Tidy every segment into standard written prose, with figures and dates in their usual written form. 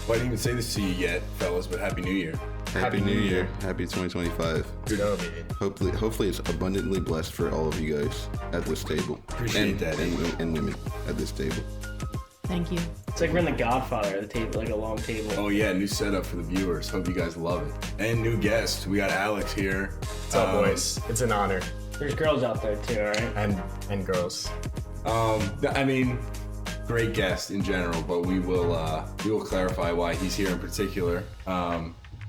Well, I didn't even say this to you yet, fellas, but Happy New Year. Happy New Year. Happy 2025. Good job, man. Hopefully it's abundantly blessed for all of you guys at this table. Appreciate that. And women at this table. Thank you. It's like we're in the Godfather at the table, like a long table. Oh yeah, new setup for the viewers. Hope you guys love it. And new guest. We got Alex here. What's up, boys? It's an honor. There's girls out there too, all right? And girls. I mean, great guest in general, but we will clarify why he's here in particular.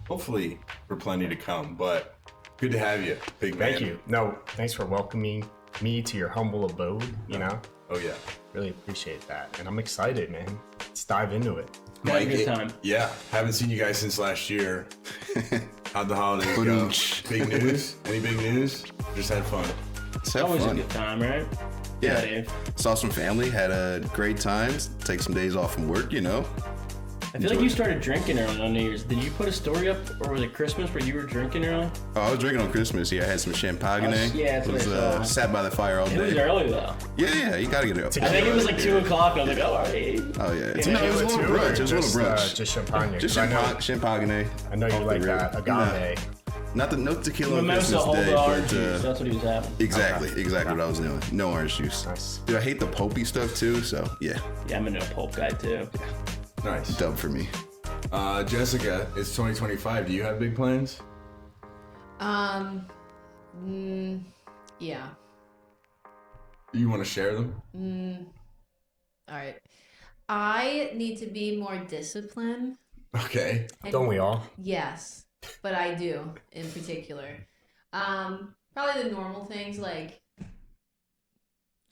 Hopefully for plenty to come, but good to have you, big man. Thank you. No, thanks for welcoming me to your humble abode, you know? Oh yeah. Really appreciate that. And I'm excited, man. Let's dive into it. Had a good time. Yeah, haven't seen you guys since last year. How'd the holidays go? Big news? Any big news? Just had fun. Let's have Always fun. a good time, right? Yeah. Dave. Saw some family, had a great time. Take some days off from work, you know. I feel like you started drinking early on New Year's. Did you put a story up, or was it Christmas where you were drinking early? Oh, I was drinking on Christmas. Yeah, I had some champagne. Yeah, that's what I saw. Sat by the fire all It was day. early though. Yeah, you gotta get it up. I think it was like 2 o'clock. I was like, oh, alright. Oh yeah, it was Tequila a little too, brunch. or It was a little brunch. just champagne. Just 'Cause champagne. I know you like that agave. No tequila on Mimosa, Christmas hold Day, the orange but juice. That's what he was having. exactly what I was doing. No orange juice. Nice. Dude, I hate the pulpy stuff too. So yeah, Yeah, I'm into a pulp guy too. Nice. dub for me. Jessica, it's 2025. Do you have big plans? Yeah. You want to share them? All right. I need to be more disciplined. Okay. And- Don't we all? Yes, but I do in particular. Probably the normal things like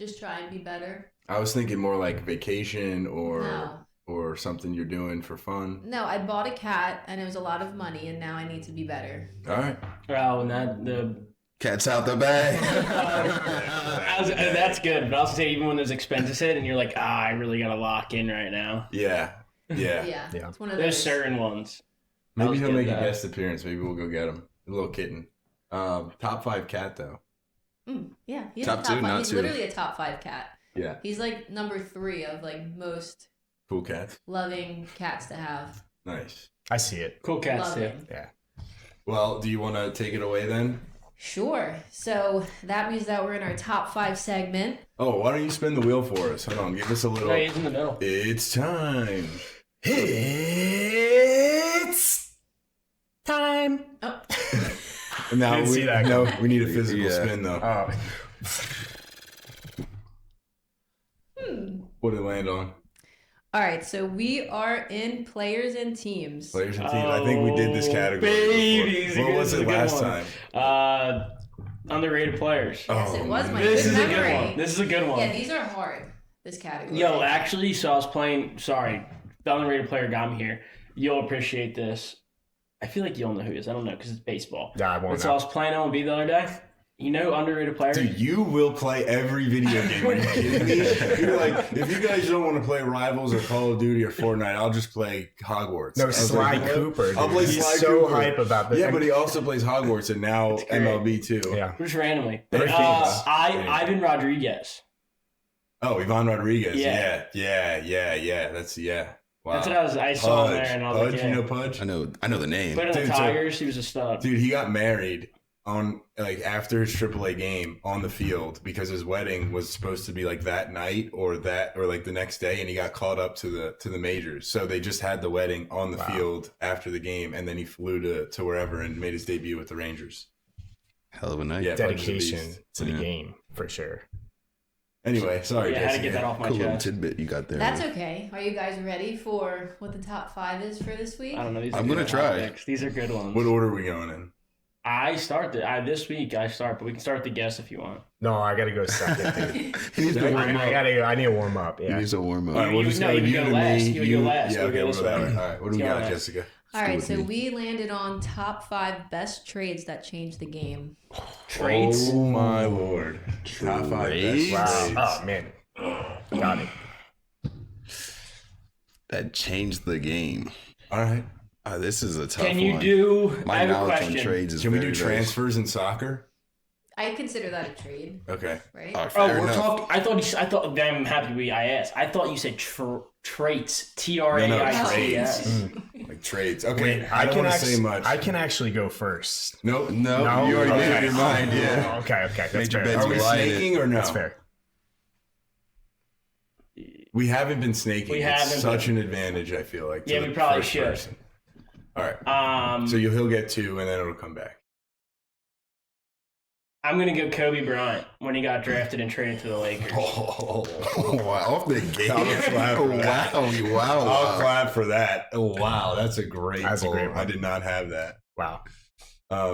just try and be better. I was thinking more like vacation or No. or something you're doing for fun. No, I bought a cat and it was a lot of money and now I need to be better. All right. Oh, and the Cat's out the bag. that's good. But I also say even when there's expenses hit and you're like, I really gotta lock in right now. Yeah. Yeah. Yeah. Yeah. It's one of There's those. certain ones. Maybe was he'll good, make a though. guest appearance. Maybe we'll go get him. A little kitten. Top 5 cat though. Yeah, he's Top a top two, five. not He's two. literally a top 5 cat. Yeah. He's like number 3 of like most Cool cats. loving cats to have. Nice. I see it. Cool cats too. Loving. Yeah. Well, do you want to take it away then? Sure. So that means that we're in our top 5 segment. Oh, why don't you spin the wheel for us? Hold on. Give us a little. No, he's in the middle. It's time. It's time. Oh. Now Didn't we see that no, we need a physical Yeah. spin though. Oh. What did it land on? All right, so we are in players and teams. Players and teams. I think we did this category. babies. Before. What was This is it a good last one. time? Underrated players. Yes, it was man. my This good is a memory. good one. This is a good one. Yeah, these are hard. This category. Yo, actually, so I was playing. Sorry, the underrated player got me here. You'll appreciate this. I feel like you'll know who it is. I don't know because it's baseball. Yeah, I won't But so I know. was playing MLB the other day. You know, underrated player. Dude, you will play every video game. Are you kidding me? You're like, if you guys don't want to play Rivals or Call of Duty or Fortnite, I'll just play Hogwarts. I No, was Sly like, what? Cooper. Dude. I'll play He's Sly so Cooper. hype about this. Yeah, but he also plays Hogwarts and now great. MLB too. Yeah. Just randomly. They're kings. Ivan Rodriguez. Oh, Ivan Rodriguez. Yeah. Yeah. That's Wow. That's what I saw him there, and I was Pudge, like, yeah. you know Pudge? I know the name. Played on the Dude, so- Tigers. He was a stud. Dude, he got married on like after his AAA game on the field because his wedding was supposed to be like that night or like the next day, and he got called up to the majors. So they just had the wedding on the field after the game, and then he flew to wherever and made his debut with the Rangers. Hell of a night. Yeah. Dedication to the Yeah. game, for sure. Anyway, sorry, Yeah, I had to Jesse. get that off my Cool little chest. tidbit you got there. That's man. okay. Are you guys ready for what the top 5 is for this week? I don't know. These are I'm gonna good try. topics. These are good ones. What order are we going in? I start this week. I start, but we can start with the guess if you want. No, I gotta go second. Dude. He needs to warm up. I need to warm up. He Yeah. needs to warm up. All right, we'll just no, go you you go to last. me. You would go last. Yeah, We'll okay, go this whatever. way. All right, what do we Let's go got, last. Jessica? All right, with so me. we landed on top 5 best trades that changed the game. Trades. Oh my lord! Top 5 best Trades? Wow. trades. Oh man. Got it. That changed the game. All right. This is a tough Can you one. do? I My have a knowledge on question. trades is Can we do very transfers in soccer? I consider that a trade, Okay. right? Oh, Fair we're enough. talking. I thought. I'm happy I asked. I thought you said traits. TRAITS. Like trades. Okay. Wait, I don't want to say much. I can actually go first. Nope. No, No? you already made Okay. up your mind. Yeah. Oh, okay. That's Made your fair. beds Are we Why did- snaking or no? That's fair. We haven't been snaking. We it's haven't such been. an advantage, I feel like. to Yeah, the we probably first should. person. All right. So he'll get 2, and then it'll come back. I'm gonna go Kobe Bryant when he got drafted and traded to the Lakers. Oh, Wow, off the gate. I'll clap for that. Wow. I'll clap for that. Oh, wow. That's a great That's a pull. great one. I did not have that. Wow.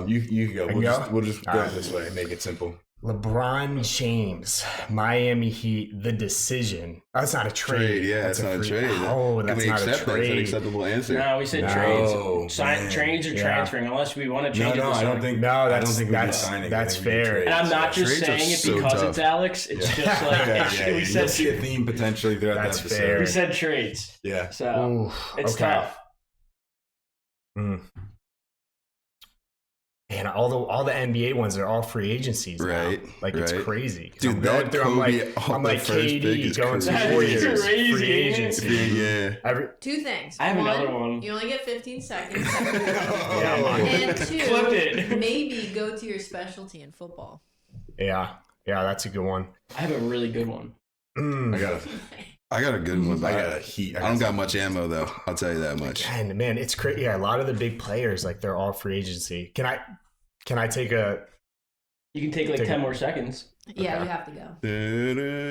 You can go. I We'll can just, go? we'll just go All right. this way. Make it simple. LeBron James, Miami Heat, the decision. Oh, that's not a trade. Trade, yeah, that's not a free- trade. Oh, Can that's we not a accept that? Is that an trade. acceptable answer? No, we said No, trades. man. Trades or Yeah. transferring, unless we want to change it. No, to I don't something. think. No, I that's- don't think we do that's- signing. that's I think we do fair. trades. And I'm not just Trades are saying it so because tough. it's Alex. It's just like yeah, we you'll said. see a theme potentially throughout That's the episode. fair. We said trades. Yeah. So Ooh, it's okay. tough. Mm. Man, all the NBA ones are all free agencies now. Right, Like it's right. crazy. 'Cause Dude, I'm going that through, Kobe I'm on the like first pick KD is going to crazy. That is Warriors, crazy, free isn't it? agency. Yeah. 2 things. I have One, another one. You only get 15 seconds. Yeah, And 2, Clip it. maybe go to your specialty in football. yeah, that's a good one. I have a really good one. Mm. I got a good one. I But got a heat. I don't got much ammo though. I'll tell you that much. And man, it's crazy. Yeah, a lot of the big players, like they're all free agency. Can I take a You can take like 10 more seconds. Yeah, Okay. we have to go.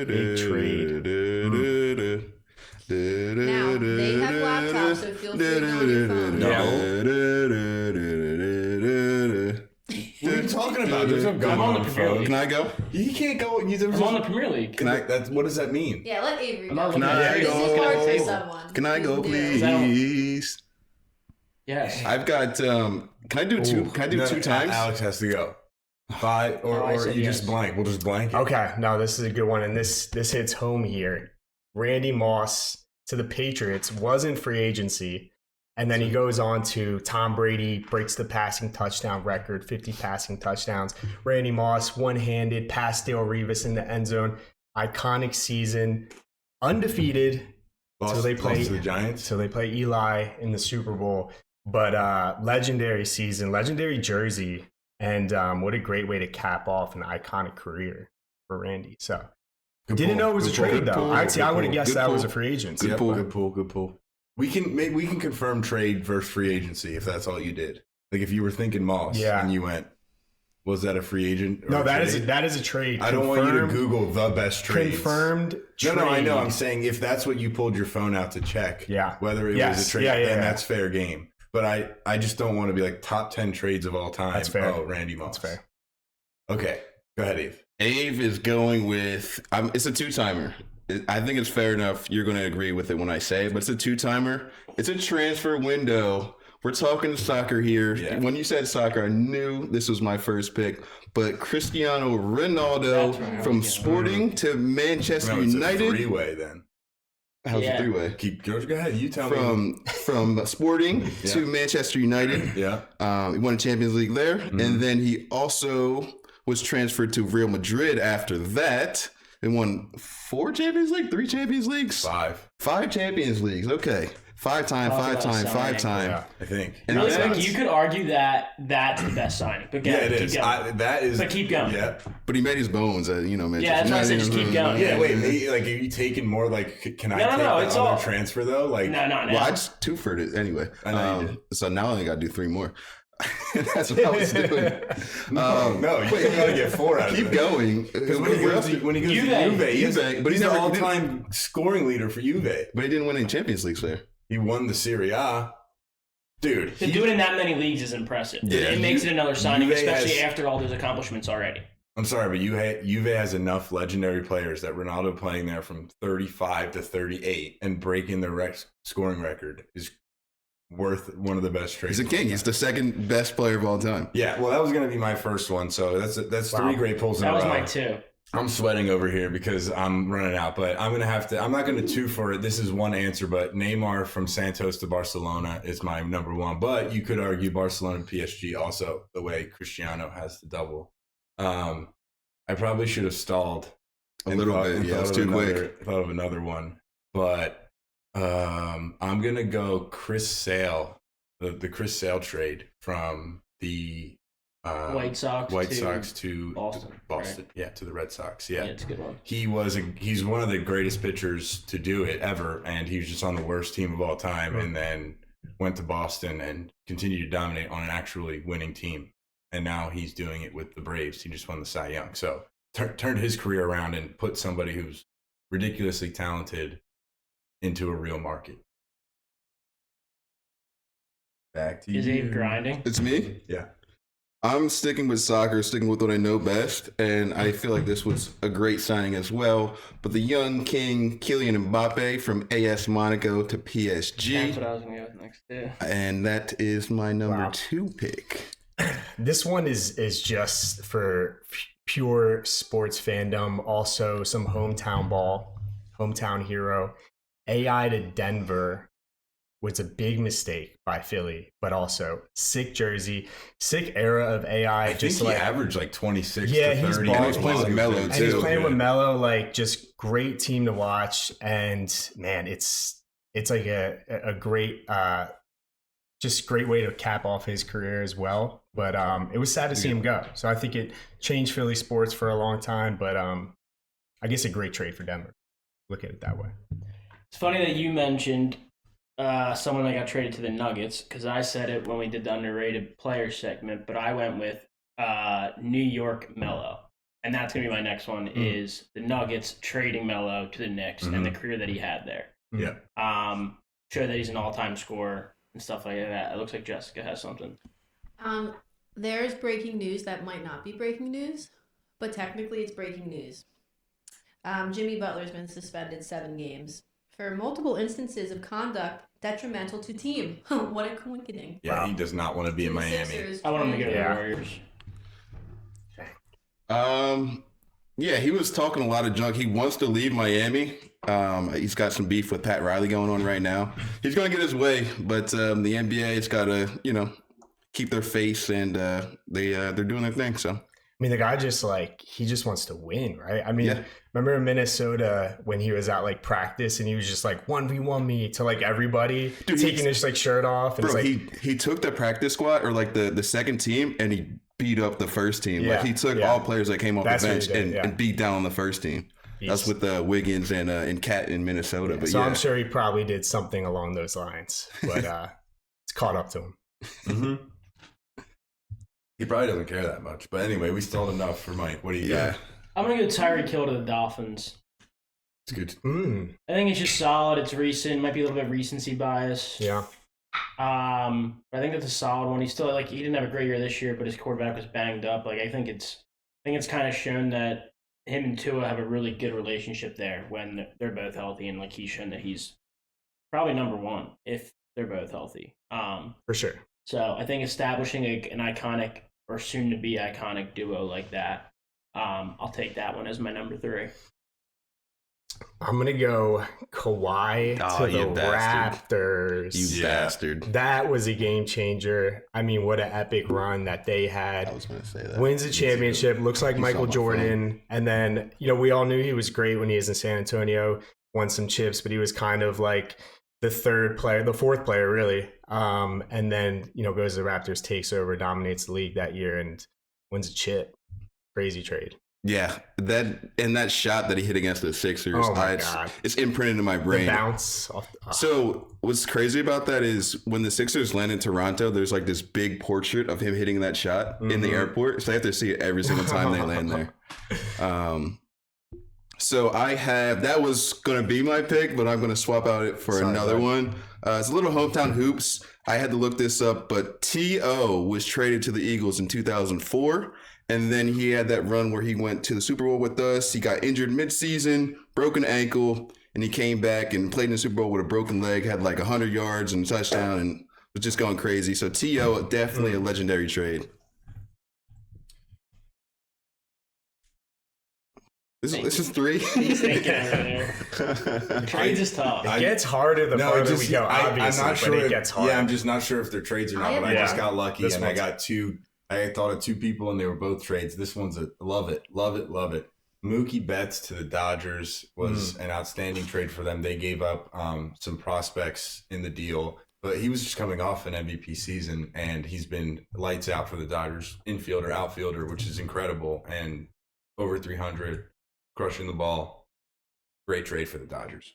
Big trade. Now, they have laptops, so feel free to go on your phone. What are you talking about? There's no gun I'm on on the the Premier phone. League. Can I go? You can't go. I'm on the Premier League. Can I? That's what does that mean? Yeah, let Avery I'm go. not looking Can at I it. This go? is hard for someone. Can I go, who's new. please? Yes. I've got. Can I do two? Can I do No, 2 times? Alex has to go. 5 Oh, I or said you yes. just blank. We'll just blank it. Okay, no, this is a good one, and this hits home here. Randy Moss to the Patriots wasn't free agency, and then he goes on to Tom Brady breaks the passing touchdown record, 50 passing touchdowns. Randy Moss one-handed passed Dale Revis in the end zone. Iconic season, undefeated Lost, till they play lost to the Giants. So they play Eli in the Super Bowl, but legendary season, legendary jersey. And what a great way to cap off an iconic career for Randy. So Good didn't pull. know it was a Good pull. trade Good though. pull. Actually, I Good would have pull. guessed Good that was a pull. free agent. Good Yep, pull. Good pull. Good pull. We can confirm trade versus free agency if that's all you did. Like if you were thinking Moss, Yeah. and you went, was that a free agent? Or No, a that is trade? a trade. I don't want you to Confirmed- Google the best trades. confirmed. No, I know. trade. I'm saying if that's what you pulled your phone out to check, Yeah. whether it was Yes. a trade, Yeah, then yeah. that's fair game. But I just don't want to be like top 10 trades of all time. That's fair. Oh, Randy Moss. That's fair. Okay, go ahead, Eve. Ave is going with. It's a 2-timer. I think it's fair enough. You're going to agree with it when I say it, but it's a 2-timer. It's a transfer window. We're talking soccer here. Yeah. When you said soccer, I knew this was my first pick. But Cristiano Ronaldo That's right. from Yeah. Sporting to Manchester No, it's a United. three-way then. How's Yeah. a 3-way? Go ahead. You tell me. From Sporting to Manchester United. Yeah. He won a Champions League there, and then he also was transferred to Real Madrid after that and won 4 Champions League, 3 Champions Leagues, 5 Champions Leagues. Okay, 5 time, Talk 5 about time, signing. 5 time. Yeah. I think. And Really then- quick, you could argue that that's the best signing. But Yeah, it keep is. going. That is. But keep going. Yeah. but he made his bones at Manchester. Yeah, that's why I said just keep going. Yeah. Wait. Like, are you taking more? Like, can I No, take no, the it's other all- transfer though? Like, No. Well, I just 2-fer'd it anyway. I know you did. So now I only got to do 3 more. That's what I was doing. no, you gotta get 4 out of Keep it. going. Because when he goes to Juve. Juve, he's but the he never- all-time scoring leader for Juve. But he didn't win any Champions Leagues there. He won the Serie A. Dude, To do it in that many leagues is impressive. Yeah. It makes it another signing, Juve especially has- after all those accomplishments already. I'm sorry, but Juve has enough legendary players that Ronaldo playing there from 35 to 38 and breaking the scoring record is worth one of the best trades. He's a king. He's the second best player of all time. Yeah, well, that was going to be my first one, so that's Wow. 3 great pulls in That a was row. mine too. I'm sweating over here because I'm running out, but I'm not going to 2 for it. This is one answer, but Neymar from Santos to Barcelona is my number 1. But you could argue Barcelona and PSG also, the way Cristiano has the double I probably should have stalled a little bit. Yeah, it's too quick. Thought of another one, but I'm gonna go Chris Sale, the Chris Sale trade from the White Sox to Boston. Right? Yeah, to the Red Sox. Yeah, it's a good one. He's one of the greatest pitchers to do it ever, and he was just on the worst team of all time, and then went to Boston and continued to dominate on an actually winning team. And now he's doing it with the Braves. He just won the Cy Young. So turned his career around and put somebody who's ridiculously talented into a real market. Back to you. Is Abe grinding? It's me? Yeah. I'm sticking with soccer, sticking with what I know best, and I feel like this was a great signing as well. But the young king, Kylian Mbappe, from AS Monaco to PSG. That's what I was going to go with next, too. And that is my number 2 pick. This one is just for pure sports fandom. Also, some hometown hero. AI to Denver was a big mistake by Philly, but also sick jersey, sick era of AI. I think he averaged like 26 yeah, to 30. He's playing with Melo, too. And he's playing with Melo, like just great team to watch. And man, it's like a great, just great way to cap off his career as well. But it was sad to see him go. So I think it changed Philly sports for a long time. But I guess a great trade for Denver. Look at it that way. It's funny that you mentioned someone that got traded to the Nuggets, because I said it when we did the underrated player segment, but I went with New York Melo. And that's going to be my next one, is the Nuggets trading Melo to the Knicks and the career that he had there. Yeah. Show that he's an all-time scorer and stuff like that. It looks like Jessica has something. There's breaking news that might not be breaking news, but technically it's breaking news. Jimmy Butler's been suspended 7 games for multiple instances of conduct detrimental to team. What a coincidence. Yeah, he does not want to be in Miami. I want him to go to the Warriors. Yeah, he was talking a lot of junk. He wants to leave Miami. He's got some beef with Pat Riley going on right now. He's going to get his way, but the NBA's got to, keep their face, and they're doing their thing. So, I mean, the guy he just wants to win, right? I mean, remember in Minnesota when he was at practice and he was just 1v1 me to everybody, dude, taking his shirt off. And bro, he took the practice squad or the second team and he beat up the first team. Yeah, he took all players that came off the bench and beat down on the first team. That's with Wiggins and Cat in Minnesota. Yeah, but so I'm sure he probably did something along those lines, but it's caught up to him. Mm-hmm. He probably doesn't care that much. But anyway, we stalled enough for Mike. What do you got? I'm going to go Tyreek Hill to the Dolphins. It's good. I think it's just solid. It's recent. Might be a little bit recency bias. Yeah. I think that's a solid one. He still he didn't have a great year this year, but his quarterback was banged up. I think it's kind of shown that him and Tua have a really good relationship there when they're both healthy, and he's shown that he's probably number 1 if they're both healthy. For sure. So I think establishing an iconic or soon to be iconic duo like that, I'll take that one as my number 3. I'm going to go Kawhi to the Raptors. You bastard. That was a game changer. I mean, what an epic run that they had. I was going to say that. Wins a championship. Looks like Michael Jordan. And then, we all knew he was great when he was in San Antonio. Won some chips, but he was kind of the fourth player, really. And then, goes to the Raptors, takes over, dominates the league that year, and wins a chip. Crazy trade. Yeah, that shot that he hit against the Sixers, God. It's imprinted in my brain. The bounce. So what's crazy about that is when the Sixers land in Toronto, there's this big portrait of him hitting that shot in the airport. So I have to see it every single time they land there. So that was going to be my pick, but I'm going to swap out it for another one. It's a little hometown hoops. I had to look this up, but T.O. was traded to the Eagles in 2004. And then he had that run where he went to the Super Bowl with us. He got injured midseason, broken ankle, and he came back and played in the Super Bowl with a broken leg, had 100 yards and a touchdown, and was just going crazy. So T.O., definitely a legendary trade. This is 3. He's thinking over there. Trades is tough. It gets harder the farther we go, obviously, I'm not sure but it gets harder. Yeah, I'm just not sure if they're trades or not, but I just got lucky and I got 2 I thought of two people, and they were both trades. This one's a love it. Mookie Betts to the Dodgers was an outstanding trade for them. They gave up some prospects in the deal, but he was just coming off an MVP season, and he's been lights out for the Dodgers, infielder, outfielder, which is incredible, and over 300, crushing the ball. Great trade for the Dodgers.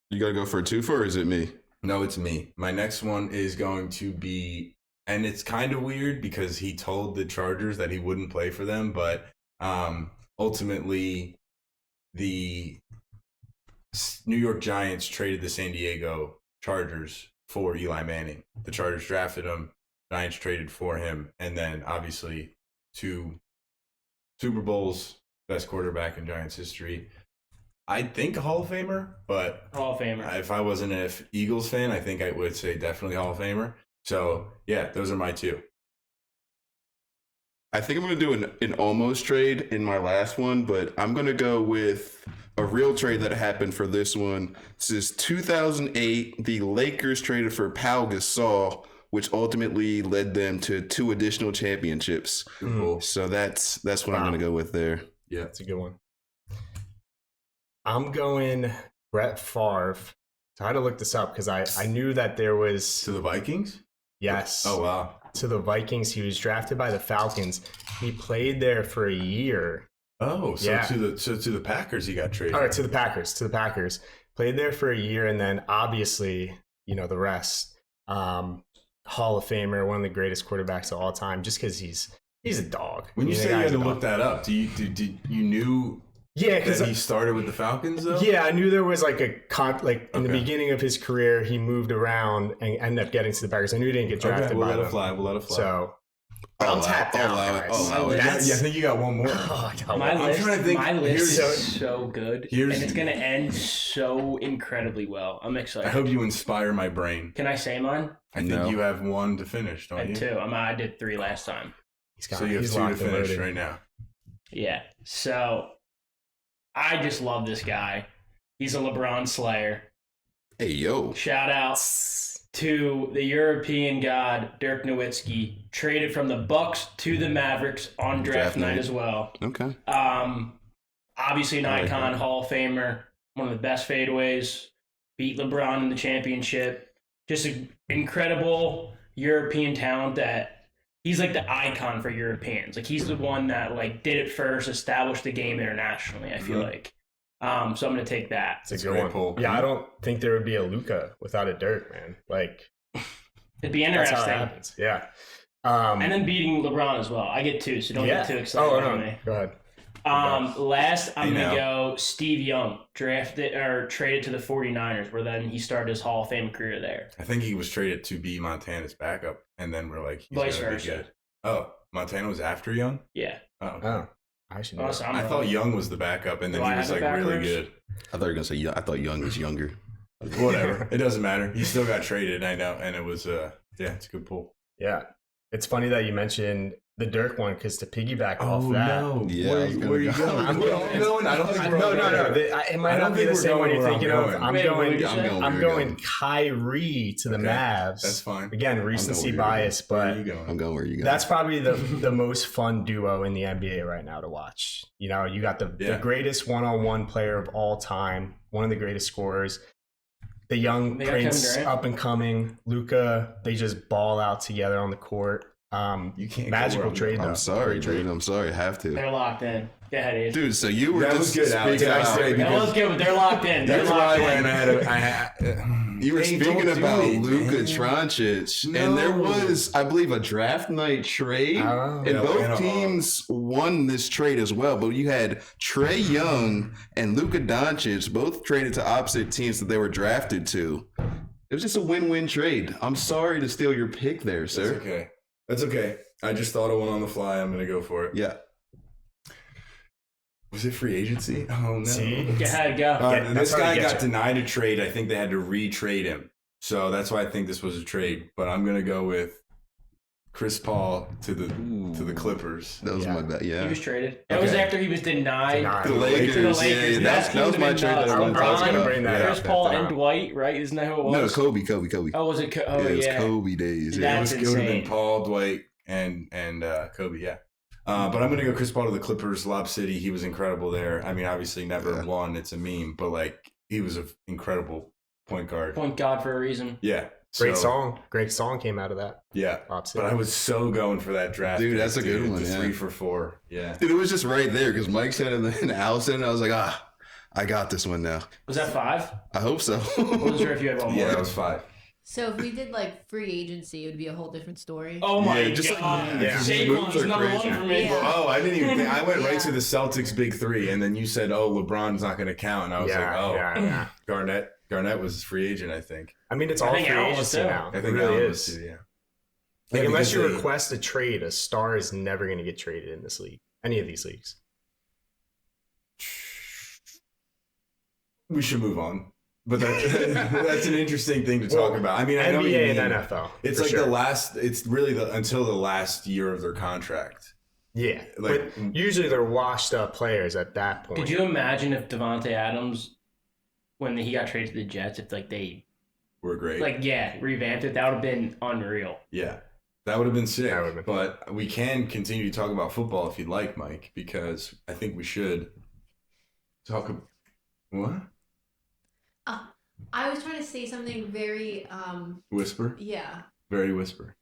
You got to go for a twofer, or is it me? No, it's me. My next one is going to be, and it's kind of weird because he told the Chargers that he wouldn't play for them, but ultimately the New York Giants traded the San Diego Chargers for Eli Manning. The Chargers drafted him, Giants traded for him, and then obviously 2 Super Bowls, best quarterback in Giants history. I think a Hall of Famer, but Hall of Famer. If I wasn't an Eagles fan, I think I would say definitely Hall of Famer. So, yeah, those are my two. I think I'm going to do an almost trade in my last one, but I'm going to go with a real trade that happened for this one. This is 2008. The Lakers traded for Pau Gasol, which ultimately led them to 2 additional championships. So that's what I'm going to go with there. Yeah, That's a good one. I'm going Brett Favre. So I had to look this up because I knew that there was... To the Vikings? Yes. Oh, wow. To the Vikings. He was drafted by the Falcons. He played there for a year. Oh, so Yeah. to the Packers he got traded. All right, to the Packers. Played there for a year, and then obviously, the rest. Hall of Famer, one of the greatest quarterbacks of all time, just because he's a dog. When you say you had to look that up, you knew because that he started with the Falcons though? Yeah, I knew there was like in the Okay. beginning of his career, he moved around and ended up getting to the Packers. I knew he didn't get drafted We'll by let them. it fly. We'll let it fly. So I'll I'm tapped out, allow it. guys. I'll allow it. That's- I think you got one more. My list, trying to think. my list Here's- is so good, and here's- it's going to end so incredibly well. I'm excited. I hope you inspire my brain. Can I say mine? I think No. you have one to finish, I don't you? had 2. I did 3 last time. So you have 2 to finish right now. Yeah. So I just love this guy. He's a LeBron slayer. Hey, yo. Shout out to the European god Dirk Nowitzki, traded from the Bucks to the Mavericks on draft night as well. Okay. Obviously an I like icon, that. Hall of Famer, one of the best fadeaways. Beat LeBron in the championship. Just an incredible European talent that he's like the icon for Europeans. Like he's the one that like did it first, established the game internationally. I feel like. So I'm gonna take that. It's a That's good a great one. pull. Yeah, I don't think there would be a Luka without a Dirk, man. Like It'd be that's interesting. how it happens. Yeah. And then beating LeBron as well. I get 2, so don't get too excited Oh on no, me. go ahead. Last, I'm Hey, going to now. go Steve Young, drafted or traded to the 49ers, where then he started his Hall of Fame career there. I think he was traded to be Montana's backup, and then we're like, he's Vice gonna be versa. good. Oh, Montana was after Young? Yeah. Oh, okay. Oh, I should know. Awesome. I thought Young was the backup, and then Do he I was have like it really backwards? good. I thought you were going to say, I thought Young was younger. Whatever. It doesn't matter. He still got traded, I know, and it was, yeah, it's a good pull. Yeah, it's funny that you mentioned the Dirk one because to piggyback off that. Yeah, I was gonna where are you go. going? I'm We're all going? I don't think we're all No. going. It might I don't not be think the we're same one going you're where thinking I'm of. going. I'm Wait, going. what did you I'm say? going. I'm where you're going Kyrie to the Okay, Mavs. That's fine. Again, where recency you're bias, Where are but you going? I'm going where you go. that's probably the most fun duo in the NBA right now to watch. You know, you got the greatest one-on-one player of all time, one of the greatest scorers. The young They got Prince, Kevin Durant. up and coming, Luka. They just ball out together on the court. You can't go Magical where I'm trade. going. I'm sorry, dude. I'm sorry. I have to. They're locked in. Go ahead, Ace. Dude, so you were That just was good, Alex. speaking Can I say, about, That was good, but they're locked in. They're That's why locked when in. I had you were Hey, speaking don't do about it, Luka man. Doncic, No. and there was, I believe, a draft night trade, Oh. and Yeah, both and, teams won this trade as well. But you had Trey Young and Luka Doncic both traded to opposite teams that they were drafted to. It was just a win-win trade. I'm sorry to steal your pick there, That's sir. okay. That's okay. I just thought of one on the fly. I'm going to go for it. Yeah. Was it free agency? Oh, no. See? Go ahead, go. This that's how guy you get got you. denied a trade. I think they had to re-trade him. So that's why I think this was a trade. But I'm going to go with Chris Paul to the Clippers. That was Yeah. my bad. He Yeah. was traded. That was Okay. after he was denied. Denied. The To Lakers. To the Lakers. Yeah, That that was my would've trade. been That I nuts. I was going to LeBron, bring that Chris up. Paul that and time. Dwight, right? Isn't that who it was? No, Kobe. Oh, was it? Yeah, it was yeah. Kobe days. It Yeah. That's would have been insane. Paul, Dwight, and Kobe. Yeah. But I'm gonna go Chris Paul to the Clippers, Lob City. He was incredible there. I mean, obviously never won. It's a meme, but like he was an incredible point guard. Point guard for a reason. Yeah. Great song came out of that. Yeah. But I was so going for that draft. Dude, that's a good one. The 3 for 4. Yeah. Dude, it was just right there because Mike said it and Al said it. I was like, I got this one now. Was that 5? I hope so. I wasn't sure if you had one more. Yeah, that was 5. So if we did like free agency, it would be a whole different story. Oh my god! Saquon's number 1 for me. Yeah. Oh, I didn't even think. I went right to the Celtics big 3, and then you said, "Oh, LeBron's not going to count," and I was yeah. Garnett was free agent, I think. I mean, it's all free Allen agency was now. I think it really Allen is. was too, yeah. Like, Yeah, unless you because request a trade, a star is never going to get traded in this league. Any of these leagues. we should move on. But that's an interesting thing to talk about. I mean, I know what you NBA mean. and NFL. It's like the last. It's really until the last year of their contract. Yeah, Like- but usually they're washed up players at that point. Could you imagine if Devontae Adams, when he got traded to the Jets, if like they We're great. revamped it, that would have been unreal. Yeah, that would have been sick. That would have been- But we can continue to talk about football if you'd like, Mike, because I think we should talk. What? I was trying to say something very, Whisper? yeah. Very whisper.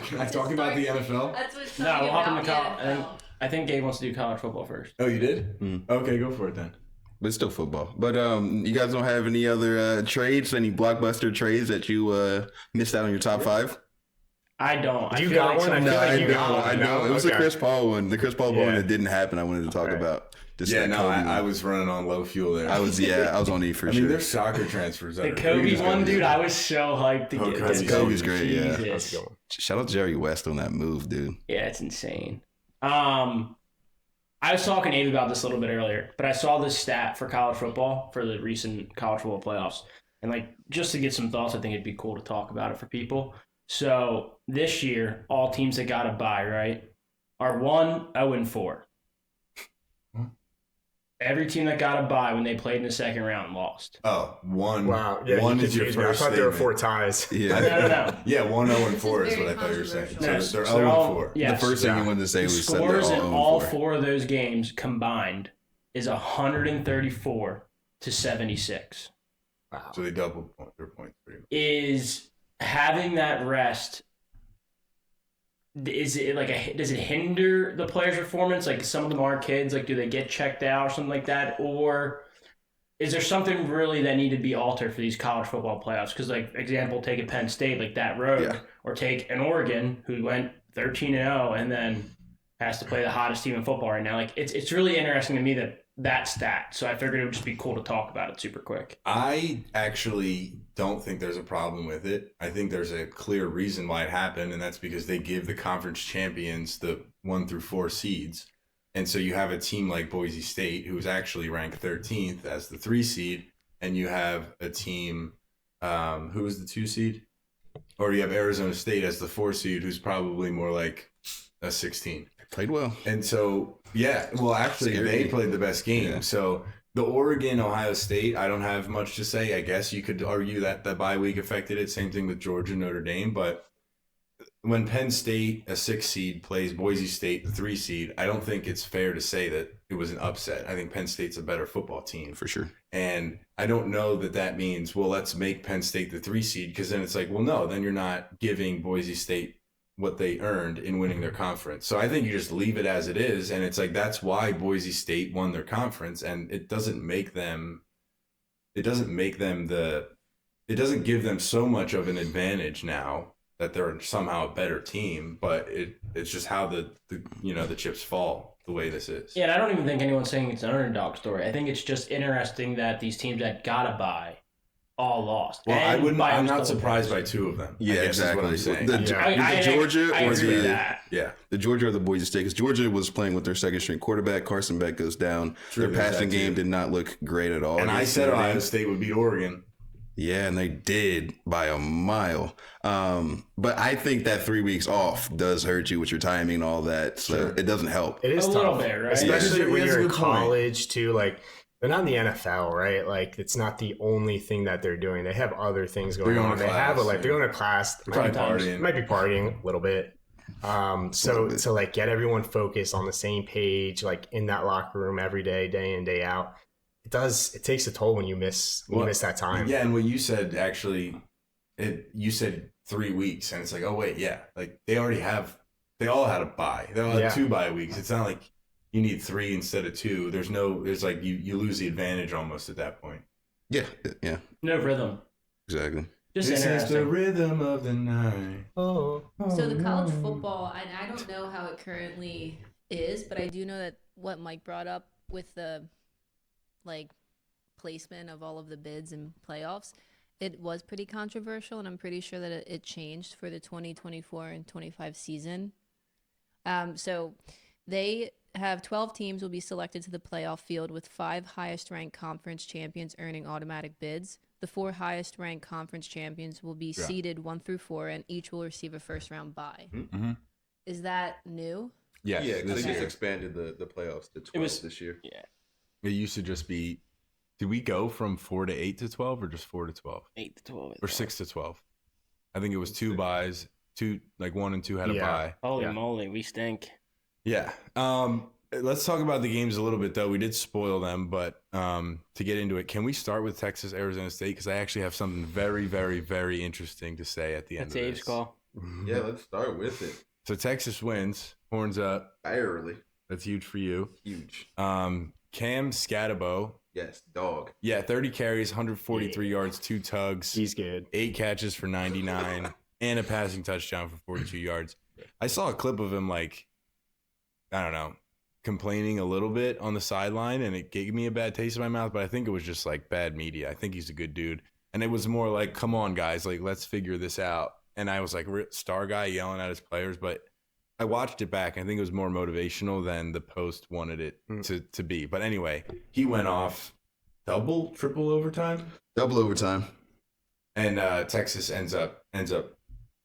Can I talk about the NFL? That's what's No, talking we'll hop about into the college. NFL. I think Gabe wants to do college football first. Oh, you did? Mm. Okay, go for it then. But it's still football. But you guys don't have any other trades, any blockbuster trades that you missed out on your top 5? I don't. You feel got like one? I some- feel like you got one. I know. It was the Okay. Chris Paul one. The Chris Paul one Yeah. that didn't happen. I wanted to talk Okay. about. Just Yeah, that no, Kobe I one. was running on low fuel there. I was on E for I sure. mean, there's soccer transfers. The Kobe one, dude, I was so hyped to Oh, get Kobe's this. Kobe's great, yeah. That's a Jesus. good one. Shout out to Jerry West on that move, dude. Yeah, it's insane. I was talking to Amy about this a little bit earlier, but I saw this stat for college football for the recent college football playoffs. And like just to get some thoughts, I think it'd be cool to talk about it for people. So this year, all teams that got a bye, right, are 1-0-4. Every team that got a bye when they played in the second round lost. Oh, one. Wow. Yeah, one you is your confused me. I first thought there were statement. 4 ties. Yeah. No. Yeah, 1-0-4 This is is what I thought you were very saying. controversial. So they're So they're all- 0-4. yes. The first thing Yeah. you wanted to say The was that scores they're in all all 0-4. 4 of those games combined is 134 to 76. Wow. So they doubled their points pretty much. Is having that rest, is it like does it hinder the player's performance? Like some of them are kids, like do they get checked out or something like that? Or is there something really that needed to be altered for these college football playoffs? Because like example, take a Penn State like that road, Yeah. or take an Oregon who went 13-0 and then has to play the hottest team in football right now. Like it's really interesting to me that stat. So I figured it would just be cool to talk about it super quick. I actually don't think there's a problem with it. I think there's a clear reason why it happened, and that's because they give the conference champions the 1 through 4 seeds. And so you have a team like Boise State, who is actually ranked 13th as the 3 seed, and you have a team who is the 2 seed? Or you have Arizona State as the 4 seed, who's probably more like a 16. Played well. And so, yeah, well, actually, Scared they me. played the best game. Yeah. So the Oregon-Ohio State, I don't have much to say. I guess you could argue that the bye week affected it. Same thing with Georgia, Notre Dame. But when Penn State, a 6 seed, plays Boise State, the 3 seed, I don't think it's fair to say that it was an upset. I think Penn State's a better football team. For sure. And I don't know that means, well, let's make Penn State the 3 seed, because then it's like, well, no, then you're not giving Boise State what they earned in winning their conference. So I think you just leave it as it is. And it's like, that's why Boise State won their conference. And it doesn't give them so much of an advantage now that they're somehow a better team, but it's just how the chips fall the way this is. Yeah, and I don't even think anyone's saying it's an underdog story. I think it's just interesting that these teams that got a bye all lost. Well, And I'm not Bio's still surprised by playing. 2 of them. Yeah, I guess exactly. Is what I'm saying. The Georgia I or agree with the that. Yeah. the Georgia or the Boise State? Because Georgia was playing with their second string quarterback. Carson Beck goes down. True, Their there's passing that too. game did not look great at all. And I against said Notre Dame. Ohio State would beat Oregon. Yeah, and they did by a mile. But I think that 3 weeks off does hurt you with your timing and all that. So Sure. it doesn't help. It is A tough. little bit, right? Especially Yeah, when that's a you're in good point. college, too. Like, They're not in the NFL, right? Like, it's not the only thing that they're doing. They have other things going on. They have they're going to class. Probably partying. Might be partying a little bit. So to like get everyone focused on the same page, like in that locker room every day, day in, day out, it takes a toll when you miss that time. Yeah, and what you said actually, you said 3 weeks, and it's like, oh wait, yeah, like they all had a bye. They all had 2 bye weeks. It's not like you need 3 instead of 2. There's like you lose the advantage almost at that point. Yeah. No rhythm. Exactly. Just this interesting. is the rhythm of the night. So the college football, and I don't know how it currently is, but I do know that what Mike brought up with the like placement of all of the bids and playoffs, it was pretty controversial, and I'm pretty sure that it changed for the 2024 and 25 season. So they have 12 teams will be selected to the playoff field, with 5 highest ranked conference champions earning automatic bids. The 4 highest ranked conference champions will be seeded 1 through 4, and each will receive a first round bye. Mm-hmm. Is that new? Yes. Yeah, they this just year. expanded the playoffs to 12 this year. Yeah. It used to just be. Did we go from 4 to 8 to 12, or just 4 to 12? 8 to 12. Or 6 to 12? I think it was 2 buys. 1 and 2 had a bye. Holy moly, we stink. Yeah. Let's talk about the games a little bit, though. We did spoil them, but to get into it, can we start with Texas, Arizona State? Because I actually have something very, very, very interesting to say at the end of this. That's Abe's call. Yeah, let's start with it. So Texas wins, horns up. Barely. That's huge for you. Huge. Cam Scatabo. Yes, dog. Yeah, 30 carries, 143 yards, 2 tugs. He's good. 8 catches for 99, and a passing touchdown for 42 yards. I saw a clip of him, like, I don't know, complaining a little bit on the sideline, and it gave me a bad taste in my mouth, but I think it was just, like, bad media. I think he's a good dude. And it was more like, come on, guys, like, let's figure this out. And I was like, star guy yelling at his players, but I watched it back. I think it was more motivational than the Post wanted it to be. But anyway, he went off triple overtime. Double overtime. And Texas ends up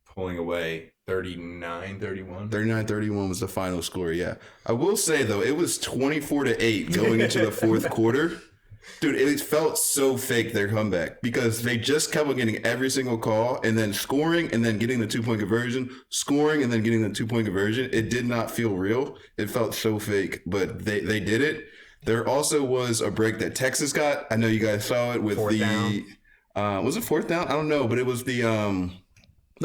pulling away 39-31. 39-31 was the final score, yeah. I will say, though, it was 24-8 going into the fourth quarter. Dude, it felt so fake, their comeback, because they just kept on getting every single call and then scoring and then getting the 2-point conversion, scoring and then getting the 2-point conversion. It did not feel real. It felt so fake, but they did it. There also was a break that Texas got. I know you guys saw it with Fourth down. Was it 4th down? I don't know, but it was the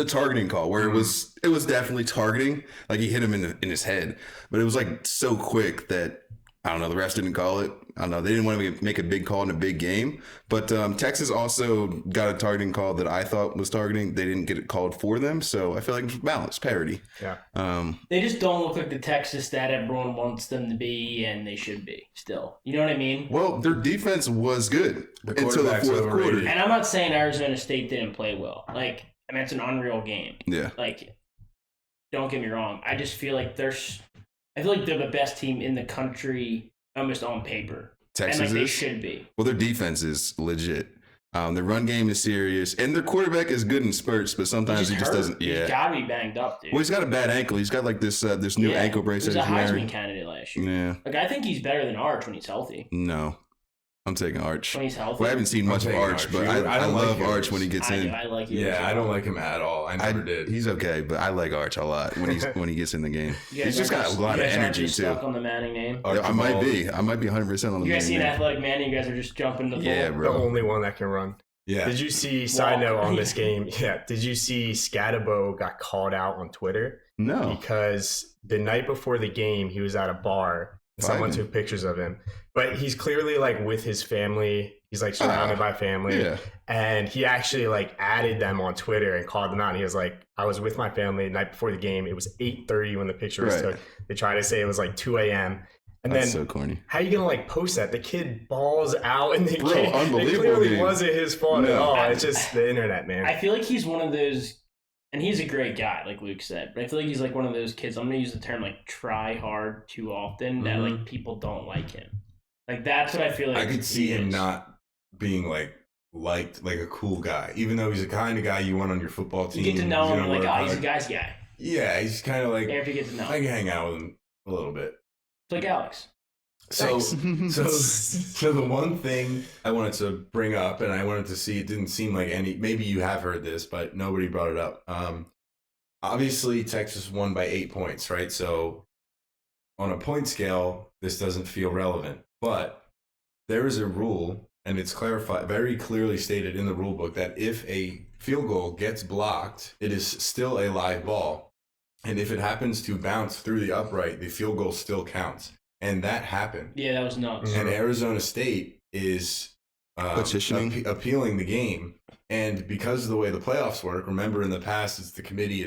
targeting call where it was definitely targeting. Like he hit him in his head, but it was like so quick that I don't know. The refs didn't call it. I don't know. They didn't want to make a big call in a big game. But Texas also got a targeting call that I thought was targeting. They didn't get it called for them. So I feel like it's balanced, parity. Yeah. They just don't look like the Texas that everyone wants them to be, and they should be still. You know what I mean? Well, their defense was good until the quarterback's fourth quarter. overrated. And I'm not saying Arizona State didn't play well. Like, I mean, it's an unreal game. Yeah. Like, don't get me wrong. I just feel like they're the best team in the country almost on paper. Texas and like they is? should be. Well, their defense is legit. Their run game is serious, and their quarterback is good in spurts, but sometimes he just hurt. doesn't. Yeah, He's gotta be banged up, dude. well, he's got a bad ankle. He's got like this new ankle brace He was that a he's Heisman wearing. candidate last year. Yeah, Like, I think he's better than Arch when he's healthy. no, I'm taking Arch. When he's healthy. Well, I haven't seen much of taking Arch, Arch. but I I don't like love him. Arch when he gets in. I like it. Yeah, I don't like him at all. I never did. He's okay, but I like Arch a lot when he gets in the game. You guys He's just aren't got a lot of you guys aren't energy just too. Stuck on the Manning name. I might be 100% on the You guys main see an man. athletic Manning? You guys are just jumping the ball. Yeah, The bro. only one that can run. Yeah. Did you see, side Wow. note on this game, did you see Scatabo got called out on Twitter? No. Because the night before the game, he was at a bar. And someone Vibing. took pictures of him. But he's clearly like with his family. He's like surrounded by family. Yeah. And he actually like added them on Twitter and called them out. And he was like, I was with my family the night before the game. It was 8:30 when the picture was Right. took. They tried to say it was like 2 a.m. And That's then so corny. how you gonna like post that? The kid balls out in the Bro, game. It unbelievable clearly game. wasn't his fault at No. all. It's just the internet, man. I feel like he's one of those, and he's a great guy, like Luke said. But I feel like he's like one of those kids. I'm gonna use the term like try hard too often that like people don't like him. Like that's what I feel like. I could see he him is. not being liked like a cool guy, even though he's the kind of guy you want on your football team. You get to know He's him, gonna like, work oh, he's a hard. guy's guy. Yeah, he's kind of like After you get to know I him. can hang out with him a little bit. It's like Alex. So, Thanks. so the one thing I wanted to bring up, and I wanted to see, it didn't seem like maybe you have heard this, but nobody brought it up. Obviously, Texas won by 8 points, right? So on a point scale, this doesn't feel relevant, but there is a rule, and it's clarified, very clearly stated in the rule book, that if a field goal gets blocked, it is still a live ball. And if it happens to bounce through the upright, the field goal still counts. And that happened. Yeah, that was nuts. And Arizona State is petitioning, appealing the game. And because of the way the playoffs work, remember in the past, it's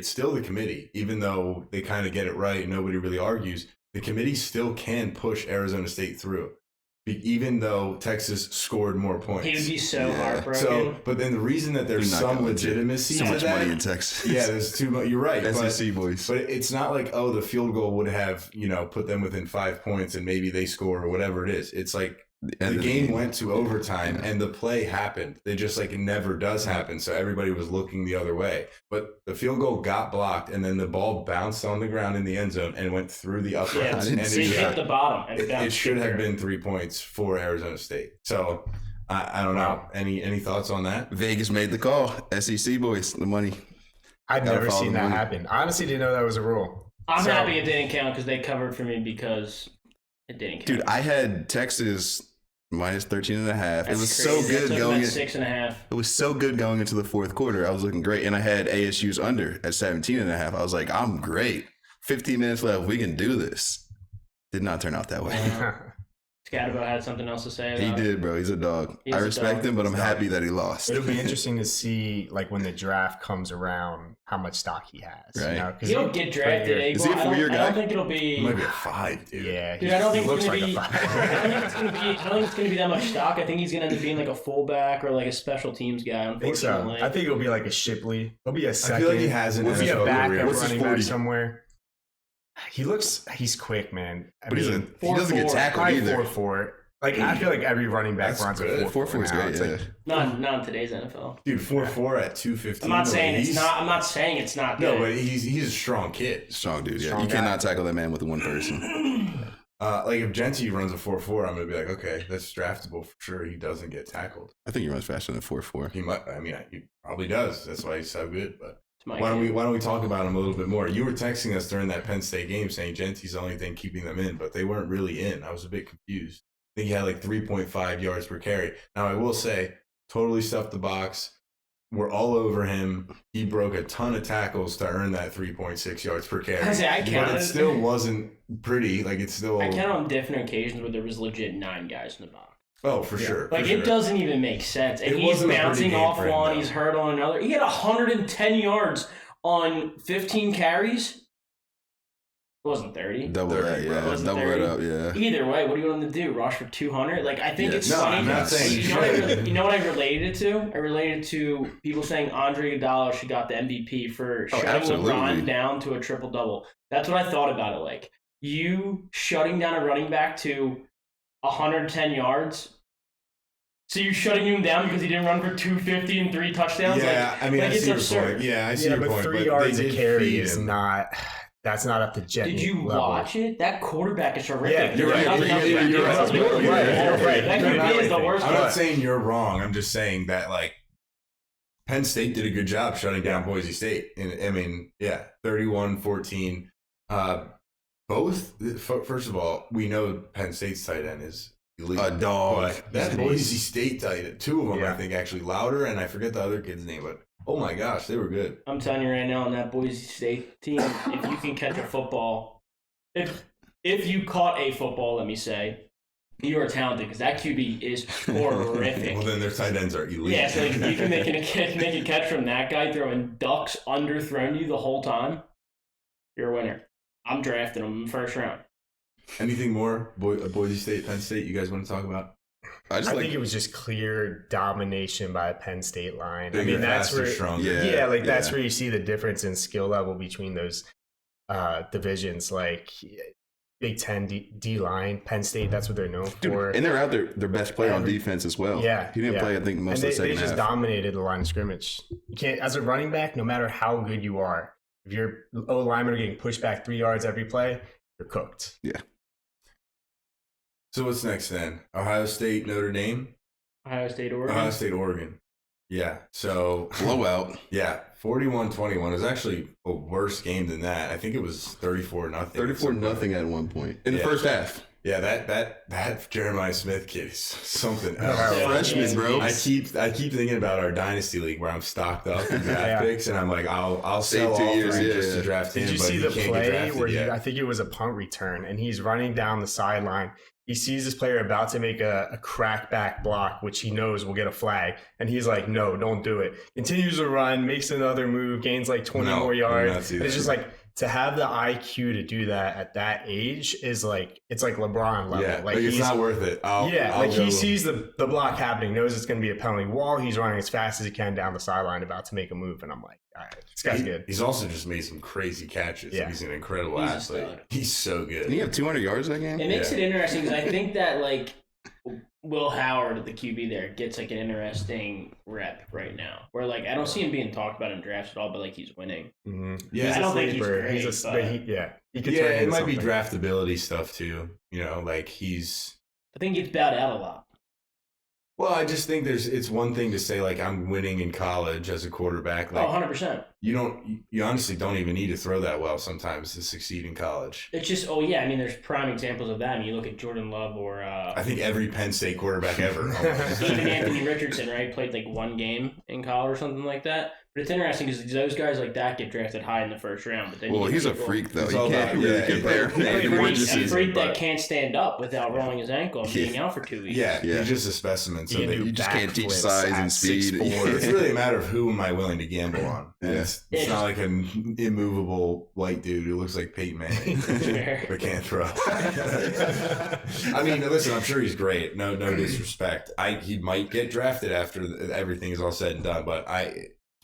still the committee, even though they kind of get it right. Nobody really argues. The committee still can push Arizona State through, even though Texas scored more points. He would be so heartbroken. So, but then the reason that there's some legitimacy so to much that, money in Texas. Yeah, there's too much. You're right. SEC boys. But it's not like, oh, the field goal would have, put them within 5 points and maybe they score or whatever it is. It's like the game went to overtime and the play happened. It just it never does happen. So everybody was looking the other way. But the field goal got blocked and then the ball bounced on the ground in the end zone and went through the uprights. Yeah, it hit the bottom. And it should have been 3 points for Arizona State. So I don't know. Any thoughts on that? Vegas made the call. SEC boys, the money. I've never seen that happen. I honestly didn't know that was a rule. I'm happy it didn't count because they covered for me because it didn't count. Dude, I had Texas minus 13.5. It was crazy. so good going. 6.5. It was so good going into the fourth quarter. I was looking great, and I had ASU's under at 17.5. I was like, I'm great. 15 minutes left. We can do this. Did not turn out that way. Scatterbo had something else to say. He did, bro. He's a dog. I respect him, but I'm happy that he lost. It'll be interesting to see, when the draft comes around, how much stock he has. Right. He'll get drafted. Is he a 4-year guy? I don't think it'll be. It might be a 5, dude. Yeah. Dude, I don't think it's looks gonna like be. a 5. I don't think it's gonna be that much stock. I think he's gonna end up being like a fullback or like a special teams guy. I think so. I think it'll be like a Shipley. He'll be a second. I feel like he has an He'll be a NFL backup career. running back somewhere. He's quick, man. But he doesn't get tackled either. 4.4. I feel like every running back runs a 4.4. 4.4 is great. Yeah. Not in today's NFL. Dude, 4.4 at 215. I'm not saying it's not good. No, but he's a strong kid. Strong dude. Yeah, Strong you guy. cannot tackle that man with one person. If Genty runs a 4.4, I'm gonna be like, okay, that's draftable for sure. He doesn't get tackled. I think he runs faster than 4.4. He might. I mean, he probably does. That's why he's so good. But Why don't we talk about him a little bit more? You were texting us during that Penn State game saying Genty's the only thing keeping them in, but they weren't really in. I was a bit confused. I think he had 3.5 yards per carry. Now, I will say, totally stuffed the box. We're all over him. He broke a ton of tackles to earn that 3.6 yards per carry. But it still wasn't pretty. I count on different occasions where there was legit 9 guys in the box. Oh, for sure. It doesn't even make sense. And It he's wasn't a pretty bouncing game off for him, one, though. he's hurt on another. He had 110 yards on 15 carries. It wasn't 30. Double that, yeah. Wasn't Double 30. it up, yeah. Either way, what do you want him to do? Rush for 200? I think it's No, funny. I'm not saying You know what I related it to? I related it to people saying Andre Iguodala should got the MVP for shutting absolutely. LeBron down to a triple-double. That's what I thought about it. You shutting down a running back to 110 yards. So you're shutting him down because he didn't run for 250 and 3 touchdowns? Yeah, I mean, I see your point. Yeah, I see your but point. 3 but yards they a did carry feed is him. not. That's not up to Jet. Did you level. watch it? That quarterback is horrific. Yeah, you're right. You're right. That QB is the worst. I'm not saying you're wrong. I'm just saying that Penn State did a good job shutting down Boise State. And I mean, 31-14. First of all, we know Penn State's tight end is elite. A dog. But that Boise State tight end, 2 of them, I think, actually Louder, and I forget the other kid's name, but oh my gosh, they were good. I'm telling you right now, on that Boise State team, if you can catch a football, if you caught a football, let me say, you are talented because that QB is horrific. Well, then their tight ends are elite. Yeah, so if you can make a catch from that guy throwing ducks underthrown you the whole time, you're a winner. I'm drafting him in the first round. Anything more? Boise State, Penn State, you guys want to talk about? I think it was just clear domination by a Penn State line. Bigger, I mean, that's faster, where, stronger. That's where you see the difference in skill level between those divisions. Big Ten D line, Penn State, that's what they're known for. And they're out their best player on defense as well. Yeah, he didn't play. I think most of the second they just half. dominated the line of scrimmage. You can't, as a running back, no matter how good you are, if your O linemen are getting pushed back 3 yards every play, you're cooked. Yeah. So what's next then? Ohio State, Notre Dame? Ohio State, Oregon. Ohio State, Oregon. Yeah. So Blowout. yeah, 41-21 was actually a worse game than that. I think it was 34-0. 34-0 at one point in the first half. Yeah, that Jeremiah Smith kid is something else. Freshman, bro. I keep thinking about our dynasty league where I'm stocked up in draft picks, and I'm like, I'll sell 2 all years, three just to draft him. Did you but see he the can't get play drafted where yet. I think it was a punt return, and he's running down the sideline. He sees this player about to make a crackback block, which he knows will get a flag, and he's like, "No, don't do it." Continues to run, makes another move, gains like 20 more yards. And it's just like to have the IQ to do that at that age is like it's like LeBron level. Yeah, like it's not worth it. I'll he sees the block happening, knows it's going to be a penalty while he's running as fast as he can down the sideline about to make a move, and I'm like, all right, this guy's good. He's also just made some crazy catches. Yeah. He's an incredible athlete. He's so good. Did he have 200 yards that game? It makes it interesting because I think that like Will Howard, the QB there, gets like an interesting rep right now. Where like I don't see him being talked about in drafts at all, but like he's winning. Mm-hmm. Yeah, I don't think he's great. He could turn it into might be something. draftability stuff too. You know, like he's. I think he's bowed out a lot. Well, I just think it's one thing to say like I'm winning in college as a quarterback. Like 100%. you honestly don't even need to throw that well sometimes to succeed in college. It's just, I mean, there's prime examples of that. I mean, you look at Jordan Love or I think every Penn State quarterback ever. even Anthony Richardson, right? Played like one game in college or something like that. But it's interesting because those guys like that get drafted high in the first round. But then he's a freak though. It's You all can't about- really yeah, compare. A freak that can't stand up without rolling his ankle and being out for 2 weeks. Yeah, he's just a specimen. So You they, You just can't teach backflips size at and speed. 6'4". it's really a matter of who am I willing to gamble on. And Yeah. it's not like an immovable white dude who looks like Peyton Manning but can't throw. I mean, listen, I'm sure he's great. No disrespect. He might get drafted after everything is all said and done, but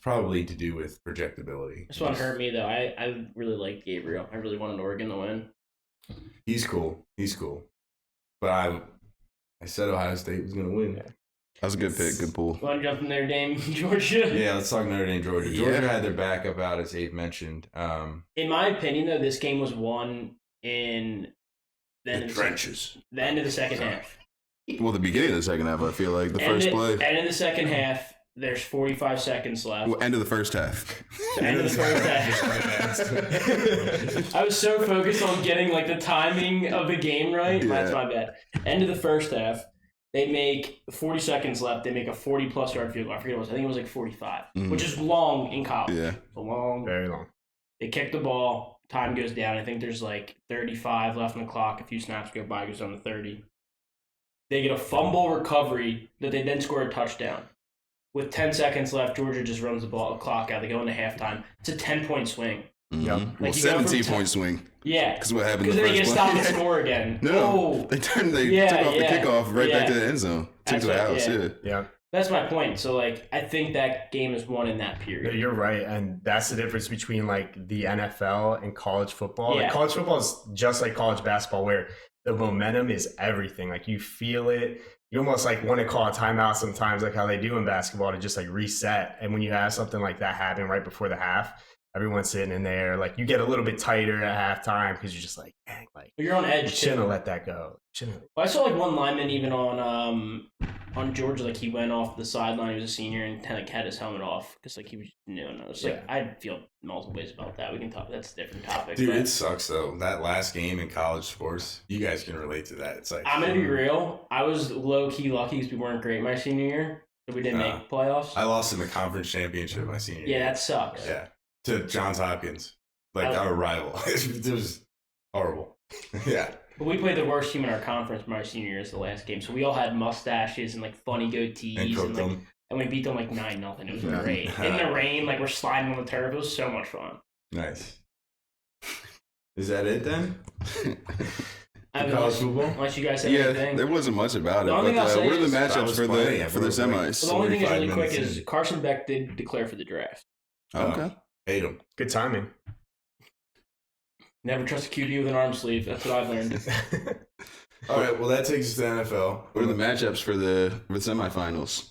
probably to do with projectability. This one hurt me though. I really liked Gabriel. I really wanted Oregon to win. He's cool. But I said Ohio State was going to win. That was a good pick. Good pull. Want to jump from Notre Dame, Georgia? Yeah, let's talk Notre Dame, Georgia. Georgia had their backup out, as Abe mentioned. In my opinion, though, this game was won in The trenches. The end of the second half. Well, the beginning of the second half, I feel like the first play. End of the second half. There's 45 seconds left. Well, end of the first half. End of the first half. I was so focused on getting like the timing of the game right. Yeah. That's my bad. End of the first half. They make 40 seconds left. They make a 40-plus yard field goal. I forget what it was. I think it was like 45, which is long in college. Yeah. It's long. Very long. They kick the ball. Time goes down. I think there's like 35 left on the clock. A few snaps go by. It goes down to 30. They get a fumble recovery that they then score a touchdown. With 10 seconds left, Georgia just runs the clock out. They go into halftime. It's a 10-point swing. Mm-hmm. Yep. Well, Like you go from 17-point swing. Yeah. Because what happened Because the then they get first stopped play? and score again. No, Oh. they took off the Yeah. kickoff right back to Yeah. the end zone. Took That's to the right, house, yeah. yeah. Yeah. That's my point. So, like, I think that game is won in that No, period. you're right, and that's the difference between like the NFL and college football. Yeah. Like, college football is just like college basketball, where the momentum is everything. Like you feel it. You almost like want to call a timeout sometimes, like how they do in basketball, to just like reset. And when you have something like that happen right before the half, everyone's sitting in there. Like you get a little bit tighter at halftime because you're just like, dang, like But you're on you edge, shouldn't too. have let that go. Shouldn't. I saw, like, one lineman even on Georgia. Like, he went off the sideline. He was a senior and kind of had his helmet off because, like, he was It's like, I feel multiple ways about that. We can talk. That's a different topic. Dude, but it sucks though. That last game in college sports, you guys can relate to that. It's like I'm going to be real. I was low-key lucky because we weren't great my senior year. So we didn't make playoffs. I lost in the conference championship my senior year. Yeah, that sucks. Yeah, to Johns Hopkins, like our rival. It was horrible. Yeah. But we played the worst team in our conference my senior year as the last game. So we all had mustaches and like funny goatees And cooked and them. and we beat them like 9-0. It was great. In the rain, like we're sliding on the turf. It was so much fun. Nice. Is that it then? I mean, College football? unless you guys have Yeah, anything. there wasn't much about it. The only But thing I'll say what are the is- matchups That was for plenty, the yeah, for the real quick. semis? Well, the only thing that's 45 really quick minutes is in. Carson Beck did declare for the draft. Okay. Hate them. Good timing. Never trust a QB with an arm sleeve. That's what I've learned. All right, well, that takes us to NFL. What are the matchups for the semifinals?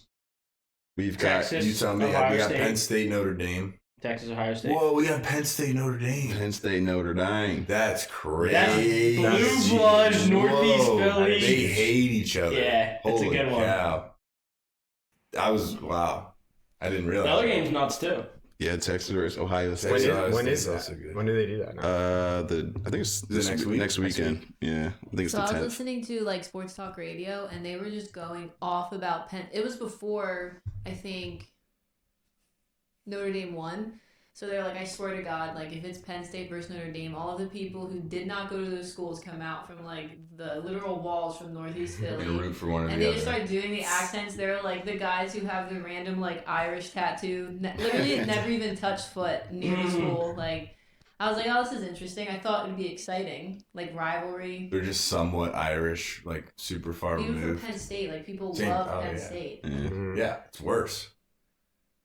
We've got Texas. You tell me. We Ohio got State. Penn State, Notre Dame. Texas, Ohio State. Whoa, we got Penn State, Notre Dame. Penn State, Notre Dame. That's crazy. That's blue blood, Northeast Philly. They hate each other. Yeah, it's a Holy good one. cow. Wow. I didn't realize. The other game's nuts too. Yeah, Texas versus Ohio State. When is that? also good. When do they do that? I think it's next week? Next weekend. Yeah, I think it's So the I was 10th. listening to like sports talk radio, and they were just going off about Penn. It was before I think Notre Dame won. So they're like, I swear to God, like if it's Penn State versus Notre Dame, all of the people who did not go to those schools come out from like the literal walls from Northeast Philly. They root for one or And the they just other. start doing the accents. They're like the guys who have the random like Irish tattoo. Literally had never even touched foot near the school. Like, I was like, oh, this is interesting. I thought it would be exciting. Like rivalry. They're just somewhat Irish, like super far Even for removed. Penn State, like people Same. love Oh, Penn yeah. State. Yeah. Yeah, it's worse.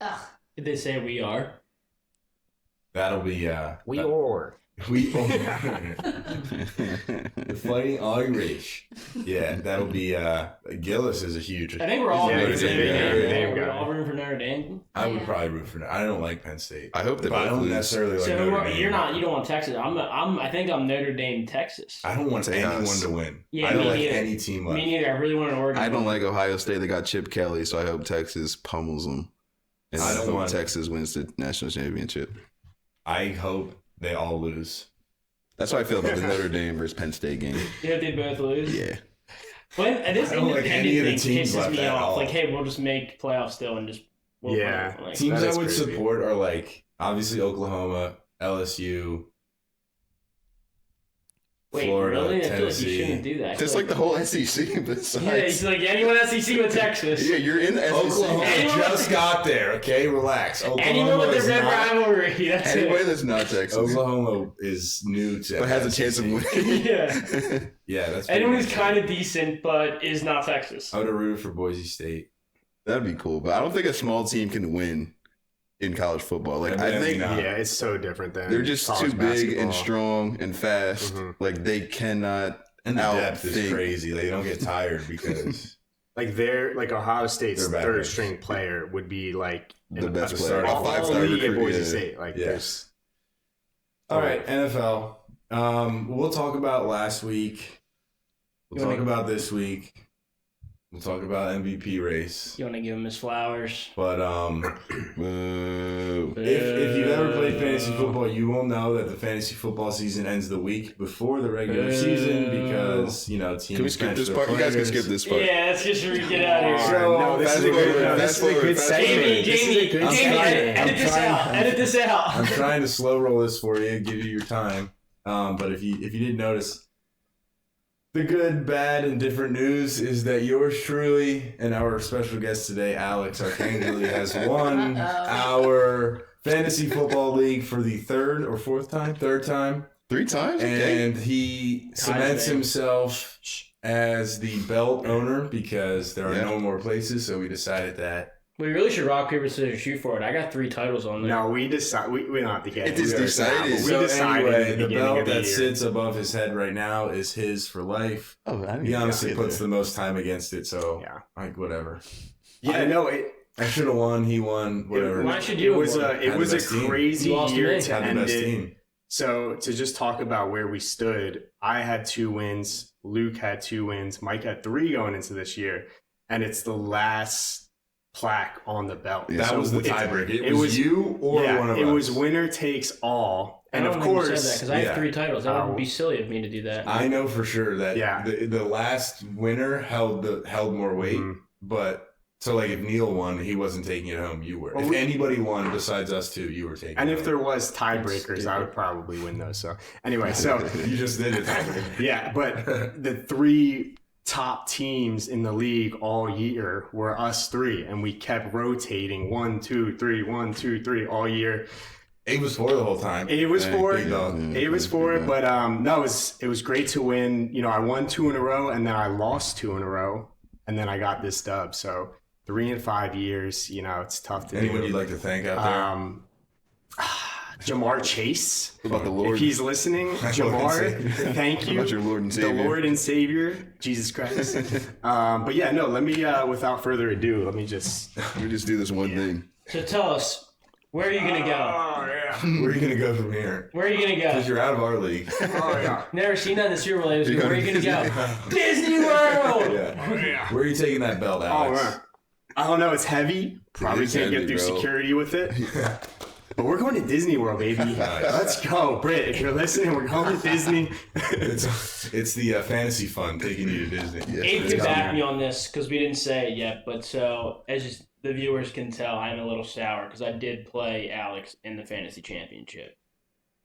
Ugh. Did they say we are? That'll be We are. The Fighting Irish. Yeah, that'll be Gillis is a huge. I think we're all Yeah, rooting he's for a Notre big Dame. Notre Dame We're guy. all rooting for Notre Dame. I would Yeah. probably root for. I don't like Penn State. I hope they But I both don't lose. necessarily like So Notre Dame. you're not. You don't want Texas. I think I'm Notre Dame, Texas. I don't want Say anyone us. to win. Yeah, I don't me like neither. any team left. Me neither. I really want an Oregon. I don't one. like Ohio State. They got Chip Kelly, so I hope Texas pummels them. And I I don't hope want- Texas wins the national championship. I hope they all lose. That's how I feel about the Notre Dame versus Penn State game. You know, they both lose. Yeah. But this I don't like independent any of the thing teams pisses left me at off. all. Like, hey, we'll just make playoffs still and just Yeah. Like, Teams That I is would crazy. support are like obviously Oklahoma, LSU, wait, Florida, really? I feel like you Tennessee. shouldn't do that. I That's feel like the whole SEC. Besides. Yeah, it's like anyone SEC with Texas. Yeah, you're in the SEC. Oklahoma Anyone- just got there. Okay, relax. Oklahoma Anyone with is the red not- rivalry. That's Anybody it. that's not Texas, Oklahoma is new to but has a chance of SEC. winning. Yeah. Yeah, that's Anyone pretty who's much kind it. of decent but is not Texas. I would have rooted for Boise State. That'd be cool, but I don't think a small team can win in college football. Like I think Yeah. Yeah, it's so different than they're just college too big and basketball. strong and fast. Mhm. Like they cannot. And the depth is outthink- crazy. They don't get tired because Like they're like Ohio State's They're bad third players. string player would be like The in best a player, a all five-star league at recruit, Boise yeah. State. Like Yeah. there's all right, NFL. We'll talk about last week. We'll You talk wanna- about this week. We'll talk about MVP race. You want to give him his flowers? But Boo. if you've ever played fantasy football, you will know that the fantasy football season ends the week before the regular season because teams. Can we skip bench this their part? You guys can players. skip this part. Yeah, let's just get out of here. So, no, this fast is a forward, good, no, this fast is a good forward, fast segment. Jamie, This is a Jamie, good Jamie, segment. edit this trying- out. Edit this out. I'm trying to slow roll this for you, give you your time. But if you didn't notice, the good, bad, and different news is that yours truly and our special guest today, Alex Arcangeli, has won our fantasy football league for the third time, 3 times. Okay. and he cements man. himself as the belt owner because there are Yeah. no more places. So we decided that. We really should rock, paper, scissors, shoot for it. I got 3 titles on there. No, we decide. We don't have to get. It is into decided. But we So decided anyway, at the the beginning belt of the that year. sits above his head right now is his for life. Oh, I didn't He even honestly get puts there. the most time against it, so Yeah. like whatever. Yeah, no, it I should have won. He won. Whatever. Why should it you was have a won? it Had the was a best team. crazy You lost to year me. to Had the end best it. team. So to just talk about where we stood, I had 2 wins. Luke had 2 wins. Mike had 3 going into this year, and it's the last plaque on the belt. Yeah, That So was the it- tiebreaker. It, it was was- you or yeah, one of it us. was winner takes all, and I of don't think you said that course, because I have yeah. 3 titles. That Oh. would be silly of me to do that. I know for sure that Yeah. the last winner held more weight, Mhm. but so like if Neil won, he wasn't taking it home. You were. Well, if we- anybody won besides us two, you were taking. and it if home. there was tiebreakers, stupid. I would probably win those. So anyway, so you just did it. yeah, but the 3 top teams in the league all year were us 3, and we kept rotating 1, 2, 3, 1, 2, 3 all year. It was for the whole time. It was for big dog. it was for it, but no, it was great to win. I won 2 in a row, and then I lost 2 in a row, and then I got this dub. So 3 in 5 years, it's tough to Anyone do. you'd like to thank out there? Jamar Chase, What about the Lord? if he's listening, Jamar, thank What you. about your Lord and The Savior? Lord and Savior, Jesus Christ. But yeah, no, let me, without further ado, let me just. We just do this one thing. So tell us, Where are you gonna go? Oh yeah. Where are you gonna go from here? Where are you gonna Because go? you're out of our league. Oh yeah. Never seen that in the Super Bowl. Where are you gonna go? Disney World. Yeah. Oh yeah. Where are you taking that belt, Oh Alex? man. I don't know. It's heavy. Probably is can't heavy, get through bro. security with it. But we're going to Disney World, baby. Let's go, Britt. If you're listening, we're going to Disney. It's the fantasy fund taking you to Disney. Yeah. Abe can back me on this because we didn't say it yet. But so as the viewers can tell, I'm a little sour because I did play Alex in the fantasy championship,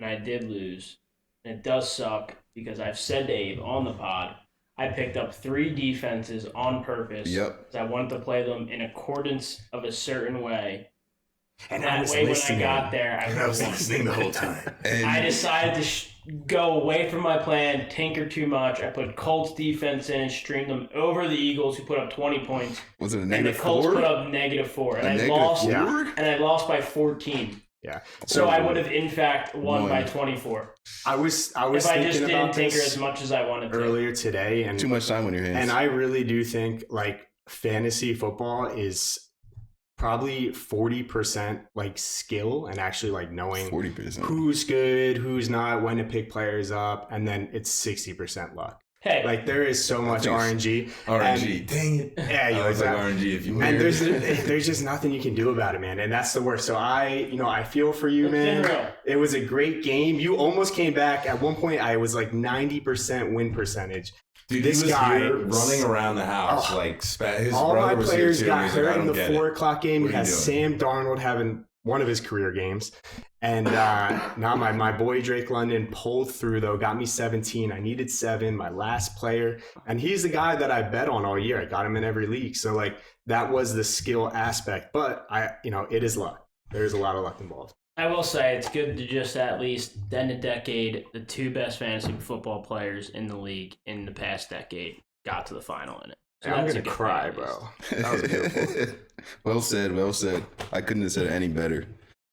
and I did lose. And it does suck because I've said to Abe on the pod, I picked up 3 defenses on purpose. Yep. Because I wanted to play them in accordance of a certain way. And That way, when I got there, I was won. listening the whole time. And I decided to go away from my plan, tinker too much. I put Colts defense in and streamed them over the Eagles, who put up 20 points. was it a And the negative Colts 4? put up -4. And A I negative lost. 4? Yeah. And I lost by 14. Yeah. So I would have, in fact, won by Won. 24 I was if I just thinking didn't about tinker this as much as I wanted to. earlier today, and Too much time on your hands. And I really do think like fantasy football is probably 40% like skill and actually like knowing 40%. who's good, who's not, when to pick players up, and then it's 60% luck. Hey, Like there is so much think RNG. RNG. Dang it. Yeah, I you was like exactly. RNG if you And hear. there's just nothing you can do about it, man. And that's the worst. So I feel for you, it's been man. real. It was a great game. You almost came back. At one point, I was like 90% win percentage. Dude, this he was guy here running around the house Oh. like his All brother my was here players too. got He's like, I hurt in don't the get it. 4 o'clock game. What We are had you Sam Darnold having one of his career games. And now my boy Drake London pulled through, though, got me 17. I needed 7, my last player. And he's the guy that I bet on all year. I got him in every league. So, like, that was the skill aspect. But, it is luck. There's a lot of luck involved. I will say it's good to just at least end a decade. The 2 best fantasy football players in the league in the past decade got to the final in it. So And I'm that's going a to good cry, thing, at least. bro. That was beautiful. Well said, well said. I couldn't have said it any better.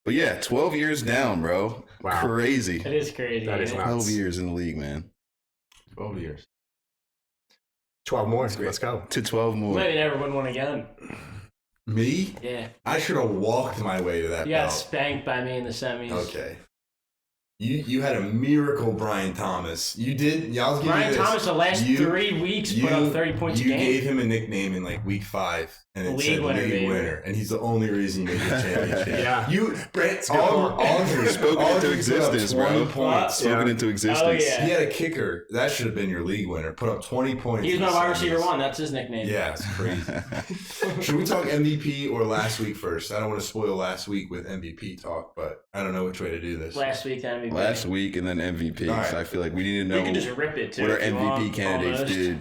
But yeah, 12 years down, bro. Wow. Crazy. It is crazy. That is isn't it? nuts. 12 years in the league, man. 12 years. 12 more. Let's go. To 12 more. Maybe never win one again. Me? Yeah. I should have walked my way to that You got belt. spanked by me in the semis. Okay. You had a miracle, Brian Thomas. You did. Y'all give Brian you this. Thomas, the last You- 3 weeks, put up 30 points a You game. gave him a nickname in like week 5, and it League said winner, league baby. winner, and he's the only reason you made the championship. Yeah. You, Brett, call. Aldridge Spoken Aldridge into put up existence, 20 bro. points. Spoken Yeah. into existence. yeah. He had a kicker that should have been your league winner. Put up 20 points. He's in my the wide receiver semis. 1. That's his nickname. Yeah, it's crazy. Should we talk MVP or last week first? I don't want to spoil last week with MVP talk, but I don't know which way to do this. Last week, that MVP. Last week and then MVP. All right. So I feel like we need to You can know just rip it, too. what our if you MVP want, candidates almost. did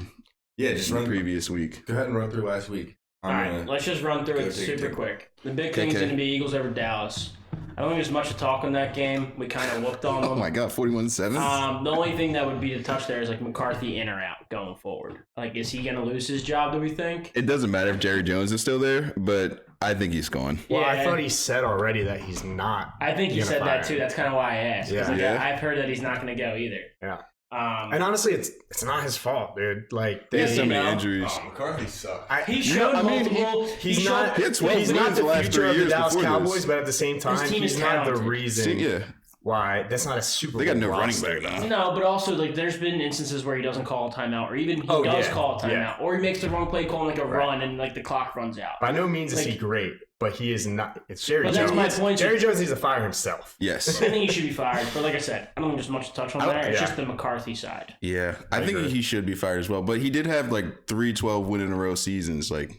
Yeah, just in the run. previous week. Go ahead and run through last week. All right, let's just run through Go it take a super take. quick. The big thing is Okay. going to be Eagles over Dallas. I don't think there's much to talk on that game. We kind of whooped on Oh them. my God, 41-7? The only thing that would be to touch there is like McCarthy in or out going forward. Like, is he going to lose his job, do we think? It doesn't matter if Jerry Jones is still there, but I think he's gone. Well, I Yeah. thought he said already that he's not. I think he gonna said fire that too. him. That's kind of why I asked. 'Cause, Yeah. like, Yeah. I've heard that he's not going to go either. Yeah. Um, And honestly, it's not his fault, dude. Like He has so you many know, injuries. Oh, McCarthy sucked. he showed I mean, multiple. He's he showed- not. He had 12 He's not wins the the last future 3 of the years Dallas before Cowboys, this. but at the same time, team he's is not the talented. reason Yeah. why. That's not a Super Bowl. They got no running roster. back now. No, but also like there's been instances where he doesn't call a timeout, or even he Oh, does yeah. call a timeout, Yeah. or he makes the wrong play calling like a Right. run and like the clock runs out. By no means is Like- he great, but he is not. It's Jerry But Jones. that's my point. Jerry Jones needs to fire himself. Yes. I think he should be fired. But like I said, I don't think there's much to touch on there. It's yeah. just the McCarthy side. Yeah. I think agree. he should be fired as well. But he did have like 3 12 win in a row seasons. Like,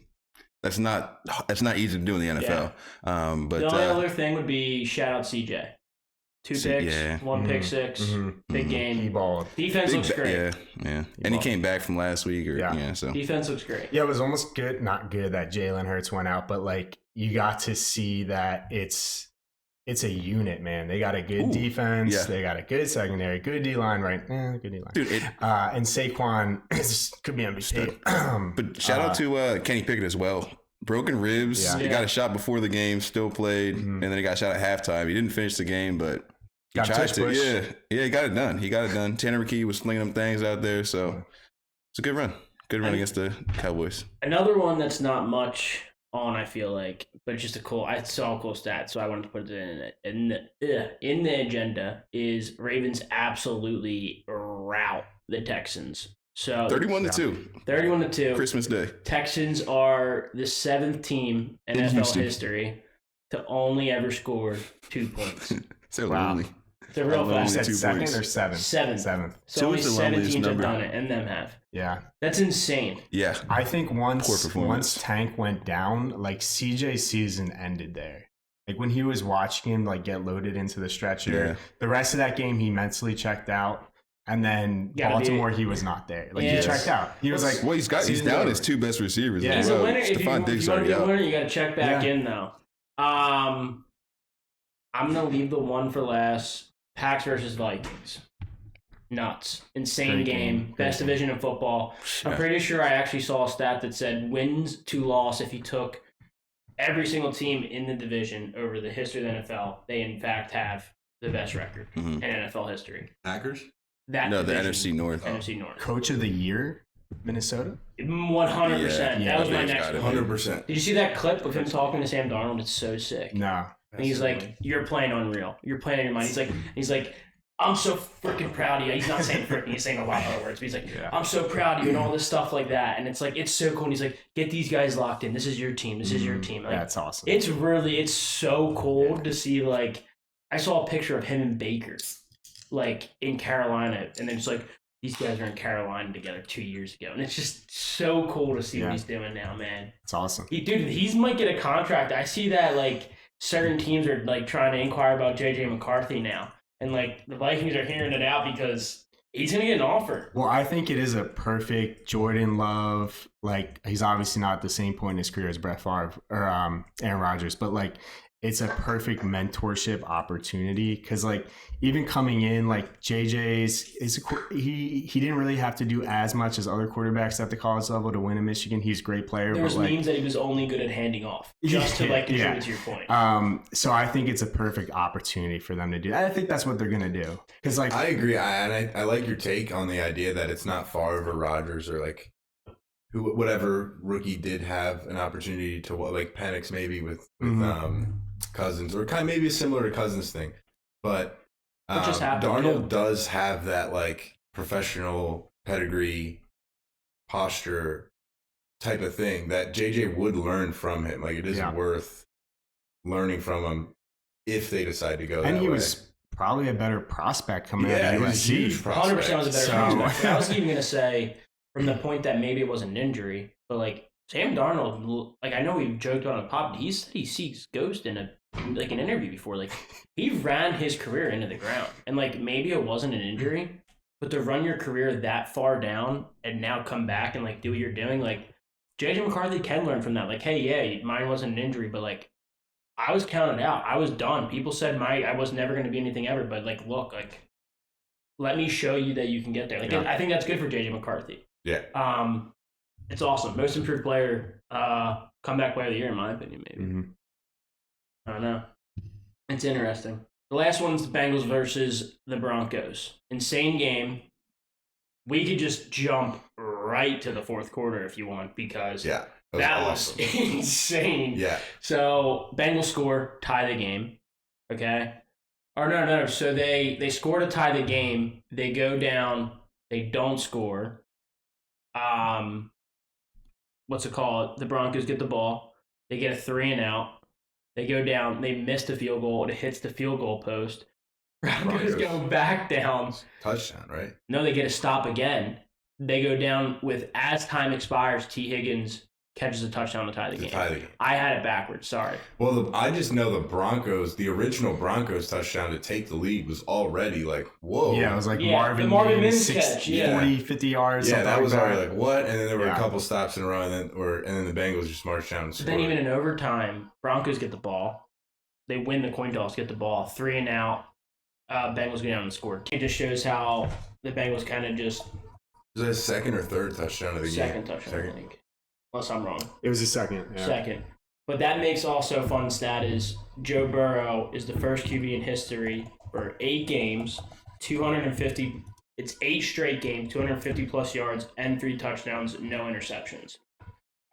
that's not easy to do in the NFL. But The only other thing would be shout out CJ. 2 picks, yeah. 1 pick 6, big He game. balled. Defense looks great. Yeah. And he came back from last week. Yeah. So Defense looks great. Yeah, it was almost good. Not good that Jalen Hurts went out, but like you got to see that it's a unit, man. They got a good Ooh, defense. yeah. They got a good secondary, good D line, right? Good D line. dude, And Saquon could be MVP. but shout out to Kenny Pickett as well. Broken ribs. Yeah. He got a shot before the game, still played, Mhm. and then he got shot at halftime. He didn't finish the game, but he Got a tried touch to. push. Yeah, he got it done. Tanner McKee was slinging them things out there, so it's a good run. Good run against the Cowboys. Another one that's not much on, I feel like, but it's just I saw a cool stat, so I wanted to put it in the agenda. Is Ravens absolutely rout the Texans? So 31-2. 31-2. Christmas Day. Texans are the 7th team in NFL Houston history to only ever score 2 points. So Wow. lonely. It's a real Only You fact. said 2 second points. or seventh? Seventh. So Two only is the 7 loneliest teams number. have done it, and them have. Yeah. That's insane. Yeah. I think Poor once performance. Tank went down, like CJ's season ended there. Like when he was watching him like get loaded into the stretcher, Yeah. the rest of that game he mentally checked out. And then Gotta Baltimore, he was not there. Like he Yeah. checked out. He was like, Well, he's season's down over. his 2 best receivers. Yeah. as He's well. a winner. If you Stephon want Diggs to be already a out. winner, you got to check back Yeah. in, though. I'm going to leave the one for last. Packs versus Vikings. Nuts. Insane Great game. game. Best Great division in football. I'm pretty sure I actually saw a stat that said wins to loss if you took every single team in the division over the history of the NFL. They, in fact, have the best record in NFL history. Packers? That No, the division, NFC North. NFC North. Coach of the year, Minnesota. 100%. Yeah, That was my they've next got it. one. 100%. Did you see that clip of him talking to Sam Darnold? It's so sick. No. And he's like, "You're playing unreal. You're playing in your mind." He's like, "I'm so freaking proud of you." He's not saying freaking. He's saying a lot of words, but he's like, "I'm so proud of you," and all this stuff like that. And it's like, it's so cool. And he's like, "Get these guys locked in. This is your team. This is your team." Like, That's awesome. it's so cool to see. Like, I saw a picture of him and Baker, like in Carolina, and then it's like these guys are in Carolina together 2 years ago, and it's just so cool to see what he's doing now, man. It's awesome. He might get a contract. I see that like certain teams are like trying to inquire about JJ McCarthy now, and like the Vikings are hearing it out because he's gonna get an offer. Well, I think it is a perfect Jordan Love. Like he's obviously not at the same point in his career as Brett Favre or Aaron Rodgers, but like it's a perfect mentorship opportunity because like even coming in like he didn't really have to do as much as other quarterbacks at the college level to win in Michigan. He's a great player. There was but like, memes that he was only good at handing off, just to like contribute to your point. So I think it's a perfect opportunity for them to do. I think that's what they're gonna do because like I agree. I like your take on the idea that it's not Favre or Rodgers or like whatever rookie did have an opportunity to like Penix maybe with Cousins or kind of maybe similar to Cousins thing, but just happened, Darnold does have that like professional pedigree posture type of thing that JJ would learn from him. Like it is worth learning from him if they decide to go. And that he way. was probably a better prospect coming out Yeah, of he was USC. huge 100% prospect. was a better So- prospect. I was even gonna say from the point that maybe it was an injury, but like Sam Darnold, like I know we've joked on a pop, he said he sees ghost in an interview before. Like he ran his career into the ground, and like maybe it wasn't an injury, but to run your career that far down and now come back and like do what you're doing, like JJ McCarthy can learn from that. Like, hey, yeah, mine wasn't an injury, but like I was counted out. I was done. People said I was never going to be anything ever, but like look, like let me show you that you can get there. Like I think that's good for JJ McCarthy. Yeah. It's awesome. Most improved player, comeback player of the year, in my opinion, maybe. Mm-hmm. I don't know. It's interesting. The last one's the Bengals versus the Broncos. Insane game. We could just jump right to the fourth quarter if you want, because that was insane. Yeah. So Bengals score, tie the game. Okay. Or no. So they score to tie the game. They go down. They don't score. What's it called? The Broncos get the ball. They get a 3-and-out. They go down. They missed a field goal. It hits the field goal post. Broncos go back down. Touchdown, right? No, they get a stop again. They go down with, as time expires, T. Higgins catches a touchdown to tie the game. I had it backwards. Sorry. Well, I just know the original Broncos touchdown to take the lead was already like, whoa. Yeah, it was like Marvin Mims catch. 40, 50 yards. Yeah, that was like already like, what? And then there were a couple stops in a row, and then the Bengals just marched down and scored. Then even in overtime, Broncos get the ball. They win the coin toss, get the ball. 3-and-out. Bengals go down and score. It just shows how the Bengals kind of just... Was that a second or third touchdown of the game? Second touchdown, I think. Unless I'm wrong. It was a second. Yeah. Second. But that makes also a fun stat is Joe Burrow is the first QB in history for 8 games, 250. It's 8 straight games, 250 plus yards and 3 touchdowns, no interceptions.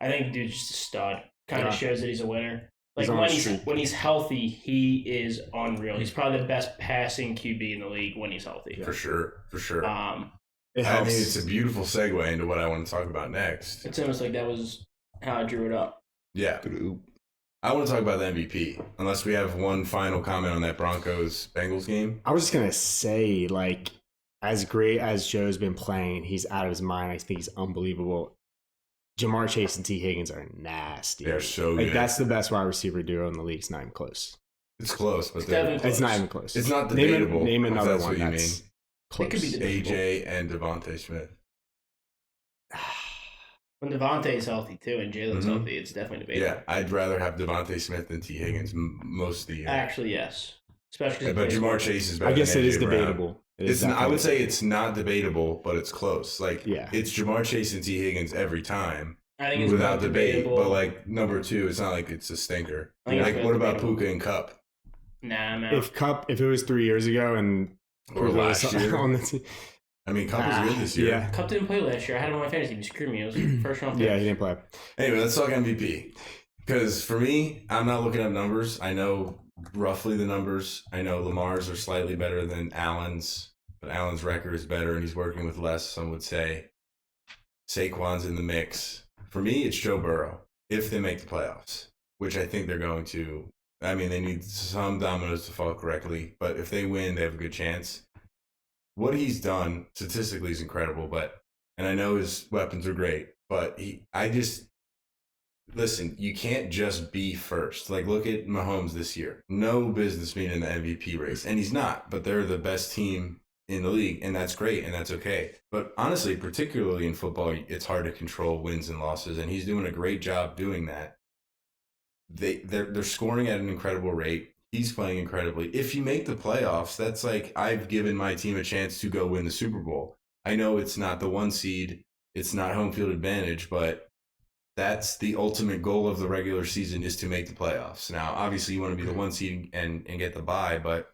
I think dude's just a stud. kind of shows that he's a winner. Like He's when he's healthy, he is unreal. He's probably the best passing QB in the league when he's healthy. For sure. It I helps. mean, it's a beautiful segue into what I want to talk about next. It's almost like that was how I drew it up. Yeah. I want to talk about the MVP, unless we have one final comment on that Broncos-Bengals game. I was just going to say, like, as great as Joe's been playing, he's out of his mind. I think he's unbelievable. Jamar Chase and T. Higgins are nasty. They're so like, good. That's the best wide receiver duo in the league. It's not even close. It's close, but It's not even close. It's not debatable. Name if another that's one what you that's mean. close. It could be debatable. AJ and Devontae Smith. When Devontae's healthy too and Jalen's healthy, it's definitely debatable. Yeah, I'd rather have Devontae Smith than T. Higgins most of the year. Actually, yes. Especially But Jamar Chase is better. I guess than it is AJ Brown. debatable. I would say it's not debatable, but it's close. Like, Yeah. it's Jamar Chase and T. Higgins every time. I think it's Without both debate, debatable. but like number 2, it's not like it's a stinker. I think it's Like, both what about debatable. Puka and Cup? Nah, I'm out. if it was 3 years ago and Or Puka last was year? on the team, I mean, Cup was good this year. Yeah, Cup didn't play last year. I had him on my fantasy team. He screwed me. It was first round pick. yeah, he didn't play. Anyway, let's talk MVP. Because for me, I'm not looking up numbers. I know roughly the numbers. I know Lamar's are slightly better than Allen's, but Allen's record is better and he's working with less, some would say. Saquon's in the mix. For me, it's Joe Burrow, if they make the playoffs, which I think they're going to. I mean, they need some dominoes to fall correctly, but if they win, they have a good chance. What he's done statistically is incredible, and I know his weapons are great, but listen, you can't just be first. Like, look at Mahomes this year. No business being in the MVP race, and he's not, but they're the best team in the league, and that's great, and that's okay. But honestly, particularly in football, it's hard to control wins and losses, and he's doing a great job doing that. They're scoring at an incredible rate. He's playing incredibly. If you make the playoffs, that's like I've given my team a chance to go win the Super Bowl. I know it's not the 1 seed, it's not home field advantage, but that's the ultimate goal of the regular season is to make the playoffs. Now, obviously, you want to be the 1 seed and get the bye, but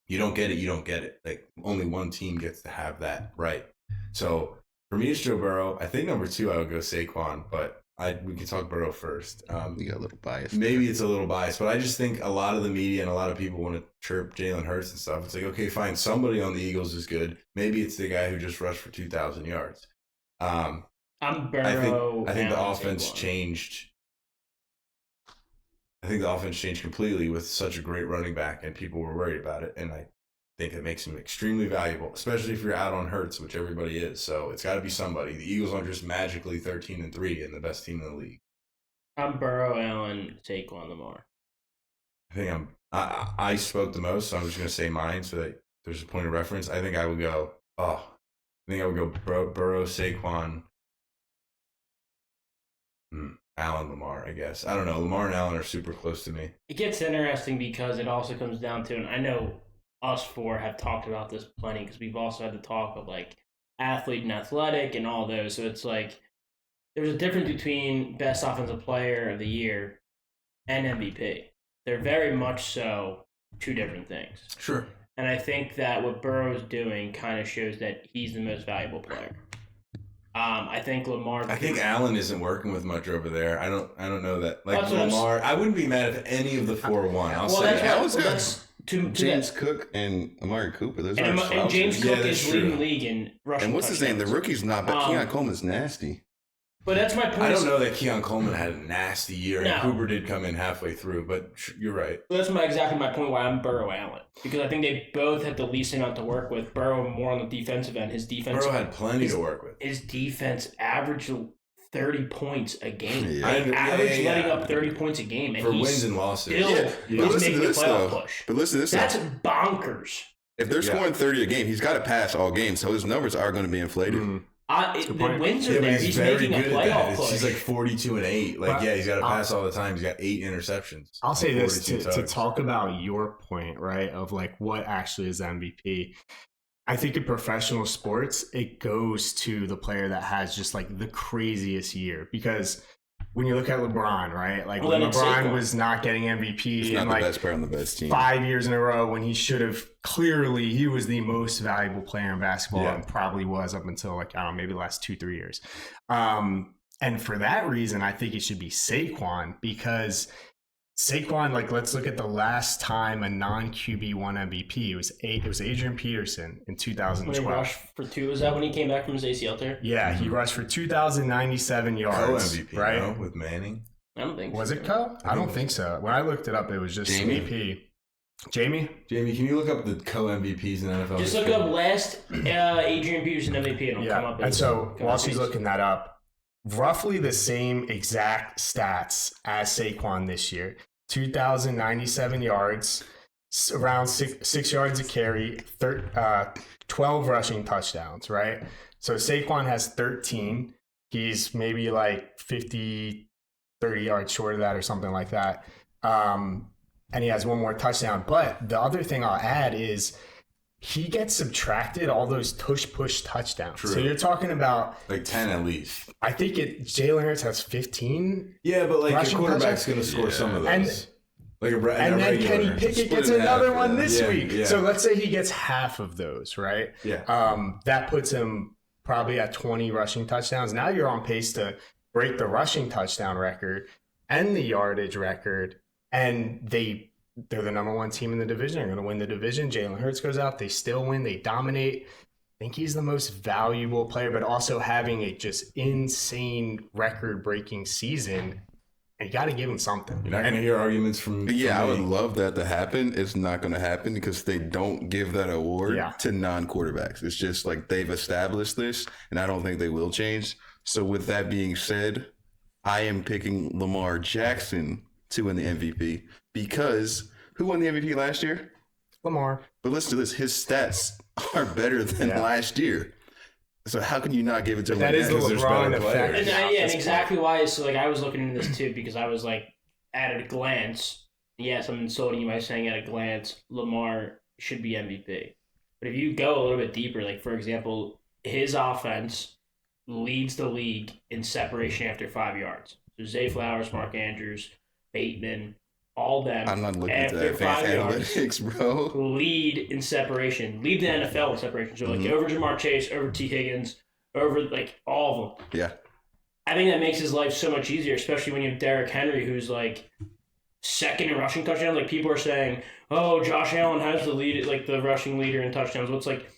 you don't get it, you don't get it. Like, only one team gets to have that, right? So, for me, it's Joe Burrow. I think number 2, I would go Saquon, but we can talk Burrow first. You got a little bias. Maybe it's a little biased, but I just think a lot of the media and a lot of people want to chirp Jalen Hurts and stuff. It's like, okay, fine, somebody on the Eagles is good. Maybe it's the guy who just rushed for 2,000 yards. I'm Burrow. I think the and offense Saquon. changed. I think the offense changed completely with such a great running back, and people were worried about it. And I think it makes him extremely valuable, especially if you're out on Hurts, which everybody is. So it's got to be somebody. The Eagles aren't just magically 13-3 and the best team in the league. I'm Burrow, Allen, Saquon, Lamar. I think I spoke the most, so I'm just going to say mine so that there's a point of reference. I think I would go Burrow, Saquon, Allen, Lamar, I guess. I don't know. Lamar and Allen are super close to me. It gets interesting because it also comes down to, and I know us 4 have talked about this plenty because we've also had to talk of like athlete and athletic and all those. So it's like there's a difference between best offensive player of the year and MVP. They're very much so 2 different things. Sure. And I think that what Burrow's doing kind of shows that he's the most valuable player. I think Lamar. I think Allen isn't working with much over there. I don't know that. Like, That's what Lamar, I wouldn't be mad if any of the 4 won. I'll Well, say that's that. Allen's well, good. that's to James that. Cook and Amari Cooper. Those And, aren't and James slouches. Cook Yeah, that's is leading true. the league in rushing. And what's his name? The touchdowns. rookie's not bad. Keon Coleman's nasty. But that's my point. I don't know that Keon Coleman had a nasty year, No. and Cooper did come in halfway through, but you're right. That's exactly my point why I'm Burrow Allen. Because I think they both have the least amount to work with. Burrow more on the defensive end. His defense. Burrow had plenty to work with. His defense averaged 30 points a game. Yeah. Average letting yeah. up 30 points a game. And For he's wins and losses. still Yeah, he's but listen making to a this playoff though. push. But listen to this. That's though. bonkers. If they're scoring 30 a game, he's got to pass all games, so his numbers are going to be inflated. The wins are Yeah, but there. he's He's very making a good at that. playoff push. He's like 42-8. Like, But yeah, he's got to pass all the time. He's got 8 interceptions. I'll say this 42 to tugs. talk about your point, right? Of like what actually is MVP. I think in professional sports, it goes to the player that has just like the craziest year. Because when you look at LeBron, right? Like Well, when then it's LeBron Saquon. was not getting MVP He's in not the like best player on the best team. 5 years in a row when he should have clearly he was the most valuable player in basketball Yeah. and probably was up until like I don't know, maybe the last 2-3 years. And for that reason, I think it should be Saquon, because Saquon, like, let's look at the last time a non-QB won MVP. It was Adrian Peterson in When he 2012. rushed for 2, is that when he came back from his ACL tear? Yeah, he rushed for 2,097 yards. MVP, right? no, with Manning. I don't think Was so. it Co? I don't think so. When I looked it up, it was just Jamie? AP. Jamie? Jamie, can you look up the co-MVPs in NFL? Just look up last Adrian Peterson MVP and it'll come up. And so while she's she's looking that up, roughly the same exact stats as Saquon this year. 2,097 yards, around 6 yards a carry, 12 rushing touchdowns, right? So Saquon has 13. He's maybe like 50, 30 yards short of that or something like that. And he has one more touchdown. But the other thing I'll add is he gets subtracted all those push touchdowns. True. So you're talking about like 10 at least. I think Jalen Hurts has 15. Yeah, but like rushing a quarterback's touchdowns? going to score some of And- those. Like a And then Kenny Pickett Split gets it in half, another one this yeah, week. yeah. So let's say he gets half of those, right? Yeah. That puts him probably at 20 rushing touchdowns. Now you're on pace to break the rushing touchdown record and the yardage record. And they're the number one team in the division. They're going to win the division. Jalen Hurts goes out. They still win. They dominate. I think he's the most valuable player, but also having a just insane record-breaking season. And you got to give him something. You're not going to hear arguments from Yeah, I me. would love that to happen. It's not going to happen because they don't give that award to non-quarterbacks. It's just like they've established this, and I don't think they will change. So with that being said, I am picking Lamar Jackson to win the MVP because who won the MVP last year? Lamar. But listen to this. His stats are better than last year. So how can you not give it to him? That is the because there's LeBron better effect. players. And exactly why. So like I was looking into this too because I was like at a glance. Yes, I'm insulting you by saying at a glance Lamar should be MVP. But if you go a little bit deeper, like for example, his offense leads the league in separation after 5 yards. So Zay Flowers, Mark Andrews, Bateman, all them. I'm not looking after at that 5 advanced yards, analytics, bro. lead in separation, lead the NFL in separation. So like over Jamar Chase, over T. Higgins, over like all of them. Yeah. I think that makes his life so much easier, especially when you have Derrick Henry, who's like second in rushing touchdowns. Like people are saying, "Oh, Josh Allen has the lead, like the rushing leader in touchdowns." Well, it's like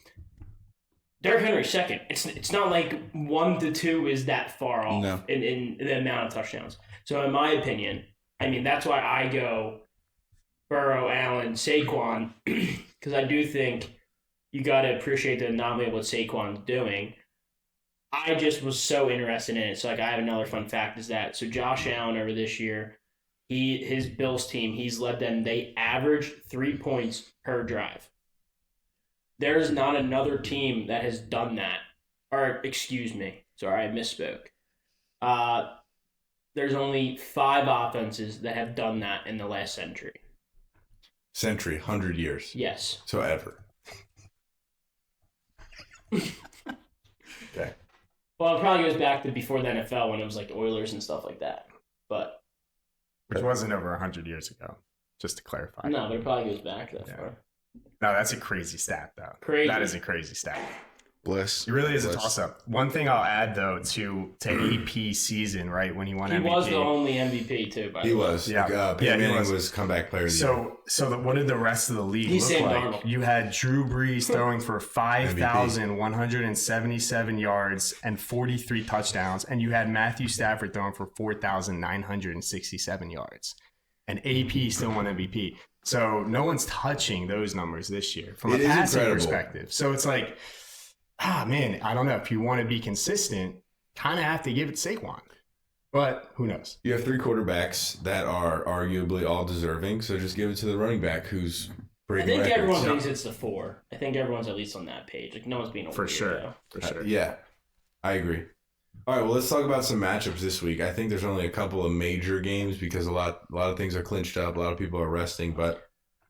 Derrick Henry second. It's not like 1 to 2 is that far off in the amount of touchdowns. So in my opinion, I mean that's why I go Burrow, Allen, Saquon, because I do think you got to appreciate the anomaly of what Saquon's doing. I just was so interested in it. So like I have another fun fact is that so Josh Allen over this year, his Bills team, he's led them. They average 3 points per drive. There's not another team that has done that. Or excuse me, sorry, I misspoke. There's only 5 offenses that have done that in the last century. Century, 100 years. Yes. So ever. Okay. Well, it probably goes back to before the NFL when it was like Oilers and stuff like that. But Which wasn't over 100 years ago, just to clarify. no, but it probably goes back that far. No, that's a crazy stat, though. Crazy. That is a crazy stat. Bless. It really is a Bless. toss-up. One thing I'll add, though, to AP season, right, when he won He MVP. was the only MVP too. By the way, He was. Yeah. Peyton He Manning was comeback player of the year. What did the rest of the league He's look Sam like? Darnold. You had Drew Brees throwing for 5,177 yards and 43 touchdowns, and you had Matthew Stafford throwing for 4,967 yards. And AP still won MVP. So no one's touching those numbers this year from It a is passing incredible. perspective. So it's like, man, I don't know. If you want to be consistent, kind of have to give it to Saquon. But who knows? You have 3 quarterbacks that are arguably all deserving, so just give it to the running back who's I breaking think records. everyone thinks it's the 4. I think everyone's at least on that page. Like no one's being a For weirdo. sure. For sure. Yeah, I agree. All right, well, let's talk about some matchups this week. I think there's only a couple of major games because a lot of things are clinched up. A lot of people are resting, but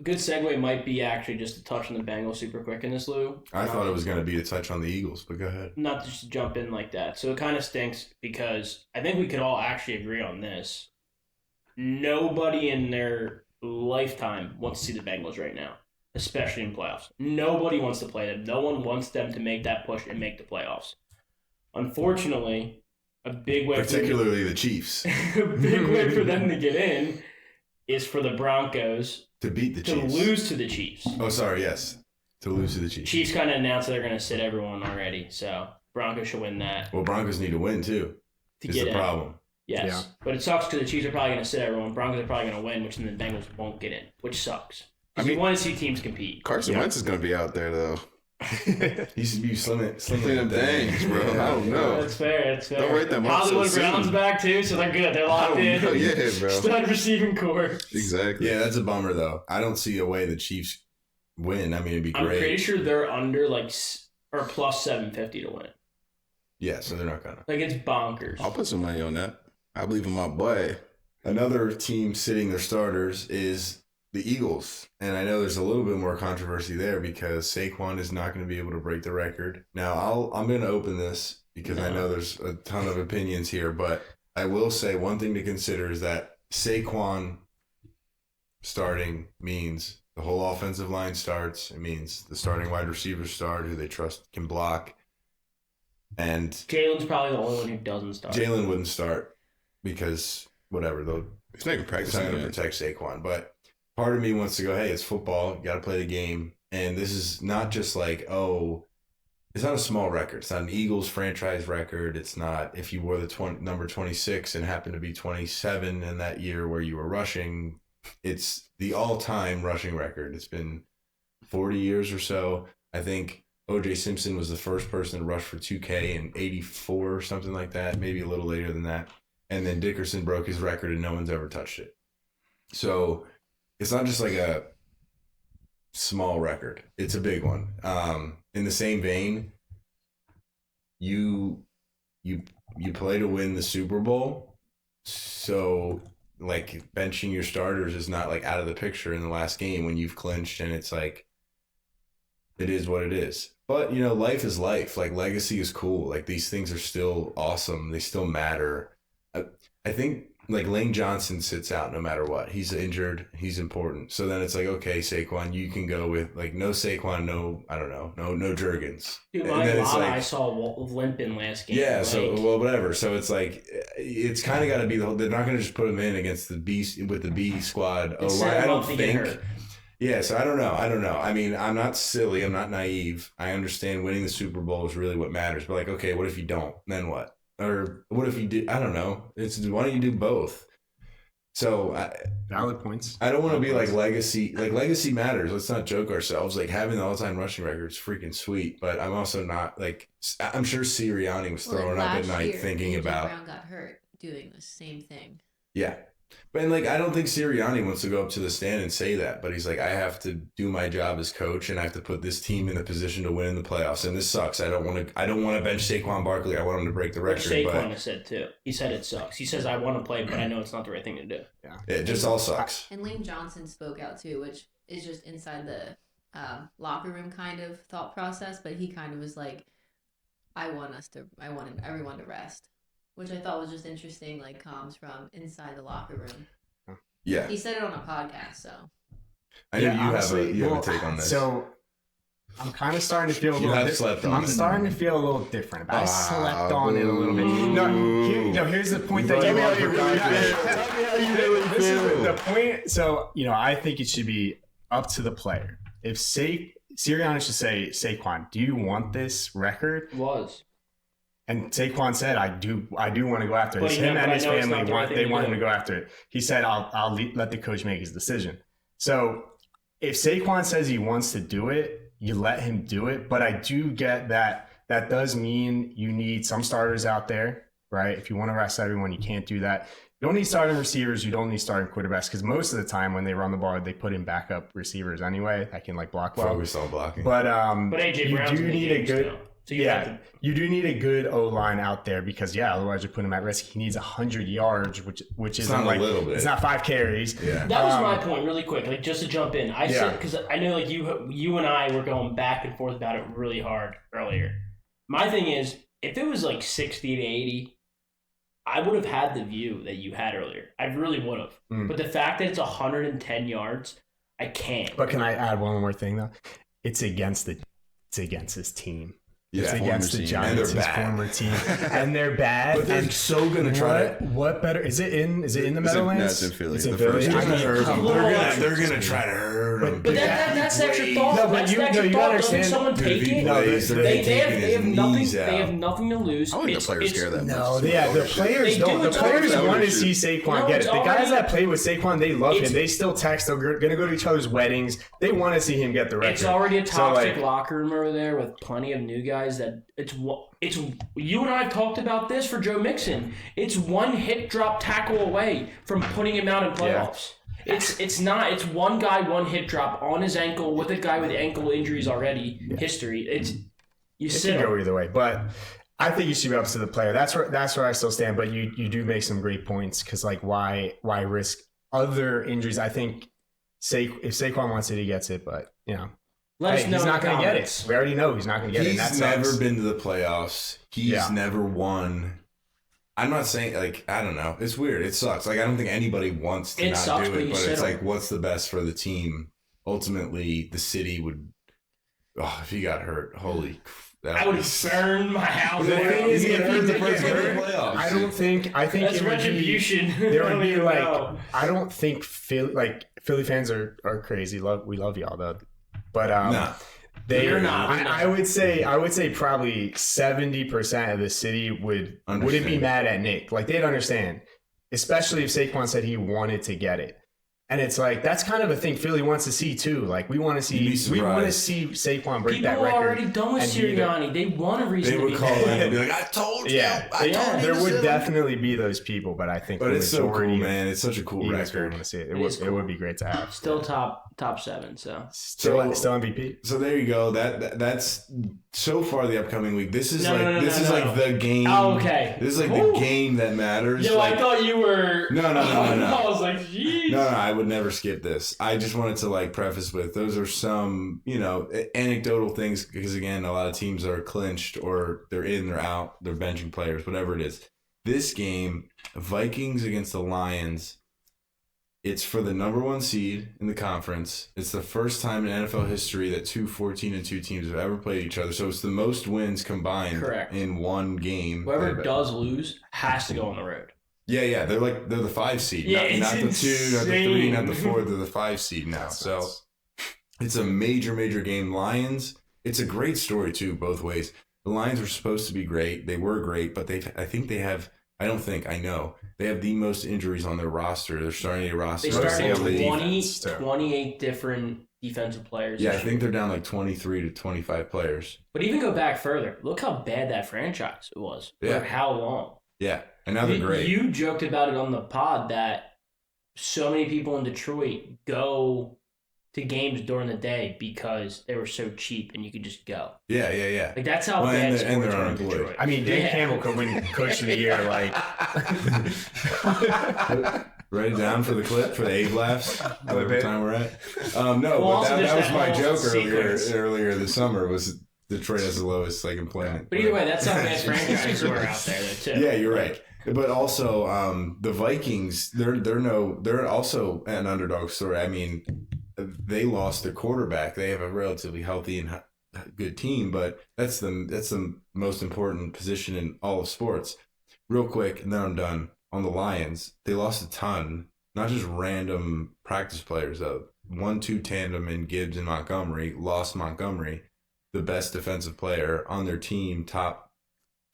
Good segue might be actually just to touch on the Bengals super quick in this, Lou. I thought it was going to be to touch on the Eagles, but go ahead. Not just to jump in like that. So it kind of stinks because I think we could all actually agree on this. Nobody in their lifetime wants to see the Bengals right now, especially in playoffs. Nobody wants to play them. No one wants them to make that push and make the playoffs. Unfortunately, a big way, particularly the Chiefs. A big way for them to get in is for the Broncos to beat the Chiefs. To lose to the Chiefs. Oh, sorry, yes. To lose to the Chiefs. Chiefs kind of announced that they're going to sit everyone already, so Broncos should win that. Well, Broncos need to win, too. Is the problem. Yes. Yeah. But it sucks because the Chiefs are probably going to sit everyone. Broncos are probably going to win, which then the Bengals won't get in, which sucks. You want to see teams compete. Carson Wentz is going to be out there, though. He used to be slimming them things, bro. I don't know. That's fair. Don't write them off Hollywood so Brown's soon. back, too, so they're good. They're locked in. Oh, yeah, bro. Stud receiving core. Exactly. Yeah, that's a bummer, though. I don't see a way the Chiefs win. I mean, it'd be great. I'm pretty sure they're under, or plus 750 to win. Yeah, so they're not going to. It's bonkers. I'll put some money on that. I believe in my boy. Another team sitting their starters is the Eagles. And I know there's a little bit more controversy there because Saquon is not going to be able to break the record. Now, I'm going to open this because I know there's a ton of opinions here, but I will say one thing to consider is that Saquon starting means the whole offensive line starts. It means the starting wide receivers start, who they trust can block. And Jalen's probably the only one who doesn't start. Jalen wouldn't start because whatever, He's not going to practice. it's not going to protect Saquon. But part of me wants to go, hey, it's football. You got to play the game. And this is not just like, oh, it's not a small record. It's not an Eagles franchise record. It's not if you wore the number 26 and happened to be 27 in that year where you were rushing. It's the all-time rushing record. It's been 40 years or so. I think O.J. Simpson was the first person to rush for 2K in 84 or something like that, maybe a little later than that. And then Dickerson broke his record and no one's ever touched it. So it's not just like a small record. It's a big one. In the same vein, you play to win the Super Bowl. So like benching your starters is not like out of the picture in the last game when you've clinched and it's like, it is what it is. But, life is life. Like, legacy is cool. Like, these things are still awesome. They still matter. I think, like, Lane Johnson sits out no matter what. He's injured. He's important. So then it's like, okay, Saquon, you can go with, like, no Saquon, no Jurgens. Dude, I saw limping last game. Yeah, whatever. So it's like, it's kind of got to be they're not going to just put him in against the B squad. I don't think. Yeah, so I don't know. I mean, I'm not silly. I'm not naive. I understand winning the Super Bowl is really what matters. But like, okay, what if you don't? Then what? Or what if you do? I don't know. Why don't you do both? So valid points. I don't want to be like legacy. Like legacy matters. Let's not joke ourselves. Like having the all-time rushing record is freaking sweet. But I'm also not like I'm sure Sirianni was throwing up at night thinking about. Brown got hurt doing the same thing. Yeah. And like, I don't think Sirianni wants to go up to the stand and say that, but he's like, I have to do my job as coach and I have to put this team in a position to win in the playoffs. And this sucks. I don't want to bench Saquon Barkley. I want him to break the record. Saquon has said too. He said it sucks. He says, I want to play, but I know it's not the right thing to do. Yeah. It just all sucks. And Lane Johnson spoke out too, which is just inside the locker room kind of thought process. But he kind of was like, I want everyone to rest. Which I thought was just interesting, like comms from inside the locker room. Yeah. He said it on a podcast, so. I know you have a take on this. So I'm kind of starting to feel starting to feel a little different about it. I slept on it a little bit. Here's the point that Tell me how you really feel. This is the point. So, I think it should be up to the player. If Sirianni should say, Saquon, do you want this record? It was. And Saquon said, "I do want to go after it." Him and his family want him to go after it. He said, "I'll let the coach make his decision." So, if Saquon says he wants to do it, you let him do it. But I do get that does mean you need some starters out there, right? If you want to rest everyone, you can't do that. You don't need starting receivers. You don't need starting quarterbacks because most of the time when they run the ball, they put in backup receivers anyway that can like block well. Focus on blocking. But AJ Brown's you do need a good. Still. So you do need a good O-line out there because otherwise you put him at risk. He needs 100 yards, which is not like a little bit. It's not 5 carries. Yeah. That was my point, really quick. Like just to jump in, I said because I know like you and I were going back and forth about it really hard earlier. My thing is, if it was like 60 to 80, I would have had the view that you had earlier. I really would have. But the fact that it's 110 yards, I can't. But can I add one more thing though? It's against his team. Yeah, It's against the team. Giants, his former team, and they're bad. But they're so gonna try. What better? Is it in the It's in- Meadowlands? no, it's in Philly. It's in The Philly. first I game. mean, They're gonna try to hurt him. But that's the extra thought. No, but That's you- the extra no, you thought. gotta Doesn't understand- someone Dude, take if he it? plays, they're They taking have his nothing. knees out. They have nothing to lose. I don't think the players care that much. No, the players They don't. do, The it's players already- want to see Saquon No, get it's it. The guys already- that play with Saquon, they love It's- him. They still text. They're going to go to each other's weddings. They want to see him get the record. It's already a So, toxic like, locker room over there with plenty of new guys. That it's you and I have talked about this for Joe Mixon. It's one hip drop tackle away from putting him out in playoffs. It's not. It's one guy, one hip drop on his ankle with a guy with ankle injuries already. History. You It sit can go him. either way, but I think you should be up to the player. That's where I still stand. But you do make some great points because like why risk other injuries? I think if Saquon wants it, he gets it. But Let us know he's in not the going to get it. comments. We already know he's not going to get it. And He's that never sucks. been to the playoffs. He's Yeah. never won. I'm not saying I don't know. It's weird. It sucks. I don't think anybody wants to It not sucks, do but it, you but sit it's on like it. what's the best for the team? Ultimately, the city would. Oh, if he got hurt, holy! I would burn my house. The down. thing is, He's if gonna he hurt the did first get game of hurt, the playoffs. I think That's it would retribution. Be, there I don't would be even like know. I don't think Philly fans are crazy. We love y'all though, but Nah. You're not. I would say probably 70% of the city wouldn't be Understand. mad at Nick. Like they'd understand, especially if Saquon said he wanted to get it. And it's like that's kind of a thing Philly wants to see too. Like we want to You'd be see surprised. Saquon break People that are record. already done with and he- Sirianni. They want a reason They to would be call mad. in and be like, "I told you, Yeah, I told you." there to would sit him." definitely be those people, but I think But the it's so majority cool, of man. It's such a cool Eagles record. want to see it. It is It would be great to have. Still top 7. So Still So- MVP. So there you go. That's so far the upcoming week. This is No, no. the game. Oh, okay. This is like Ooh. the game that matters. Yo, like, I thought you were. No. I was like, jeez. No, I would never skip this. I just wanted to preface with those are some, anecdotal things because again, a lot of teams are clinched or they're in, they're out, they're benching players, whatever it is. This game, Vikings against the Lions, it's for the number 1 seed in the conference. It's the first time in NFL history that 2 14-2 teams have ever played each other. So it's the most wins combined Correct. in one game. Whoever does lose has to go on the road. Yeah, they're the 5 seed. Yeah, not it's the 2, not the 3, not the insane. 4. They're the 5 seed now. So it's a major game. Lions. It's a great story too, both ways. The Lions were supposed to be great. They were great, but I know they have the most injuries on their roster. They're starting a roster. They started Defense, 28 different defensive players. Yeah, I this year. think they're down 23 to 25 players. But even go back further. Look how bad that franchise was Yeah. for how long. Yeah, and now they're great. You joked about it on the pod that so many people in Detroit go to games during the day because they were so cheap and you could just go. Yeah. Like that's how Well, bad and sports they're are in unemployed. Detroit. I mean, Dan Yeah. Campbell could win Coach of the Year. Write it down for the clip for the Abe laughs. Whatever bit. time we're at. No, Well, but also that there's was that my whole joke sequence. earlier this summer. Was Detroit has the lowest employment. But either way, that's how bad franchises were out there though, too. Yeah, you're right. But also, the Vikings, they're also an underdog story. I mean, they lost their quarterback. They have a relatively healthy and good team, but that's the most important position in all of sports. Real quick, and then I'm done. On the Lions, they lost a ton, not just random practice players. 1-2 tandem in Gibbs and Montgomery lost Montgomery, the best defensive player on their team, top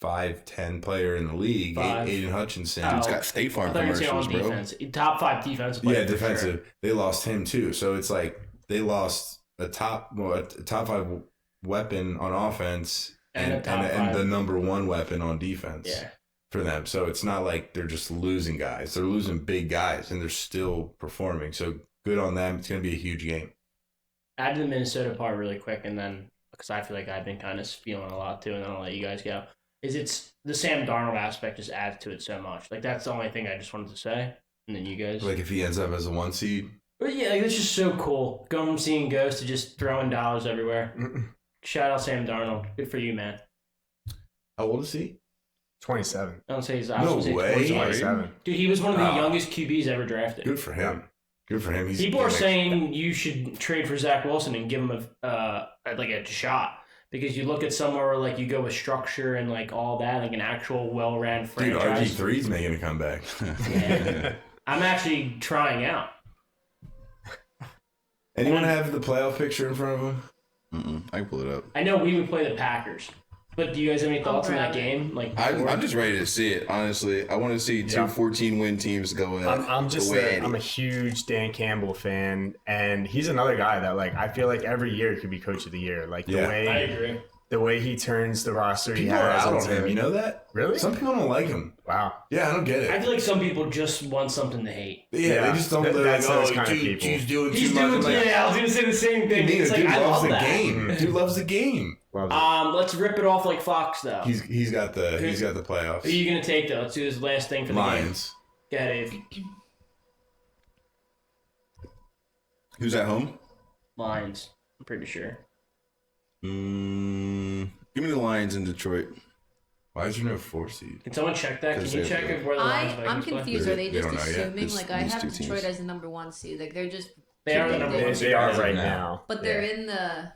5-10 player in the league, Aiden Hutchinson. Oh. It's got State Farm I thought you were saying on commercials, bro. defense. Top 5 defensive players. Yeah, for defensive. sure. They lost him too. So it's like they lost a top 5 weapon on offense And a and top 5. the number 1 weapon on defense Yeah. for them. So it's not like they're just losing guys. They're losing big guys and they're still performing. So good on them. It's going to be a huge game. Add to the Minnesota part really quick, and then because I feel like I've been kind of spewing a lot too, and then I'll let you guys go. It's the Sam Darnold aspect just adds to it so much. Like that's the only thing I just wanted to say, and then you guys. Like if he ends up as a 1 seed. But yeah, like, it's just so cool. Going from seeing ghosts to just throwing dollars everywhere. Shout out Sam Darnold. Good for you, man. How old is he? 27. I don't say he's No way. 27. Dude, he was one of the Wow. youngest QBs ever drafted. Good for him. Good for him. He's People are gonna- saying you should trade for Zach Wilson and give him a shot Because you look at somewhere where like you go with structure and like all that, like an actual well-ran Dude, franchise. RG3's making a comeback. Yeah. I'm actually trying out. Anyone have the playoff picture in front of them? I can pull it up. I know we would play the Packers, but do you guys have any thoughts on that grab it. game? Like, I'm just ready to see it. Honestly, I want to see two 14-win teams go in. I'm a huge Dan Campbell fan, and he's another guy that like I feel like every year could be coach of the year. Like Yeah. I agree. the way he turns the roster he People are has out on into- him. You know that? Really? Some people don't like him. Wow. Yeah, I don't get I it. feel like some people just want something to hate. Yeah, they just don't. They're That's like, those oh, kind of dude, people. he's doing He's too much. doing, I'm like, yeah, I was gonna say the same thing. Neither, It's like dude I loves love the that. game. Dude loves the game. Loves it. Let's rip it off like Fox though. He's got the playoffs. Who are you gonna take though? Let's do this last thing for the Lions. game. Go ahead, Dave. Who's at home? Lions. I'm pretty sure. Give me the Lions in Detroit. Why is there no 4 seed? Can someone check that? Can Because you they- check where the Lions I'm Vikings play? confused. Are they They just don't know yet. assuming? This- Like I these have two Detroit teams. as the number 1 seed. Like they're just. They are the keeping number the- one They are right now. now. But they're in the.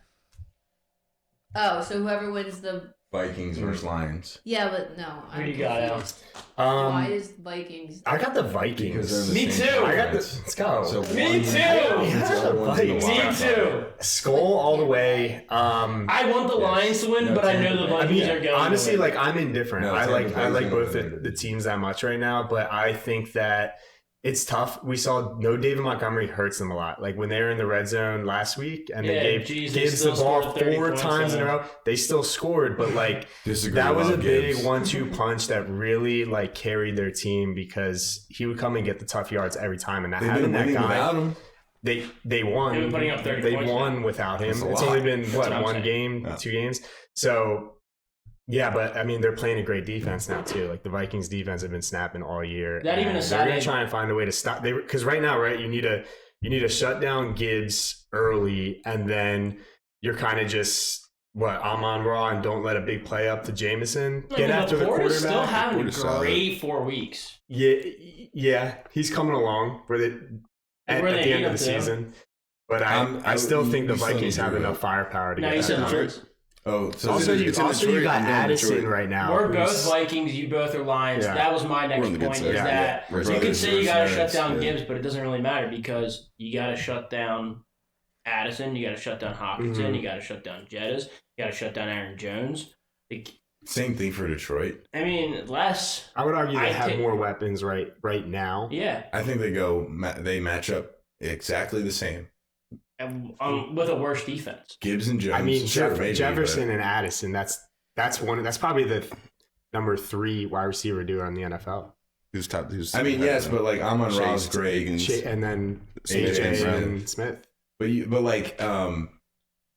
Oh, so whoever wins the. Vikings versus Lions. Yeah, but no. Who do you got, Al? Why is Vikings? I got the Vikings. Me too. I got the. Let's go. So Me one- too. the other one's in the Me wild too. card. Skull all the way. I want the Lions to win, No, but I know Tampa the Bay. Vikings are going. Honestly, to win. like I'm indifferent. No, I Tampa like Bay's both gonna the win. teams that much right now, but I think that it's tough. We saw David Montgomery hurts them a lot. Like when they were in the red zone last week and they Yeah, gave geez, they Gibbs the still ball scored 30 4 points times in a on row, they still scored. But like Disagree. that was a Love big Gibbs. 1-2 punch that really like carried their team because he would come and get the tough yards every time. And They've having been that winning guy, without him. they won. They've been putting up 30 They points won now. without him. That's a It's lot. only been what I'm one saying. game, Yeah. 2 games. So yeah, but I mean they're playing a great defense now too. Like the Vikings defense have been snapping all year. That even and aside, they're gonna try and find a way to stop. Because right now, right, you need to shut down Gibbs early, and then you're kind of just I'm on Raw and don't let a big play up to Jameson. I Get mean, after the Laporte quarterback. is still having a Laporte is solid. great 4 weeks. Yeah, he's coming along at Where the they end need of him the to. season. But I still think the Vikings have enough firepower to No, get you that said done. Lions. Oh, so Also, It's in Detroit. you got I'm going Addison Detroit. right now. We're both who's- Vikings. You both are Lions. Yeah. That was my next We're on the good point. side. Is Yeah. that Yeah. you can Brothers say you got to versus shut down yeah. Gibbs, but it doesn't really matter because you got to shut down Addison. You got to shut down Hopkinson. Mhm. You got to shut down Jettas. You got to shut down Aaron Jones. Like, same thing for Detroit. I mean, less. I would argue they I have take- more weapons right now. Yeah, I think they match up exactly the same. and, with a worse defense. Gibbs and Jones. I mean, sure, maybe, Jefferson and Addison. That's probably the number 3 wide receiver duo in the NFL. Who's top? Who's but- I mean, yes, but like Amon Chase, Ra's great. Higgins. And then Smith AJ and and Smith. But like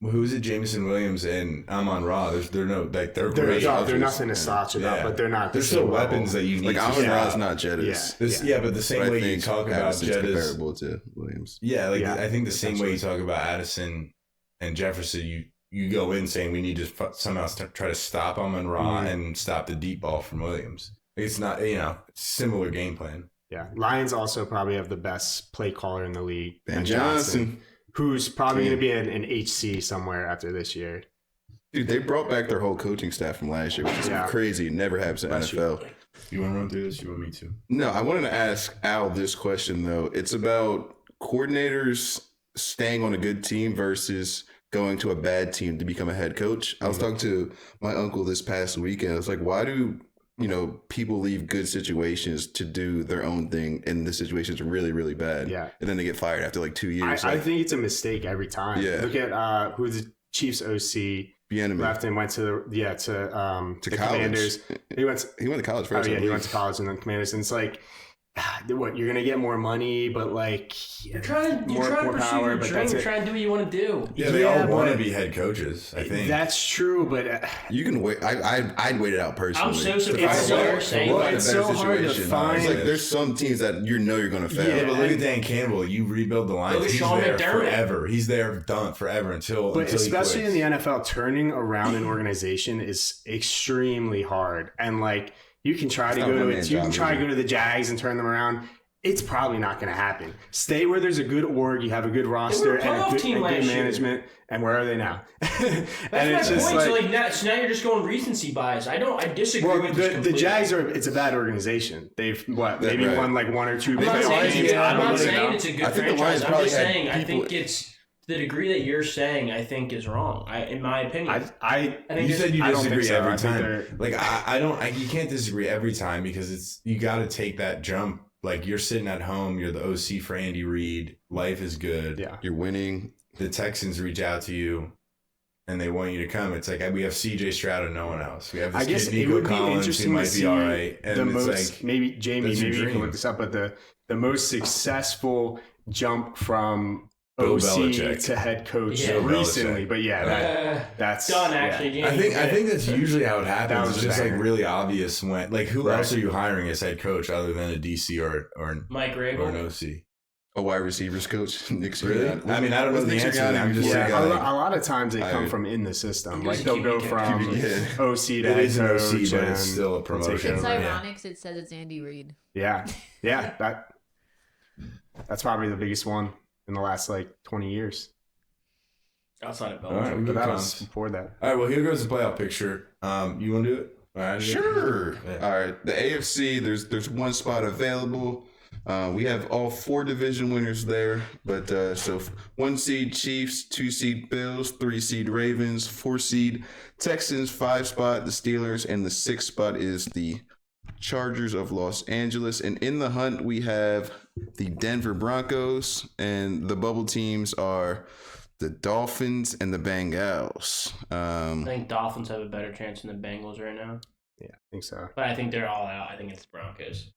who is it? Jameson Williams and Amon Ra. They're They're great. nothing to slouch about, Yeah. but they're not. the There's still same level. weapons that you need Like to Amon stop. Ra's not Jettas. Yeah. But the same But I way you think talk about Addison's Jettas. comparable to Williams. Yeah, like Yeah, I think the same way you essentially. talk about Addison and Jefferson, you go in saying we need to somehow try to stop Amon Ra and stop the deep ball from Williams. It's not similar game plan. Yeah, Lions also probably have the best play caller in the league, Ben Johnson. who's probably King. going to be an HC somewhere after this year. Dude, they brought back their whole coaching staff from last year, which is Yeah. crazy. It never happens in Bless you. NFL. You want to run through this? You want me to? No, I wanted to ask Al this question, though. It's about coordinators staying on a good team versus going to a bad team to become a head coach. I was talking to my uncle this past weekend. I was like, why do people leave good situations to do their own thing and the situation's really, really bad? Yeah. And then they get fired after like 2 years. I Like, think it's a mistake every time. Yeah. Look at who the Chiefs OC Bieniemy. left and went to the To college. Commanders. He went to college Oh first. I yeah, he believe. went to college and then Commanders, and it's like, what, you're gonna get more money, but like You're trying to more pursue power, your but dream. that's You're it. trying to do what you want to do. Yeah, they Yeah, all want to but- be head coaches. I think That's true, but You can wait. I'd wait it out personally. I'm so To surprised find that out you're saying what that. a It's better so hard to situation. find- It's like there's some teams that you're going to fail. Yeah, but look and- at Dan Campbell. You rebuild the Lions. Look at He's Sean there McDermott. forever. He's there done forever until. But until especially he in quits. the NFL, turning around an organization is extremely hard. And like you can try to It's not go a to one-man it, you can job, try to either. go to the Jags and turn them around. it's probably not going to happen. Stay where there's a good org, you have a good roster, and a good management. And where are they now? And it's just point. So now you're just going recency bias. I disagree with this the Jags it's a bad organization. They've maybe won like 1 or 2 I'm not saying it's a good franchise. I'm just saying I think it's the degree that you're saying, I think, is wrong. In my opinion, I think you said you disagree every time. Like you can't disagree every time because you got to take that jump. Like you're sitting at home, you're the OC for Andy Reid. Life is good. Yeah, you're winning. The Texans reach out to you, and they want you to come. It's like we have C.J. Stroud and no one else. We have this kid Nico Collins who might be all right. And maybe Jamie, maybe you can look this up, but the most successful jump from Bill OC Belichick to head coach recently, but that's done actually. Yeah. I think that's usually how it happens. It's just like really obvious when who else are you hiring as head coach other than a DC or Mike Rabel or an OC? A wide receivers coach, Nick really? I mean, I don't know the answer. I'm just saying. A lot of times they come from in the system. Like they'll go from OC to head coach, but it's still a promotion. It's ironic because it says it's Andy Reid. Yeah. That's probably the biggest one in the last 20 years. Outside of Belichick. Right, but that was before that. All right, well, here goes the playoff picture. You want to do it? All right, sure. Yeah. All right, the AFC, there's one spot available. We have all 4 division winners there, but so 1 seed Chiefs, 2 seed Bills, 3 seed Ravens, 4 seed Texans, 5 spot the Steelers, and the 6th spot is the Chargers of Los Angeles. And in the hunt, we have the Denver Broncos, and the bubble teams are the Dolphins and the Bengals. I think Dolphins have a better chance than the Bengals right now. Yeah, I think so. But I think they're all out. I think it's Broncos.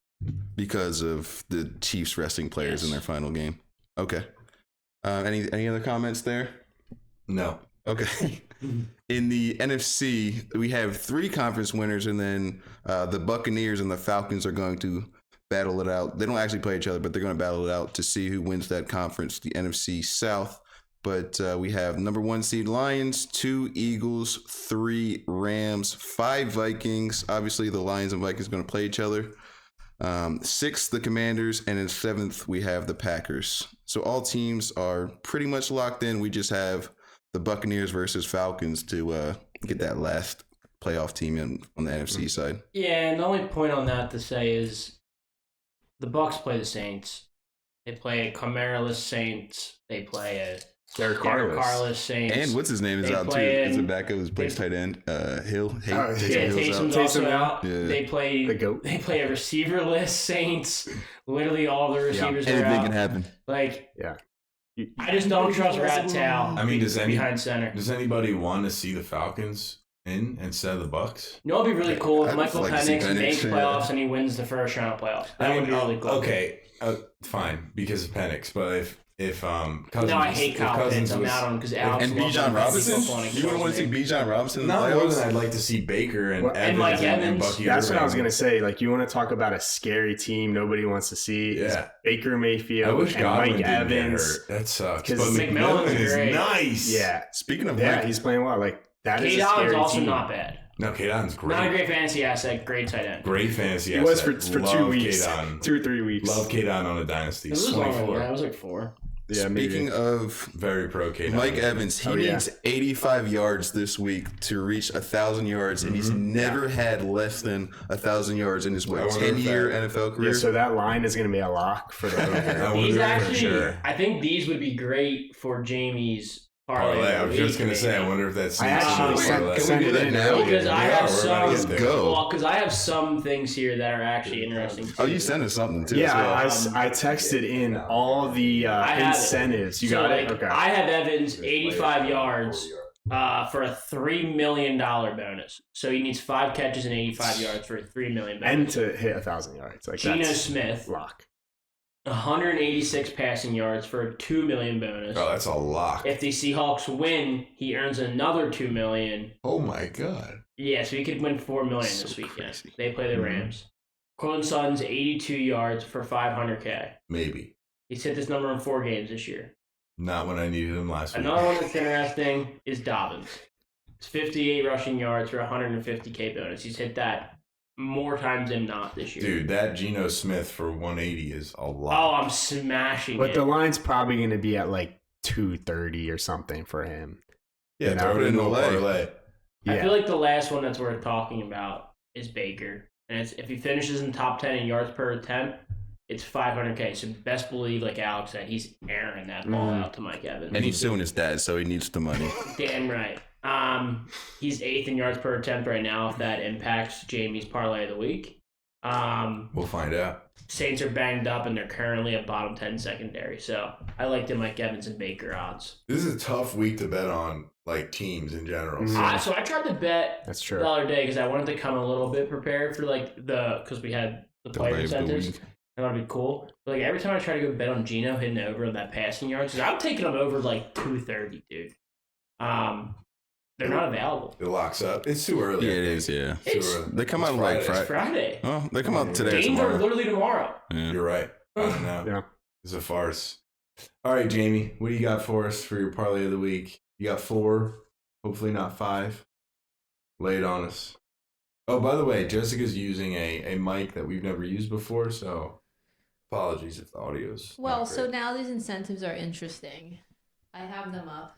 Because of the Chiefs resting players in their final game. Okay. Any other comments there? No. Okay. In the NFC, we have 3 conference winners, and then the Buccaneers and the Falcons are going to battle it out. They don't actually play each other, but they're going to battle it out to see who wins that conference, the NFC South. But we have number 1 seed Lions, 2 Eagles, 3 Rams, 5 Vikings. Obviously, the Lions and Vikings are going to play each other. 6th, the Commanders, and in 7th, we have the Packers. So all teams are pretty much locked in. We just have the Buccaneers versus Falcons to get that last playoff team on the NFC side. Yeah, and the only point on that to say is the Bucs play the Saints. They play a Camaraless Saints. They play a Derek Carless Saints. And what's his name is out too. Is it backup who's plays tight end? Hill. Taysom's also out. Yeah. They play a receiverless Saints. Literally all the receivers are out. Anything can happen. I just don't trust Rat Tal. I mean, behind center. Does anybody want to see the Falcons in instead of the Bucs? You know, it'd be really cool if Michael Penix makes playoffs and he wins the first round of playoffs. That would be really cool. Okay, fine, because of Penix, but if Cousins, no, I hate Kyle Pitts. I'm out on him because Alex and Bijan Robinson. You wouldn't want to see Bijan Robinson in the playoffs? Not more than I'd like to see Baker and Mike Evans. And Bucky That's Irving. what I was gonna say. You want to talk about a scary team nobody wants to see? Yeah, Baker Mayfield I wish and Godwin Mike didn't Evans. Get hurt. That sucks. Because McMillan is nice. Yeah. Speaking of, he's playing well. That is a scary Allen's also team. not bad. No, K-Don's great. Not a great fantasy asset, great tight end. Great fantasy asset. He was for 2 weeks. K-Don. 2 or 3 weeks. Love K-Don on a dynasty. It was longer than that. It was like 4. Yeah, Speaking of very pro K-Don. Mike Evans, he needs 85 yards this week to reach 1,000 yards, and he's never had less than 1,000 yards in his 10-year NFL career. Yeah, so that line is going to be a lock for the over. These actually, I think these would be great for Jamie's parlay. I was just going to say, I wonder if that's. I actually can we do that now? Because I have some. Go. Well, because I have some things here that are actually interesting. Oh, you sent us something too. Yeah, I texted in all the incentives. You got it? Okay. I have Evans 85 yards for a $3 million bonus. So he needs 5 catches and 85 yards for a $3 million bonus. And to hit 1,000 yards. Geno Smith. Lock. 186 passing yards for a $2 million bonus. Oh, that's a lock. If the Seahawks win, he earns another $2 million. Oh my god. Yeah, so he could win $4 million this weekend. Crazy. They play the Rams. Cortland Sutton's 82 yards for $500K. Maybe. He's hit this number in 4 games this year. Not when I needed him last week. Another one that's interesting is Dobbins. It's 58 rushing yards for $150K bonus. He's hit that more times than not this year. Dude, that Geno Smith for 180 is a Oh, lot. I'm smashing But it. the line's probably going to be at like 230 or something for him. Yeah, you throw know, it in the parlay. parlay. Yeah. I feel like the last one that's worth talking about is Baker. And it's, if he finishes in top 10 in yards per attempt, it's 500K. So best believe, like Alex said, he's airing that ball out to Mike Evans. And he's suing his dad, so he needs the money. Damn right. He's 8th in yards per attempt right now, if that impacts Jamie's parlay of the week. We'll find out. Saints are banged up, and they're currently a bottom 10 secondary. So I like the Mike Evans and Baker odds. This is a tough week to bet on, like, teams in general. So I tried to bet That's true. the other day because I wanted to come a little bit prepared for because we had the player Delay of the incentives. week. That would be cool. But like every time I try to go bet on Geno hitting over on that passing yards, because I'm taking him over like 230, dude. They're not available. It locks up. It's too early. Yeah, it is, yeah. It's- Too early. They come It's out like It's Friday. Friday. Oh, they come out today or Games are tomorrow. literally tomorrow. Yeah. You're right. I don't know. Yeah. It's a farce. All right, Jamie, what do you got for us for your parlay of the week? You got 4, hopefully not 5. Lay it on us. Oh, by the way, Jessica's using a mic that we've never used before, so apologies if the audio's Well, not so great. now these incentives are interesting. I have them up.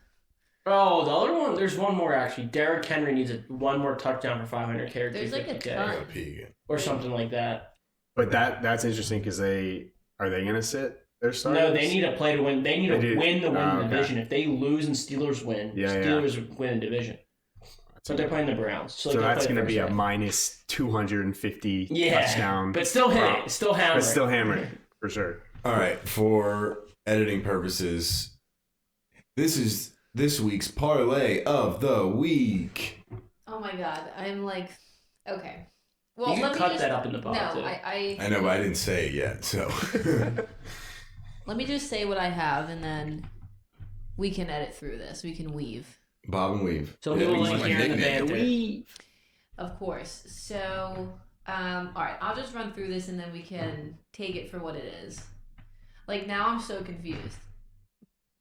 Oh, the other one, there's one more actually. Derrick Henry needs one more touchdown for 500K or There's like a 250K ton. I gotta pee again. or something like that. But that's interesting because are they going to sit their starters? No, they need a play to win. They need They to do. win the Okay. division. If they lose and Steelers win, Yeah, yeah. Steelers win the division. But they're playing the Browns. So they that's play going to the be a first half. minus 250 Yeah, touchdown. but still hit prop. it. Still hammer. But still hammer for sure. All right, for editing purposes, this is this week's parlay of the week. Oh my god, I'm like, okay. Well, You can let me cut just, that up in the pod, No, too. I know, but I didn't say it yet, so. let me just say what I have, and then we can edit through this. We can weave, Bob and Weave. So Yeah, people he's like my hearing the nickname. banter. of course. So, all right, I'll just run through this, and then we can take it for what it is. Like now, I'm so confused.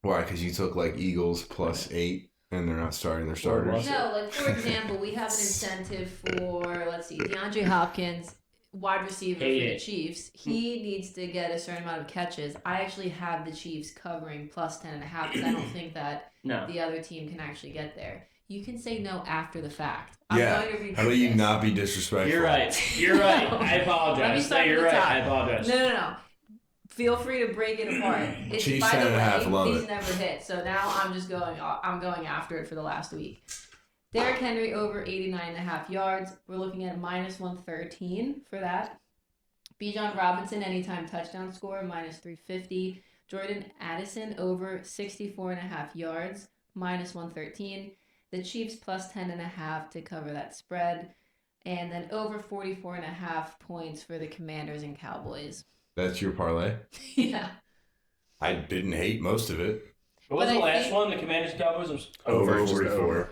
Why? Because you took like Eagles +8, and they're not starting their starters. No, like for example, we have an incentive for DeAndre Hopkins, wide receiver Hate for the it. Chiefs. He needs to get a certain amount of catches. I actually have the Chiefs covering +10.5 because I don't think that No. the other team can actually get there. You can say no after the fact. Yeah. I'm going to read How about you this. not be disrespectful? You're right. You're right. I Let me apologize. start No, you're from the right. top. I apologize. No. Feel free to break it apart. It's, Chiefs by the 10.5, way, love these it. never hit. So now I'm just going. I'm going after it for the last week. Derrick Henry over 89.5 yards. We're looking at -113 for that. Bijan Robinson anytime touchdown score -350. Jordan Addison over 64.5 yards -113. The Chiefs +10.5 to cover that spread, and then over 44.5 points for the Commanders and Cowboys. That's your parlay? Yeah. I didn't hate most of it. What was But the I last think- one? The Commanders and Cowboys? Over just 44.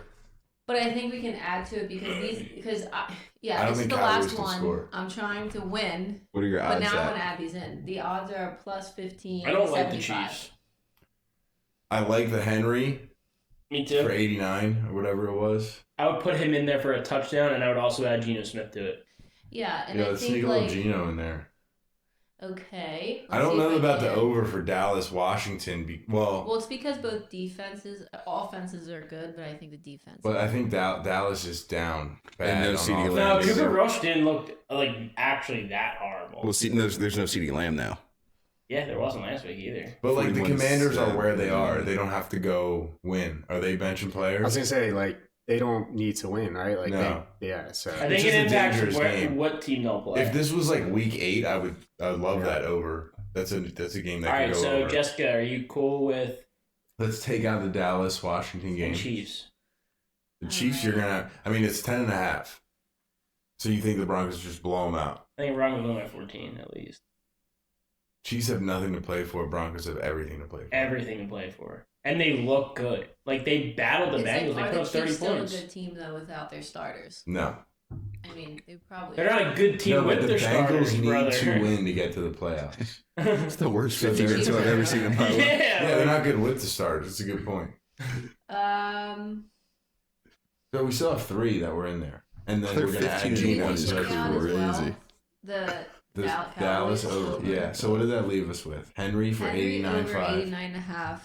But I think we can add to it because I this don't is think the Cowboys last can one. score. I'm trying to win, What are your but odds now I'm at? gonna add these in. The odds are +15. I don't like the 75. Chiefs. I like the Henry Me for too. 89 or whatever it was. I would put him in there for a touchdown, and I would also add Geno Smith to it. Yeah, and Yeah, I let's think sneak a little like Geno in there. okay. I let's don't see if know about the can. over for Dallas, Washington. Well, it's because both offenses are good, but I think the defense. But I think Dallas is down bad. And no on CeeDee offense. Lamb. No, Cooper Rush didn't look like actually that horrible. Well, see, there's no CeeDee Lamb now. Yeah, there wasn't last week either. But like the 41 Commanders are seven. where they are. They don't have to go win. Are they benching I was players? going to say, like, they don't need to win, right? Like, No. so. I It's think it just a impacts dangerous game. what team they'll play. If this was like week 8, I would love that over. That's a game that All can right, go so over. Jessica, are you cool with Let's take out the Dallas Washington the game. Chiefs? The Chiefs, you're gonna. I mean, it's 10.5. So you think the Broncos just blow them out? I think Broncos win by 14 at least. Chiefs have nothing to play for. Broncos have everything to play for. Everything to play for, and they look good. Like they battled the It's like, Bengals. They are put the up 30 Chiefs still points. a good team though without their starters? No, I mean, they probably. They're not a good team no, but with the their starters, Bengals need brother. to win to get to the playoffs. It's the worst So 50 they're- minutes I've ever seen in my life. Yeah, they're yeah. not good with the starters. That's a good point. Um. So we still have 3 that were in there. And then Their we're going to add 15-1 is Smith. crazy. The Dallas Cowboys over. Yeah. So what did that leave us with? Henry for Henry over 89.5.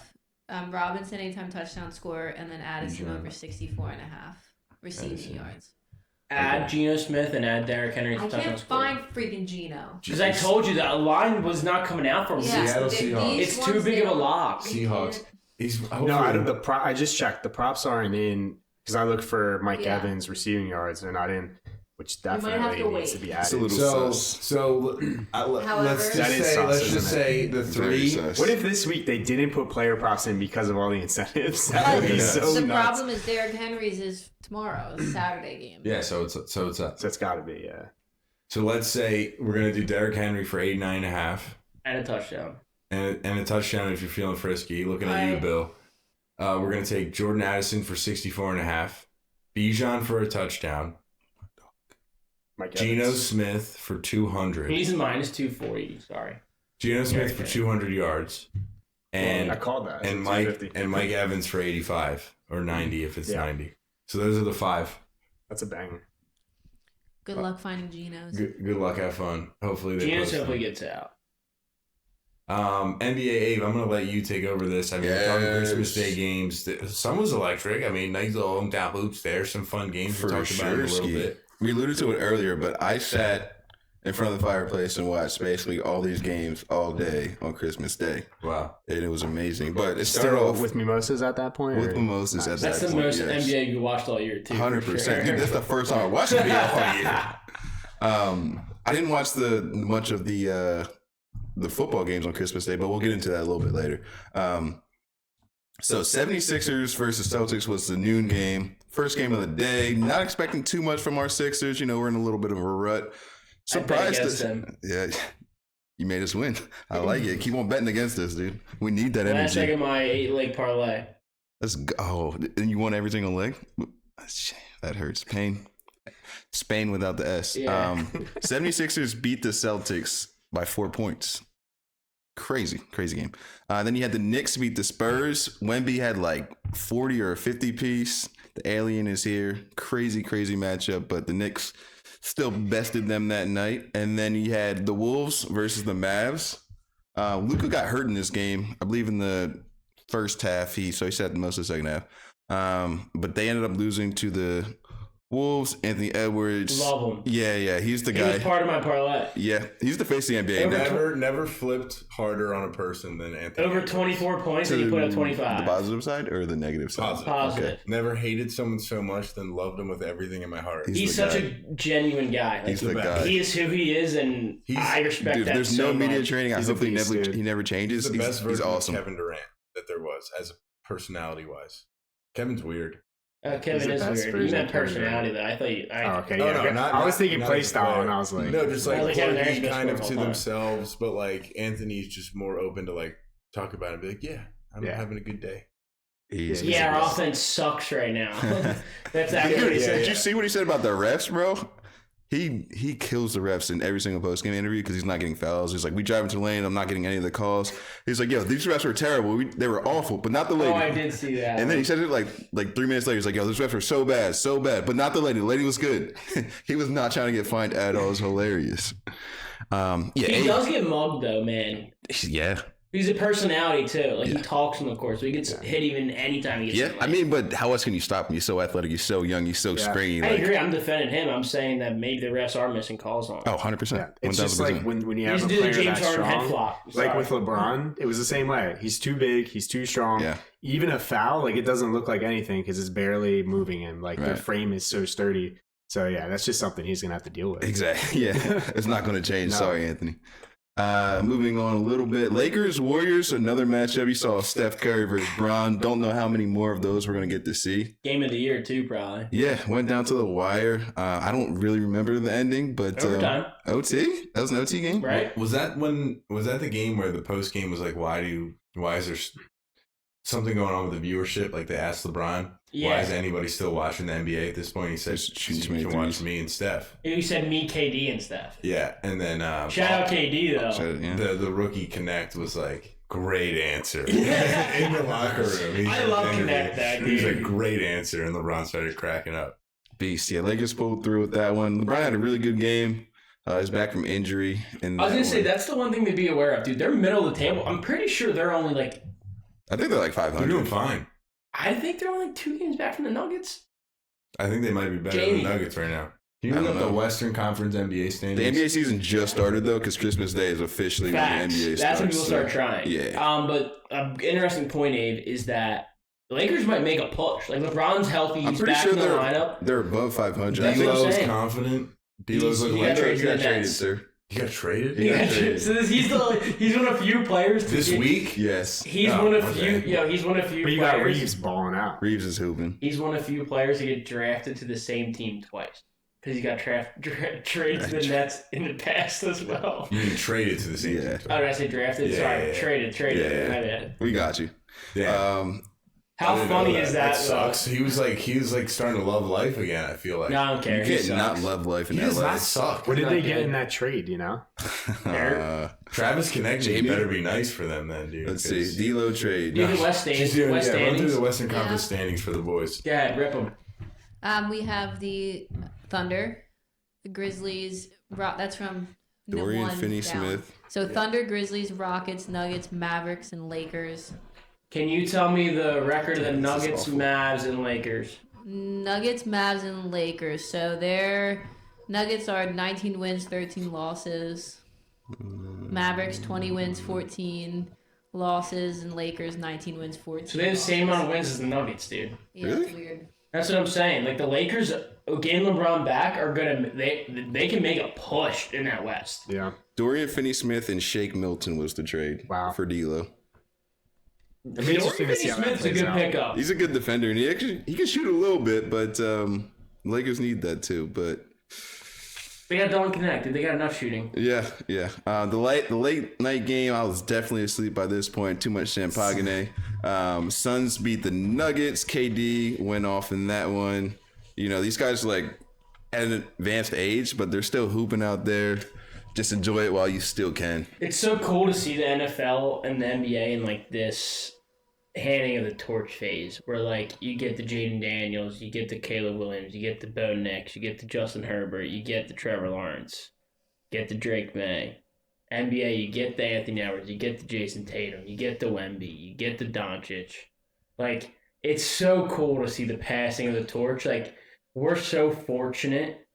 89.5. Robinson anytime touchdown score, and then Addison over 64.5 receiving yards. Add Geno Smith and add Derrick Henry. I can't find freaking Geno. Because I told you that a line was not coming out from Seattle Seahawks. It's too big of a lock. Seahawks. I just checked. The props aren't in because I looked for Mike Evans receiving yards. They're not in, which definitely needs to be added. It's a little sus. So let's just say the three. What if this week they didn't put player props in because of all the incentives? That would be so the nuts. problem is Derrick Henry's is tomorrow, it's a Saturday game. Yeah, so it's up. So it's got to be, yeah. So let's say we're gonna do Derrick Henry for 89.5 And a touchdown. and a touchdown if you're feeling frisky. Looking at you, Bill. We're gonna take Jordan Addison for 64.5, Bijan for a touchdown, Geno Smith for 200. He's minus 240. Sorry. Geno Smith for 200 yards, and I called that. and Mike Evans for 85 or 90 if it's 90. So those are the five. That's a banger. Good luck finding Geno's. Good luck, have fun. Hopefully they Geno post simply them. gets out. NBA Abe, I'm gonna let you take over this. I mean, we're talking Christmas Day games. Some was electric. I mean, nice little hometown hoops there. Some fun games we talked about in a little bit. We alluded to it earlier, but I sat in front of the fireplace and watched basically all these games all day on Christmas Day. Wow. And it was amazing. But it started off with mimosas at that point? With mimosas at that point. That's the most NBA you watched all year, too. 100%. Sure. Dude, that's the first time I watched NBA all year. I didn't watch much of the football games on Christmas Day, but we'll get into that a little bit later. So 76ers versus Celtics was the noon game. First game of the day. Not expecting too much from our Sixers. You know, we're in a little bit of a rut. Surprised them. Yeah, you made us win. I like it. Keep on betting against us, dude. We need that energy. Last leg of my 8-leg parlay. Let's go. Oh, and you won every single leg? That hurts. Pain. Spain without the S. Yeah. 76ers beat the Celtics by 4 points. Crazy game. Then you had the Knicks beat the Spurs. Wemby had like 40 or 50 piece. The alien is here. Crazy matchup, but the Knicks still bested them that night. And then you had the Wolves versus the Mavs. Luka got hurt in this game, I believe in the first half. He sat most of the second half. But they ended up losing to the Wolves. Anthony Edwards. Love him. Yeah, he's the guy. He was part of my parlay. Yeah, he's the face of the NBA. Never flipped harder on a person than Anthony. Over 24 points and he put up 25. The positive side or the negative side? Positive. Okay. Never hated someone so much than loved him with everything in my heart. He's such a genuine guy. He's the guy. He is who he is, and I respect that. There's so no media much. training. I hope he never changes. He's the best version awesome. of Kevin Durant that there was, as personality wise. Kevin's weird. Kevin is weird. You meant personality, though. I thought you. I was thinking play style, and I was like, no, just like Kevin kind of to themselves, but like Anthony's just more open to like talk about it and be like, yeah, I'm having a good day. Our offense sucks right now. That's actually what he said. Did you see what he said about the refs, bro? He kills the refs in every single post-game interview because he's not getting fouls. He's like, we drive into the lane, I'm not getting any of the calls. He's like, yo, these refs were terrible. They were awful, but not the lady. Oh, I did see that. And then he said it like 3 minutes later. He's like, yo, these refs are so bad, but not the lady. The lady was good. He was not trying to get fined at all. It was hilarious. He does get mugged, though, man. Yeah. He's a personality, too. Like, he talks on the court, so he gets hit even anytime he gets hit. I mean, but how else can you stop him? He's so athletic. He's so young. He's so springy. I agree. I'm defending him. I'm saying that maybe the refs are missing calls on him. Oh, 100%. Yeah. It's just like when you have a do the player James that Harden head strong, flop. like with LeBron, it was the same way. He's too big. He's too strong. Yeah. Even a foul, like it doesn't look like anything because it's barely moving him. Like the frame is so sturdy. So, yeah, that's just something he's going to have to deal with. Exactly. Yeah. It's not going to change. No. Sorry, Anthony. Moving on a little bit. Lakers, Warriors, another matchup. You saw Steph Curry versus Bron. Don't know how many more of those we're going to get to see. Game of the year, too, probably. Yeah, went down to the wire. I don't really remember the ending, but overtime. OT? That was an OT game? Right. Was that the game where the post game was like, why is there something going on with the viewership? Like they asked LeBron, why is anybody still watching the NBA at this point? He said, you can watch me and Steph. He said me, KD, and Steph. Yeah, and then shout out KD though. The rookie Connect was like, great answer in the locker room. I love Connect that dude. He was like, great answer, and LeBron started cracking up. Beast. Yeah, Lakers pulled through with that one. LeBron had a really good game. He's back from injury. And I was going to say, that's the one thing to be aware of, dude. They're middle of the table. I'm pretty sure they're only like... I think they're like 500. They're doing fine. I think they're only 2 games back from the Nuggets. I think they might be better than the Nuggets right now. Can you look up the Western Conference NBA standings? The NBA season just started, though, because Christmas Day is officially Facts. when the NBA starts. That's when people start trying. Yeah. But an interesting point, Abe, is that the Lakers might make a push. Like, LeBron's healthy. He's back in the lineup. They're above 500. D'Lo's confident. D'Lo's looking like he got traded, sir. He got traded? He got traded. So he's one of few players this week? Yes. He's one of few. He's one of few. But you players. got Reeves balling out. Reeves is hooping. He's one of few players to get drafted to the same team twice because he got traded to the Nets in the past as well. You mean traded to the same team? Oh, did I say drafted? Sorry, traded. Yeah. My bad. We got you. Yeah. How funny is that? That sucks. He was like starting to love life again. I feel like. No, I don't care. You can't not love life in He LA. does not suck. What did they get in that trade, you know? Travis Connection better be nice for them then, dude. Let's see. D'Lo trade. Do the West standings. Run through the Western Conference standings for the boys. Yeah, rip them. We have the Thunder, the Grizzlies. That's from Dorian Finney-Smith. So Thunder, Grizzlies, Rockets, Nuggets, Mavericks, and Lakers. Can you tell me the record of the Nuggets, Mavs, and Lakers? Nuggets, Mavs, and Lakers. So their Nuggets are 19 wins, 13 losses. Mavericks 20 wins, 14 losses, and Lakers 19 wins, 14. So they have the same amount of wins as the Nuggets, dude. Yeah, really? That's weird. That's what I'm saying. Like the Lakers, getting LeBron back are gonna they can make a push in that West. Yeah. Dorian Finney-Smith and Shake Milton was the trade. Wow. For D'Lo. Dorian Finney-Smith's a good pickup. He's a good defender, and he can shoot a little bit, but Lakers need that too. But they got Don connected. They got enough shooting. yeah. The late night game, I was definitely asleep by this point. Too much champagne. Suns beat the Nuggets. KD went off in that one. You know, these guys are like at an advanced age, but they're still hooping out there. Just enjoy it while you still can. It's so cool to see the NFL and the NBA in like this handing of the torch phase where like you get the Jaden Daniels, you get the Caleb Williams, you get the Bo Nix, you get the Justin Herbert, you get the Trevor Lawrence, you get the Drake May. NBA, you get the Anthony Edwards, you get the Jason Tatum, you get the Wemby, you get the Doncic. Like, it's so cool to see the passing of the torch. Like, we're so fortunate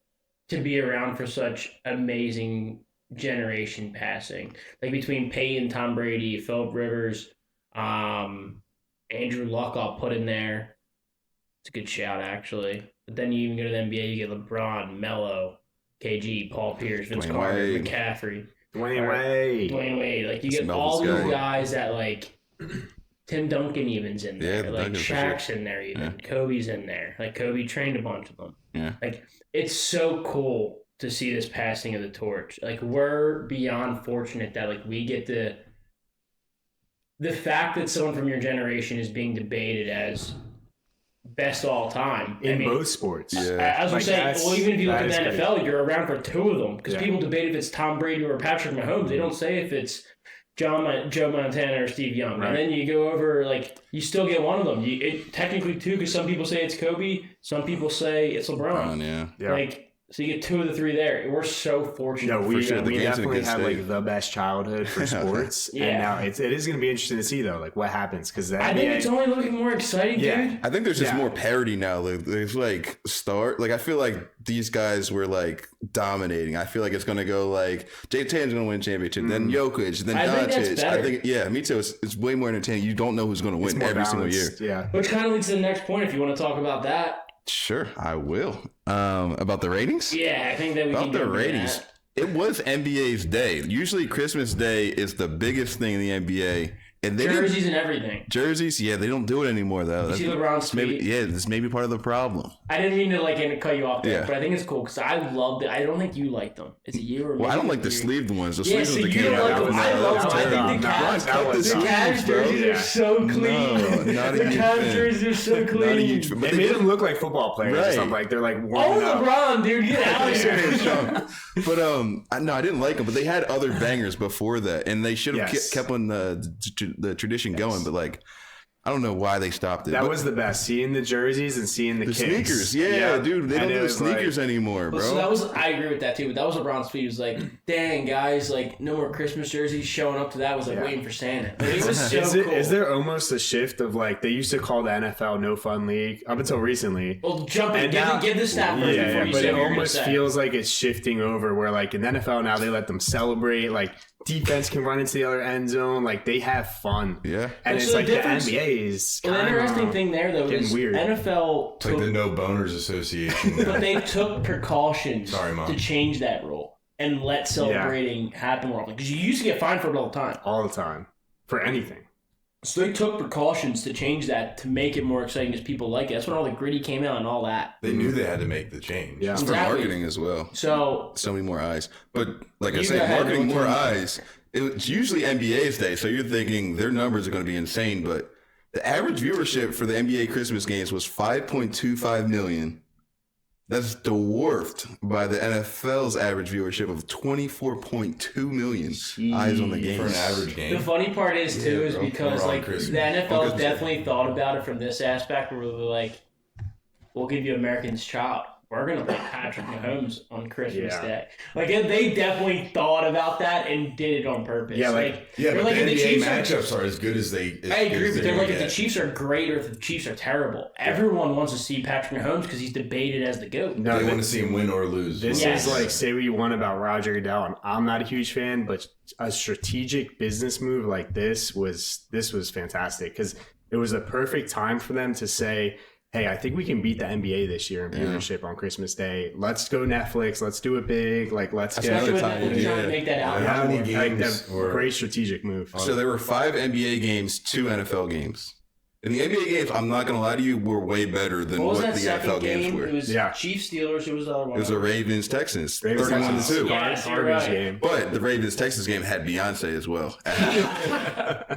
to be around for such amazing generation passing. Like, between Peyton, Tom Brady, Phillip Rivers, Andrew Luck, I'll put in there. It's a good shout, actually. But then you even go to the NBA, you get LeBron, Melo, KG, Paul Pierce, Vince Carter, McCaffrey. Dwayne Wade. Like, you get all these guys that, like, Tim Duncan even's in there. Like, Shaq's in there even. Yeah. Kobe's in there. Like, Kobe trained a bunch of them. Yeah. Like, it's so cool to see this passing of the torch. Like, we're beyond fortunate that, like, we get to... The fact that someone from your generation is being debated as best of all time. In both sports. Yeah. I was going to say, well, even if you look at the NFL, great. you're around for two of them. Because people debate if it's Tom Brady or Patrick Mahomes. They don't say if it's Joe Montana or Steve Young. Right. And then you go over, like, you still get one of them. Technically two, because some people say it's Kobe. Some people say it's LeBron. Yeah. Like, so you get two of the three there. We're so fortunate. No, we sure. we definitely had like the best childhood for sports. Yeah. And now it is going to be interesting to see though, like what happens because I think it's only looking more exciting, dude. I think there's just more parity now. Like, there's like I feel like these guys were like dominating. I feel like it's going to go like Jay Tatum's going to win championship, then Jokic, then Doncic. I think me too. It's way more entertaining. You don't know who's going to win every single year. Yeah. Which kind of leads to the next point if you want to talk about that. Sure, I will. About the ratings? Yeah, I think that we about can the do ratings. That. It was NBA's day. Usually Christmas Day is the biggest thing in the NBA. And they jerseys and everything. Jerseys, yeah, they don't do it anymore though. You see LeBron's tweet? This may be part of the problem. I didn't mean to cut you off there, but I think it's cool because I loved it. I don't think you liked them. Is it you or me? Well, I don't like the sleeved ones. The sleeved ones came out. I love them. I think the Cavs jerseys are so clean. The Cavs jerseys are so clean. They made them look like football players or something. Like they're like warming up. LeBron, dude, get out of here. But no, I didn't like them. But they had other bangers before that, and they should have kept on the tradition going. But like, I don't know why they stopped it. That was the best. Seeing the jerseys and seeing the kicks. Sneakers. Yeah, dude. They don't do the sneakers anymore, bro. So I agree with that too, but that was LeBron's tweet. He was like, dang, guys, like, no more Christmas jerseys. Showing up to that was like waiting for Santa. Like, it was so cool. Is there almost a shift of like, they used to call the NFL no fun league up until recently? Well, jump in. Give the stat first before you but say it what you're almost gonna say. feels like it's shifting over where like in the NFL now they let them celebrate. Like, defense can run into the other end zone. Like, they have fun. Yeah. And So it's the like difference- the NBA is Well, the interesting thing there, though, getting is weird. NFL It's like the No Boners Association. but they took precautions Sorry, Mom. to change that rule and let celebrating happen more often. Because you used to get fined for it all the time. all the time for anything. So they took precautions to change that to make it more exciting because people like it. That's when all the gritty came out and all that. They knew they had to make the change. Yeah. It's for Exactly. marketing as well. So So many more eyes. But like I You said, got marketing more Hamilton. eyes. It's usually NBA's day, so you're thinking their numbers are going to be insane. But the average viewership for the NBA Christmas games was 5.25 million. That's dwarfed by the NFL's average viewership of 24.2 million eyes on the For games. an average the game. funny part is too is bro. because We're on like Christmas. the NFL August. definitely thought about it from this aspect where they're like, we'll give you American's Child. We're gonna play Patrick Mahomes on Christmas Yeah. Day. Like they definitely thought about that and did it on purpose. Yeah, Yeah, they're but like, the if NBA Chiefs are- matchups are as good as they. I agree, but they're like, if the get. Chiefs are great or if the Chiefs are terrible, everyone wants to see Patrick Mahomes because he's debated as the GOAT. No, They th- want to see him win or lose. This Yes. is like, say what you want about Roger Goodell, and I'm not a huge fan, but a strategic business move like this was fantastic because it was a perfect time for them to say, hey, I think we can beat the NBA this year in viewership on Christmas Day. Let's go Netflix. Let's do it big. Like, let's That's get Especially with another them time, trying yeah. to make that out. Yeah. How many like games that were- great strategic move. So there were 5 NBA games, 2 NFL games. And the NBA games, I'm not going to lie to you, were way better than What was what that the second NFL games game? were. It was Yeah. Chiefs Steelers. It was the other one. It was the Ravens Texans, Ravens 31 Texans, to 2. Yeah. Garbage you're right. game. But the Ravens Texas game had Beyonce as well. I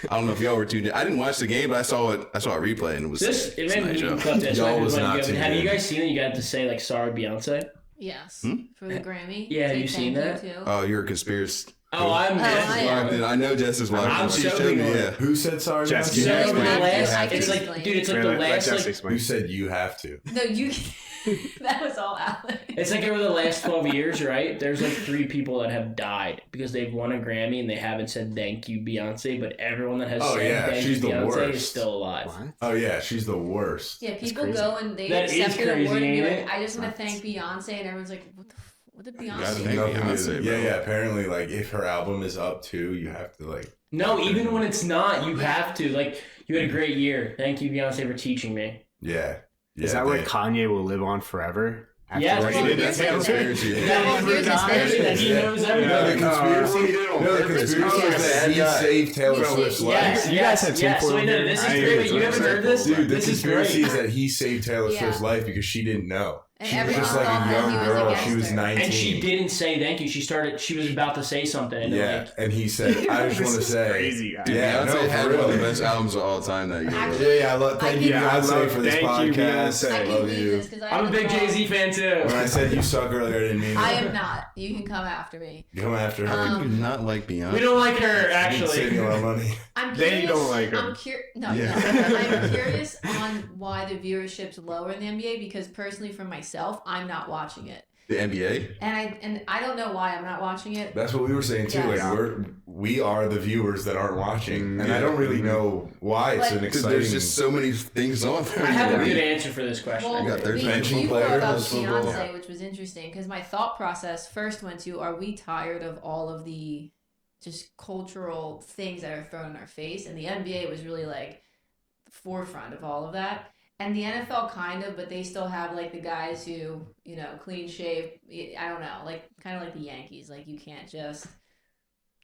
don't know if y'all were tuned in. I didn't watch the game, but I saw it. I saw a replay, and it was This, it's it a made nice me show. cut this. Y'all was Like, not have too you good. guys seen it? You got to say like, sorry, Beyonce. Yes, for the Grammy. Yeah, have Say you seen thank that? you, too. Oh, you're a conspiracy. Oh, I'm I just am. Locked in. I know Jess is locked I'm in. She so showed me, ignorant. yeah. Who said sorry? Jess, about can you? you So explain? the last, I can it's like, explain. dude, it's like Wait, the let last Jess like explain. Who said you have to? No, you. That was all Alex. it's like over the last 12 years, right? There's like 3 people that have died because they've won a Grammy and they haven't said thank you, Beyonce. But everyone that has Oh, said yeah, thank she's you, the Beyonce, is worst. still alive. What? Oh yeah, she's the worst. Yeah, people crazy. go and they That is accept an crazy, award and be ain't like, it? I just want to thank Beyonce, and everyone's like, what did gotta Beyonce? thank Nothing Beyonce, is- bro. yeah. Apparently, like if her album is up too, you have to like. No, even when it's not, you have to. Like, you had a great year. Thank you, Beyonce, for teaching me. Yeah. Yeah. Is that where they- Kanye will live on forever? After Yeah, what he well, did to here's the Taylor thing. Swift? Yeah. Well, Never here's the dies, thing. that he knows No, the everything. conspiracy. he did it on No, the purpose. conspiracy He was is a that he bad guy. saved Taylor You Swift's see- life. Yes, You guys have yes. tinfoil Wait, no, here? this is I great. agree Wait, you with haven't that. heard this? Dude, the This is conspiracy great. is that he saved Taylor Yeah. Swift's life because she didn't know. And She was everyone just like thought a that young he was girl. against She was her. 19. And she didn't say thank you. She was about to say something. And Yeah, like, and he said, "I just This want to is say, crazy, guys. yeah, Beyonce no, had for one of the real. best albums of all time that year. bro. Actually, Yeah, thank I you, can- Beyonce, for this Thank you, podcast. Beyonce. I I can love believe you. this because I'm a big Jay-Z fan too. When I said you suck earlier, I didn't mean it. I am not. You can come after me. You come after her. How could you not like Beyonce? We don't like her, You didn't save me a lot of actually. money. I'm They curious. don't like her. I'm curious on why the viewership's lower in the NBA because personally, for myself, I'm not watching it, The NBA? and I don't know why I'm not watching it. That's what we were saying too. Yes. Like we are the viewers that aren't watching, and I don't really know why it's But- an Dude, exciting. there's just so many things on there. I have a good answer for this question. Well, I got Thursday you, Night you Football, brought up college football. Beyonce, which was interesting because my thought process first went to: Are we tired of all of the just cultural things that are thrown in our face? And the NBA was really like the forefront of all of that. And the NFL kind of, but they still have like the guys who, clean shave. I don't know, like kind of like the Yankees. Like you can't just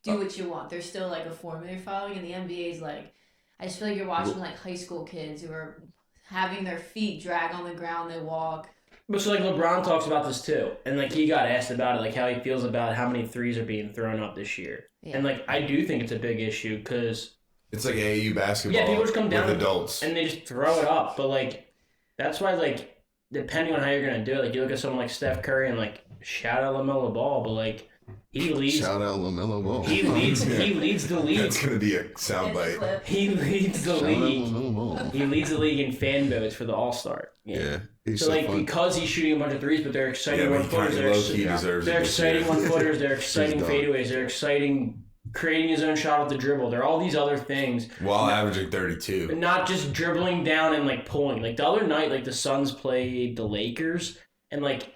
do what you want. There's still like a formula you're following. And the NBA is like, I just feel like you're watching like high school kids who are having their feet drag on the ground. They walk. But so like LeBron talks about this too, and like he got asked about it, like how he feels about how many threes are being thrown up this year, Yeah. and like I do think it's a big issue because It's like AAU basketball. yeah, people just come down with adults. and they just throw it up, but like that's why like depending on how you're gonna do it, like you look at someone like Steph Curry and like shout out LaMelo Ball, but like He leads. Shout out LaMelo Ball. He leads the league. That's gonna be a soundbite. He leads the Shout out league. LaMelo Ball. He leads the league in fan votes for the All-Star. Yeah. He's So so like fun. because he's shooting a bunch of threes, but they're exciting Yeah, but one he kind footers. of low-key deserves it. They're this exciting year. one footers. They're exciting done. fadeaways. They're exciting creating his own shot with the dribble. There are all these other things. While averaging 32. Not just dribbling down and like pulling. Like the other night, like the Suns played the Lakers, and like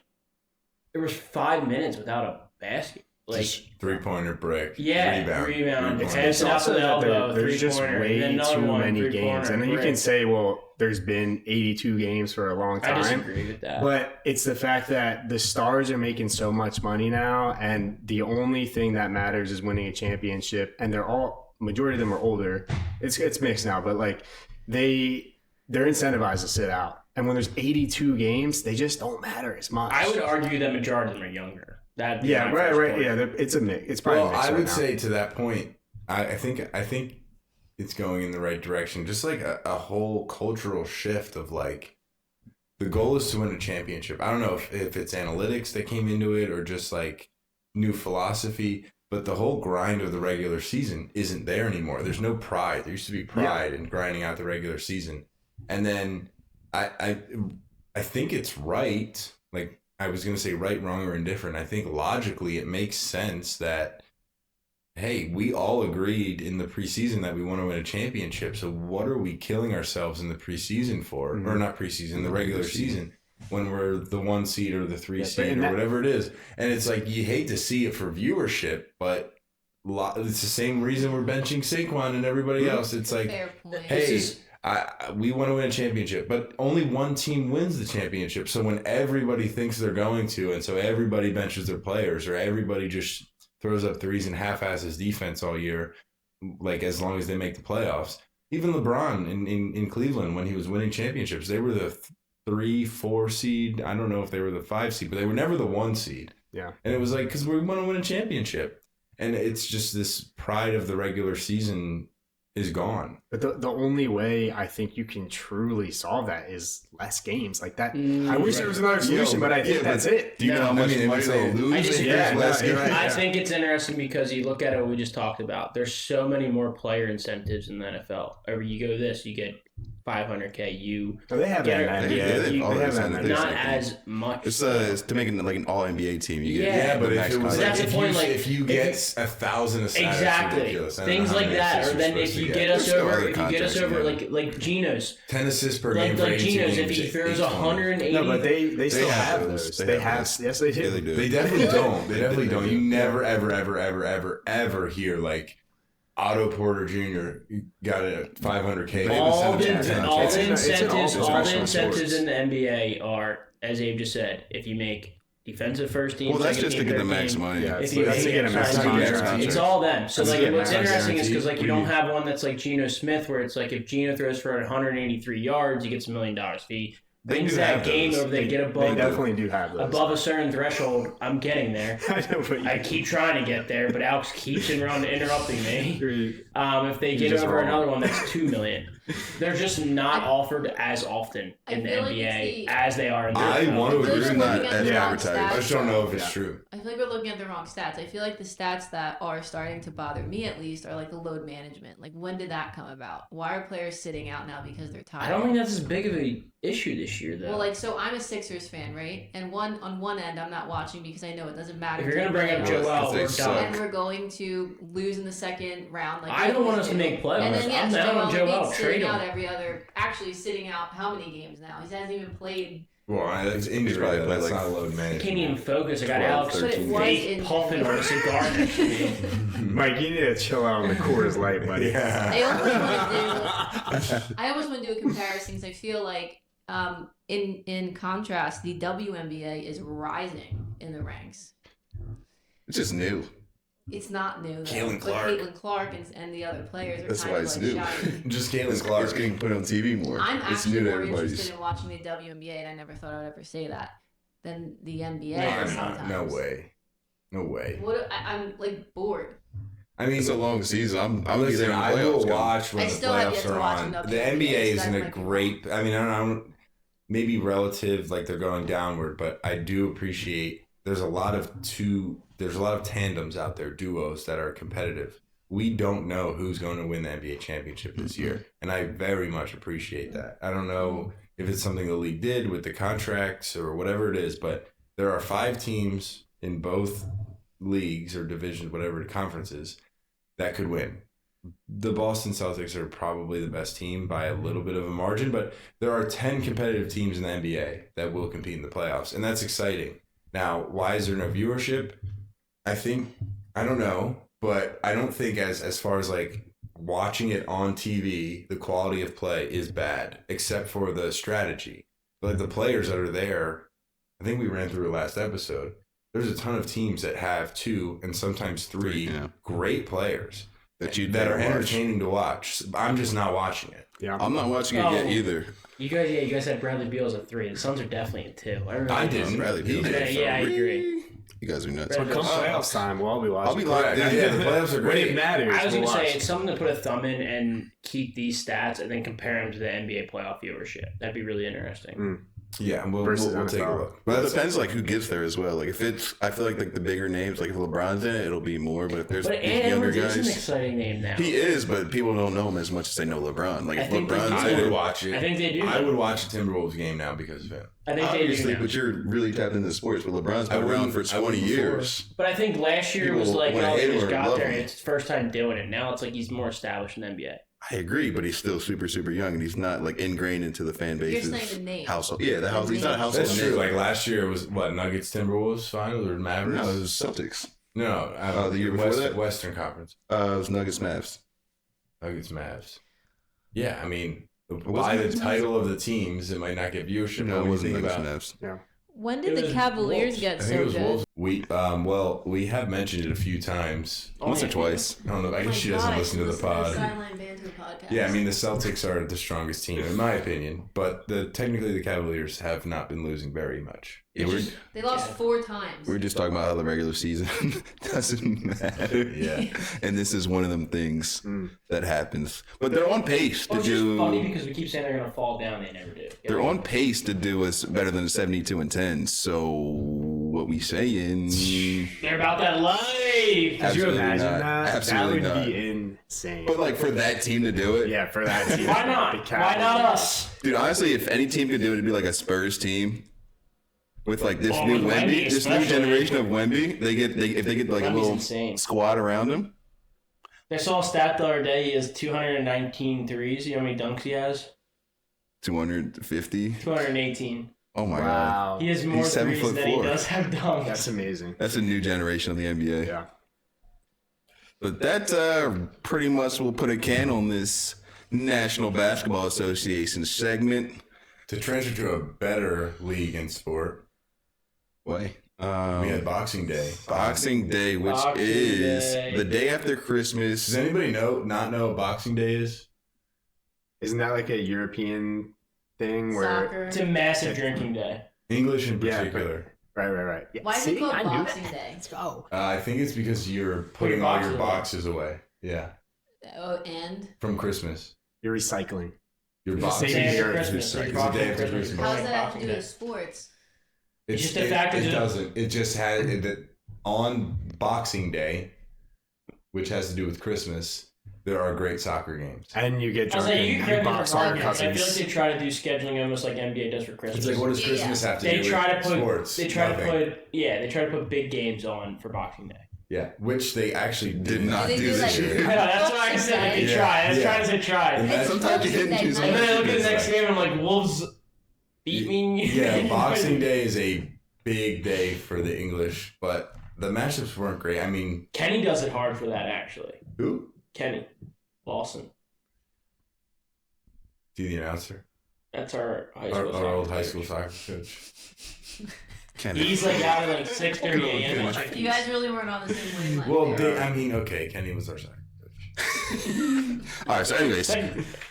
there was 5 minutes without a basket. Like Just 3-pointer break. yeah, Rebound. rebound. It's Pass it out to also the that elbow. there's just 3-pointer, way and then another too one, many 3-pointer, games. And then you right. can say, well, there's been 82 games for a long I time. disagree with that. But it's the fact that the stars are making so much money now, and the only thing that matters is winning a championship. And majority of them are older. It's mixed now, but like they're incentivized to sit out. And when there's 82 games, they just don't matter as much. I would argue that majority of them are younger. That'd be yeah, my first right. point. Yeah, it's a mix. It's probably Well, a mix I right would now. say to that point, I think it's going in the right direction. Just like a whole cultural shift of like, the goal is to win a championship. I don't know if it's analytics that came into it or just like new philosophy, but the whole grind of the regular season isn't there anymore. There's no pride. There used to be pride in grinding out the regular season. And then I think it's right. Like, I was going to say right, wrong, or indifferent. I think logically it makes sense that, hey, we all agreed in the preseason that we want to win a championship. So what are we killing ourselves in the preseason for? Or not preseason, the regular season, when we're the 1 seed or the 3 seed or whatever it is. And it's like, you hate to see it for viewership, but it's the same reason we're benching Saquon and everybody else. It's like, Fair point. hey, we want to win a championship, but only one team wins the championship. So when everybody thinks they're going to, and so everybody benches their players, or everybody just throws up threes and half-asses defense all year, like as long as they make the playoffs. Even LeBron in Cleveland, when he was winning championships, they were the 3-4 seed. I don't know if they were the 5 seed, but they were never the 1 seed. Yeah. And it was like, because we want to win a championship. And it's just this pride of the regular season is gone. But the only way I think you can truly solve that is less games like that. I wish there was another solution, but I think that's it. Do you know how much money they'll lose? I if disagree. there's less Yeah, games? right. I think it's interesting because you look at it, what we just talked about. There's so many more player incentives in the NFL. Or you go this, you get $500K. So they have that in the They NBA. have all They have those that in the incentives. Not NBA. as much. It's to make it like an all NBA team. You get Yeah, But the if max it was contract. That's the point, like, if you get 1,000 a side, it's Exactly, ridiculous. I don't know things how like many that. Or assists then you're if supposed you to get get. us There's no over, other if you get us contracts, over, man. like Geno's, 10 assists per game for like 82 Geno's, games. if he throws 820. 180, No, but they still have have those. those. They They have have. those. Yes, they Yeah, do. they do. They definitely don't. They definitely don't. You do. never, ever hear like Otto Porter Jr. got a 500K. all the It's an incentives, all all the professional incentives sports. in the NBA are, as Abe just said, if you make defensive first team, Well, that's second just to team, get the third max team, money. Yeah, If it's you to make get a it, max it's contract. all them. So That's like, to get what's max interesting is because like you don't guaranteed. have one that's like Geno Smith, where it's like if Geno throws for 183 yards, he gets $1 million. If he They wins do that have game, those. or they get They above definitely do have those. above a certain threshold, I'm getting there. I know, but I keep trying to get there, but Alex keeps interrupting me. If they get just over wrong. another one, that's $2 million. They're just not offered as often I in the feel like NBA it's the- as they are in the I NFL. want to I feel like agree we're with looking that. at the Yeah, wrong advertising. I stats. just don't know if it's Yeah. true. I feel like we're looking at the wrong stats. I feel like the stats that are starting to bother me, at least, are like the load management. Like, when did that come about? Why are players sitting out now because they're tired? I don't think that's as big of an issue this year, though. Well, like, so I'm a Sixers fan, right? And on one end, I'm not watching because I know it doesn't matter. if you're gonna bring up Well, Joel, they we're suck. done. and we're going to lose in the second round. Like I don't want us to make playoffs. And then I'm yes, down on Joel. Embiid's Trade sitting out him. every other. Actually, sitting out how many games now? He hasn't even played. Well, that's injury. probably played That's like not load I management. can't even focus. I got 12, Alex 13 But it fake was puffing on a cigar next to me. Mike, you need to chill out on the Coors Light, buddy. Yeah. I almost want to do a comparison because I feel like, in contrast, the WNBA is rising in the ranks. It's just new. It's not new. Though. Caitlin But Clark. Caitlin Clark and the other players are That's kind why of it's like new. shiny. Just Caitlin It's Clark. getting put on TV more. I'm It's actually new to more everybody's. interested in watching the WNBA, and I never thought I would ever say that, than the NBA. No, sometimes. no way. No way. What I'm like bored. I mean, It's a long season. I'm gonna be listen, there when the I will playoffs come. watch when I the still have yet playoffs to are watch on. enough The of the NBA NBA, is so in that a might be great. I mean, I don't. Maybe relative, like they're going downward, but I do appreciate. There's a lot of two there's a lot of tandems out there, duos that are competitive. We don't know who's going to win the NBA championship this year, and I very much appreciate that. I don't know if it's something the league did with the contracts or whatever it is, but there are 5 teams in both leagues or divisions, whatever conferences, that could win. The Boston Celtics are probably the best team by a little bit of a margin, but there are 10 competitive teams in the NBA that will compete in the playoffs, and that's exciting. Now, why is there no viewership? I don't know, but I don't think as far as like watching it on TV, the quality of play is bad, except for the strategy. But the players that are there, I think we ran through it last episode. There's a ton of teams that have 2 and sometimes 3 great players that are entertaining to watch. I'm just not watching it. Yeah, I'm not watching it yet either. You guys had Bradley Beal as a 3. The Suns are definitely a 2. I didn't. Bradley Beal. Yeah, I agree. You guys are nuts. But come playoffs time, we'll all be watching. I'll be locked in. Yeah, the playoffs are When great. it matters, I was we'll going to say, watch. it's something to put a thumb in and keep these stats and then compare them to the NBA playoff viewership. That'd be really interesting. Yeah, we'll take a look. But it depends like who gets there as well. Like if it's, I feel like the bigger names, like if LeBron's in it, it'll be more. But if there's But these younger Edwards is an guys, exciting name now. he is, but people don't know him as much as they know LeBron. Like I if think they LeBron's do. in I would it, watch it. I think they do. I would watch a Timberwolves game now because of him. I think they obviously, do now. but you're really tapped into sports. But LeBron's I been around for wouldn't- I 20 wouldn't years. But I think last year People was like, wanna oh, hate he him just or got love there him. and it's his first time doing it. Now it's like he's more established in the NBA. I agree, but he's still super, super young, and he's not like ingrained into the fan base. You're saying the name. Household, yeah, the house. He's not a household That's name. true. Like last year, it was what Nuggets, Timberwolves finals or Mavericks? No, it was Celtics. No, the year before that? Western Conference. It was Nuggets, Mavs. Nuggets, Mavs. Yeah, I mean, by wasn't the Nuggets, title of the teams, it might not get viewership. No, but it when you wasn't think Nuggets, about, Mavs. When It did the was Cavaliers Wolves. get I think so it was good? Wolves. We have mentioned it a few times. Once or twice. I don't know. I Oh guess my she God, doesn't I listen to the should listen pod. Sideline Banter podcast. Yeah, I mean the Celtics are the strongest team in my opinion, but technically the Cavaliers have not been losing very much. Yeah, they lost 4 times. we're just talking about how the regular season doesn't matter. Yeah. And this is one of them things that happens. But they're on pace to Which is funny do. because we keep saying they're going to fall down. They never do. They're on pace to do us better than 72-10. So what we saying? They're about that life. Could you Absolutely imagine not. that? Absolutely that would not. be insane. But like for that team to do it, Yeah, for that team. Why not? The Why not Cavaliers. us? dude. Honestly, if any team could do it, it'd be like a Spurs team. With like this Oh, new with Wemby, Wemby this new especially. generation of Wemby, if they get like a Wemby's little insane. squad around him. I saw a stat the other day. He has 219 threes. You know how many dunks he has? 250. 218. Oh my god, Wow. He has more He's 7 threes foot than he four. does have dunks. That's amazing. that's a new generation of the NBA. Yeah. But that pretty much will put a can on this National Basketball Association segment. To transfer to a better league in sport, Why? we had Boxing Day. Boxing Day, which Boxing is Day. the day after Christmas. Does anybody not know what Boxing Day is? Isn't that like a European thing where? Soccer. It's a massive drinking day. English in Yeah, particular. Right. Yeah. Why is See, it called I knew Boxing that. Day? Let's go. I think it's because you're putting your all boxes your away. boxes away. Yeah, Oh, and from Christmas. You're recycling. Your It's the boxes. same Day day after after Christmas. Christmas. It's the day after Christmas. how does that have to Boxing do Day. with sports? It's just the fact that it it- doesn't. It just has that on Boxing Day, which has to do with Christmas. There are great soccer games. And you get I was drunk like, you and can you box all your I feel like cousins. they try to do scheduling almost like NBA does for Christmas. It's like, what does Yeah. Christmas have to they do try with to put sports? they try Nothing. to put they try to put big games on for Boxing Day. Yeah, which they actually Did not They do do, this like, year. I know, that's why I said like, they Yeah, try. That's yeah. trying to say try. And that's- Sometimes you didn't choose And one. then I look at the It's next like- game and I'm like, Wolves beat me. Yeah, Boxing Day is a big day for the English, but the matchups weren't great. I mean, Kenny does it hard for that actually. who? Kenny Lawson. The announcer, That's our high our, school. our old soccer high coach. school soccer coach. Kenny. He's like out at like 6:30 a.m. You guys really weren't on the same wavelength. Well, there. okay, Kenny was our soccer coach. All right, so anyways,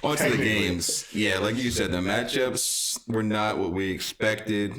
on to the games. Yeah, like you said, the matchups were not what we expected.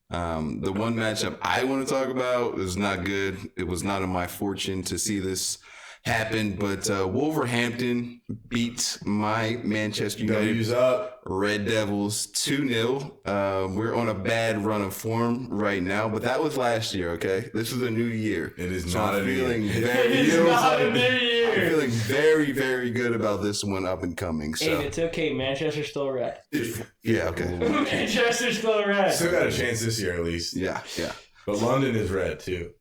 The one matchup I want to talk about is not good. It was not in my fortune to see this happened, but Wolverhampton beat my Manchester United W's up. Red Devils 2-0. We're on a bad run of form right now, but that was last year, okay? This is a new year. It is So not I'm a new feeling year. very, It is not a new I'm year. feeling very, very good about this one up and coming. Hey, So it's okay. Manchester's still red. yeah, okay. Manchester's still red. Still got a chance this year at least. Yeah. But London is red too.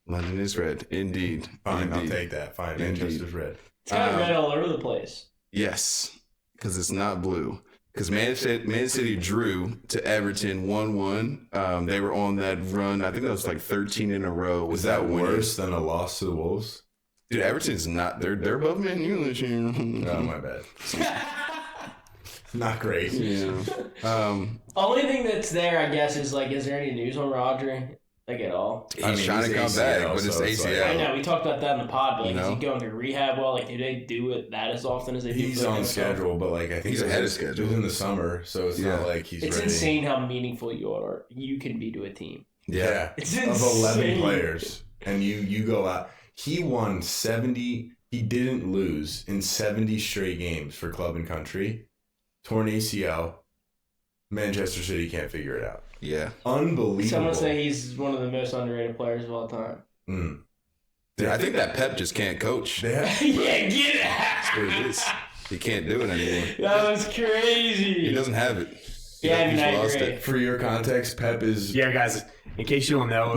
London is red, indeed. Fine, I'll Indeed. take that. Fine, Indeed. Manchester's red. It's kind of red all over the place. Yes, because it's not blue. Because Man City drew to Everton 1-1. They were on that run. I think that was like 13 in a row. Was that worse than a loss to the Wolves? Dude, Everton's not. They're above Man U this year. Oh, my bad. Not great. Yeah. Only thing that's there, I guess, is like, is there any news on Rodri? Like at all? He's trying to come he's back, ACL, but it's so it's ACL. like- I know we talked about that in the pod, but like, No. is he going to rehab? Well, like, do they do it that as often as they do? He's for the on NFL? schedule, but like I think He's it was- ahead of It schedule. was in the summer, so it's not Yeah. like he's It's ready. insane how meaningful you can be to a team. Yeah. It's Of insane. 11 players, and you go out. He won 70. He didn't lose in 70 straight games for club and country. Torn ACL. Manchester City can't figure it out. Yeah. Unbelievable. Someone say he's one of the most underrated players of all time. Mm. Dude, I think that Pep just can't coach. They have, Yeah, get That's what it it. is. He can't do it anymore. That was He crazy. doesn't have it. Yeah, I mean, He's I lost agree. it. for your context, Pep is Yeah, guys. In case you don't know,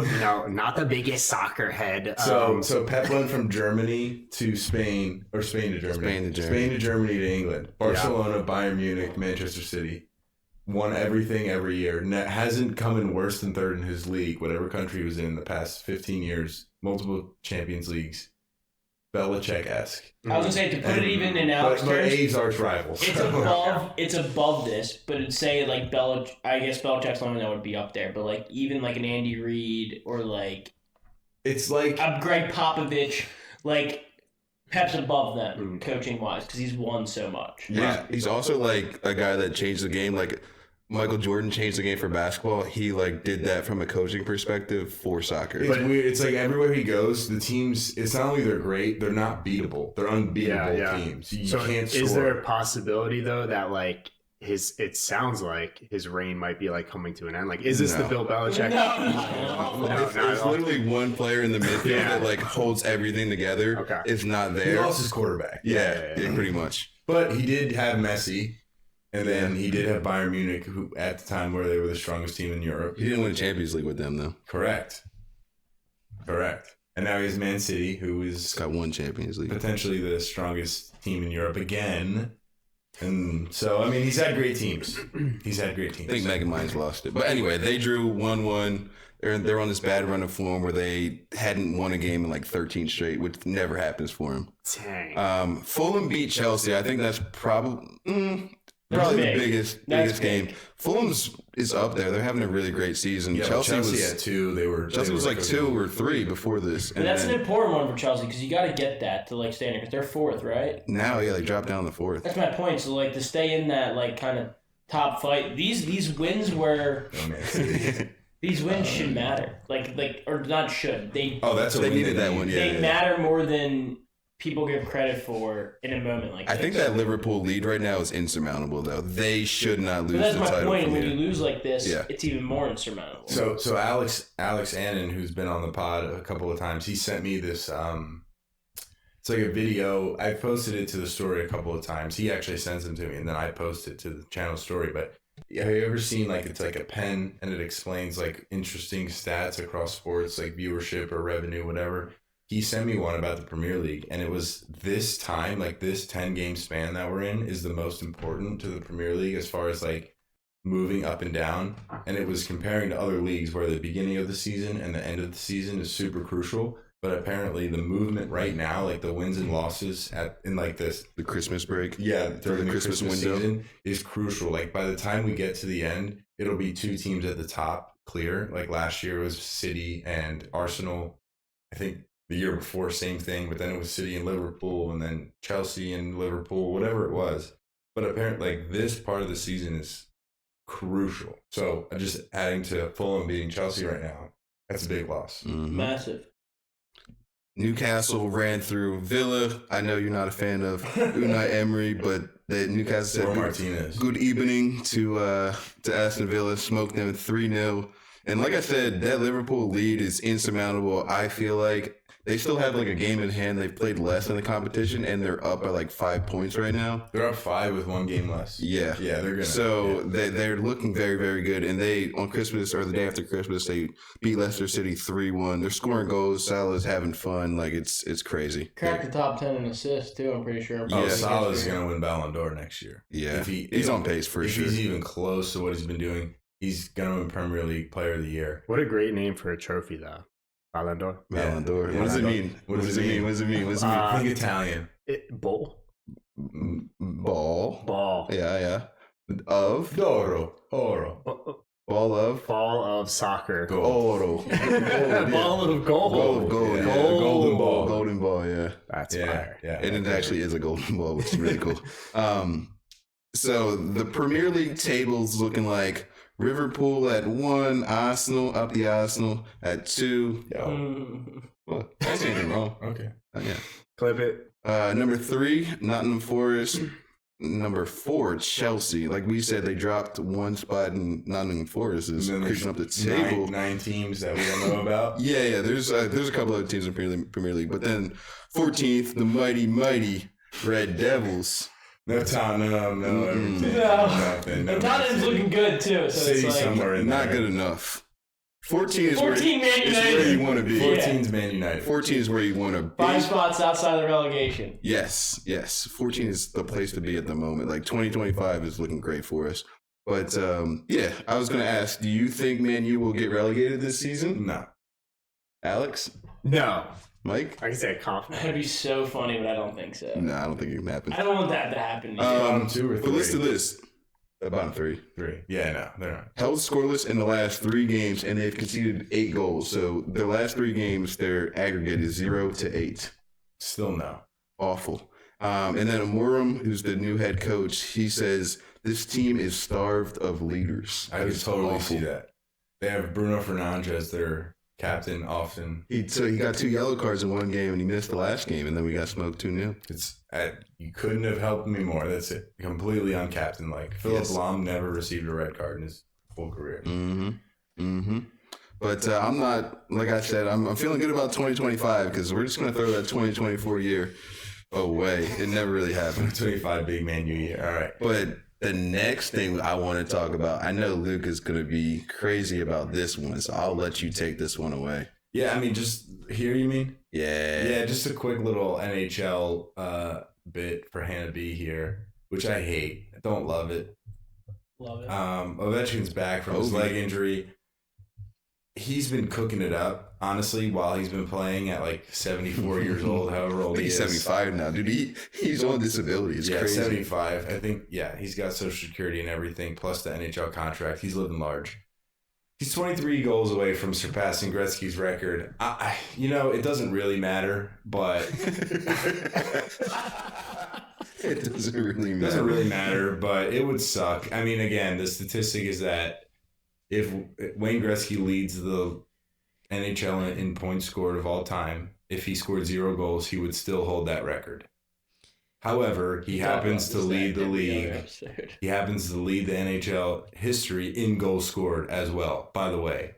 not the biggest soccer head. so Pep went from Germany to Spain, or Spain to Germany, Spain to Germany. to England, Barcelona, Bayern Munich, Manchester City, won everything every year. Hasn't come in worse than third in his league, whatever country he was in the past 15 years. Multiple Champions Leagues, Belichick-esque. I was gonna say to put it even in Alex but terms, A's arch rivals. it's above this, but it'd say like I guess Belichick's the only one that would be up there, but like even like an Andy Reid or like It's like a Greg Popovich, like Pep's above them coaching wise because he's won so much. Yeah. He's also like a guy that changed the game. Like Michael Jordan changed the game for basketball. He like did that from a coaching perspective for soccer. it's weird. It's like everywhere he goes, the teams. It's not only they're great, they're not beatable. They're unbeatable teams. You So can't score. is there a possibility though that like it sounds like his reign might be like coming to an end? Like, is this the No. Bill Belichick? No. There's literally one player in the midfield that like holds everything together. Okay. It's not He there. lost his quarterback. Yeah, pretty much. But he did have Messi, and then he did have Bayern Munich, who at the time where they were the strongest team in Europe. He didn't win a Champions League with them though. Correct. And now he has Man City, who He's is got one Champions League. potentially the strongest team in Europe again. And so, I mean, he's had great teams. He's had great teams. I think Mega Minds lost it. But anyway, they drew 1-1. They're on this bad run of form where they hadn't won a game in like 13 straight, which never happens for them. Dang. Fulham beat Chelsea. I think that's probably That's the big. biggest That's game. big. Fulham's is up there. They're having a really great season. Yeah, Chelsea was had two. Chelsea was like 2 or 3 before this. But that's an important one for Chelsea because you got to get that to like stay in because they're fourth, right? now, yeah, they dropped down the 4th. That's my point. So like to stay in that like kind of top fight, these wins were Oh, Man City. these wins should matter. Like or not should they? Oh, that's a They win needed that one. Yeah, they yeah. matter more than people give credit for in a moment like I this. think that Liverpool lead right now is insurmountable, though. They should not lose But that's the my title point. from When here. you lose like this, Yeah. it's even more insurmountable. So Alex Annan, who's been on the pod a couple of times, he sent me this. It's like a video. I posted it to the story a couple of times. He actually sends them to me, and then I post it to the channel story. But have you ever seen like it's like a pen and it explains like interesting stats across sports, like viewership or revenue, whatever? He sent me one about the Premier League, and it was this time, like this 10-game span that we're in, is the most important to the Premier League as far as like moving up and down. And it was comparing to other leagues where the beginning of the season and the end of the season is super crucial. But apparently the movement right now, like the wins and losses in like this, The Christmas break. during the Christmas window. season is crucial. Like by the time we get to the end, it'll be two teams at the top clear. Like last year was City and Arsenal. I think the year before, same thing, but then it was City and Liverpool, and then Chelsea and Liverpool, whatever it was. But apparently, like this part of the season is crucial. So just adding to Fulham beating Chelsea right now, that's a big loss. Mhm. Massive. Newcastle ran through Villa. I know you're not a fan of Unai Emery, but the Newcastle said Martinez. Good evening to Aston Villa, smoked them 3-0. And like I said, that Liverpool lead is insurmountable. I feel like they still have like a game in hand. They've played less in the competition, and they're up by like 5 points right now. They're up 5 with 1 game less. Yeah, yeah, they're gonna. So they're looking very, very good. And they on Christmas or the day after Christmas, they beat Leicester City 3-1. They're scoring goals. Salah's having fun. Like it's crazy. Cracked the top 10 in assists too. I'm pretty sure. Oh, Salah's gonna win Ballon d'Or next year. Yeah, he's on pace for sure. If he's even close to what he's been doing, he's gonna win Premier League Player of the Year. What a great name for a trophy, though. Ballon d'Or. Ballon d'Or. What does it mean? What does it mean? What does it mean? What does it mean? Think Italian. Bull. Ball. Yeah. Of Oro. Ball of soccer. Oro. Ball of gold. Gold. Yeah. Golden ball. Golden ball. Yeah. That's fire. Yeah. And it actually is a golden ball, which is really cool. So the Premier League table's looking like Liverpool at 1, Arsenal up the Arsenal at 2. Well, that's anything wrong. Okay. Yeah. Clip it. Number 3, Nottingham Forest. Number 4, Chelsea. Like we said, they dropped 1 spot, and Nottingham Forest is pushing up the table. 9 teams that we don't know about. Yeah. There's a couple other teams in Premier League, but then 14th, the mighty Red Devils. No Tottenham, no everything. Nothing. And Tottenham's looking good too. So City it's like somewhere in Not there. good enough. 14 is 14 Man United. where you want to be. 14's Man United. 14 is where you want to be. 5 spots outside the relegation. Yes. 14 is the place to be at the moment. Like 2025 is looking great for us. But I was going to ask, do you think Man U will get relegated this season? No. Alex? No. Mike? I can say confident. That'd be so funny, but I don't think so. No, I don't think it can happen. I don't want that to happen. Bottom 2 or 3. But listen to this. Bottom 3. 3. Yeah, no, they're not. Held scoreless in the last 3 games, and they've conceded 8 goals. So their last 3 games, their aggregate is 0-8. Still no. Awful. And then Amorim, who's the new head coach, he says this team is starved of leaders. I can totally see that. They have Bruno Fernandes, their captain, often. He got 2 yellow cards in 1 game, and he missed the last game, and then we got smoked 2-0. You couldn't have helped me more. That's it. Completely uncaptain. Like Philip Lahm never received a red card in his full career. But I'm not, like I said, I'm feeling good about 2025 because we're just going to throw that 2024 year away. It never really happened. 25 big Man U year. All right. But the next thing I want to talk about, I know Luke is going to be crazy about this one, so I'll let you take this one away. Yeah, I mean, just here, you mean? Yeah. Yeah, just a quick little NHL bit for Hannah B here, which I hate. I don't love it. Love it. Ovechkin's back from his leg injury. He's been cooking it up, honestly, while he's been playing at like 74 years old, however old he is. He's 75 now, dude. He's on disability. It's crazy. 75. I think, he's got Social Security and everything, plus the NHL contract. He's living large. He's 23 goals away from surpassing Gretzky's record. It doesn't really matter, but it doesn't really matter. It doesn't really matter, but it would suck. I mean, again, the statistic is that if Wayne Gretzky leads the NHL in points scored of all time, if he scored 0 goals, he would still hold that record. However, he happens to lead the league. He happens to lead the NHL history in goals scored as well, by the way.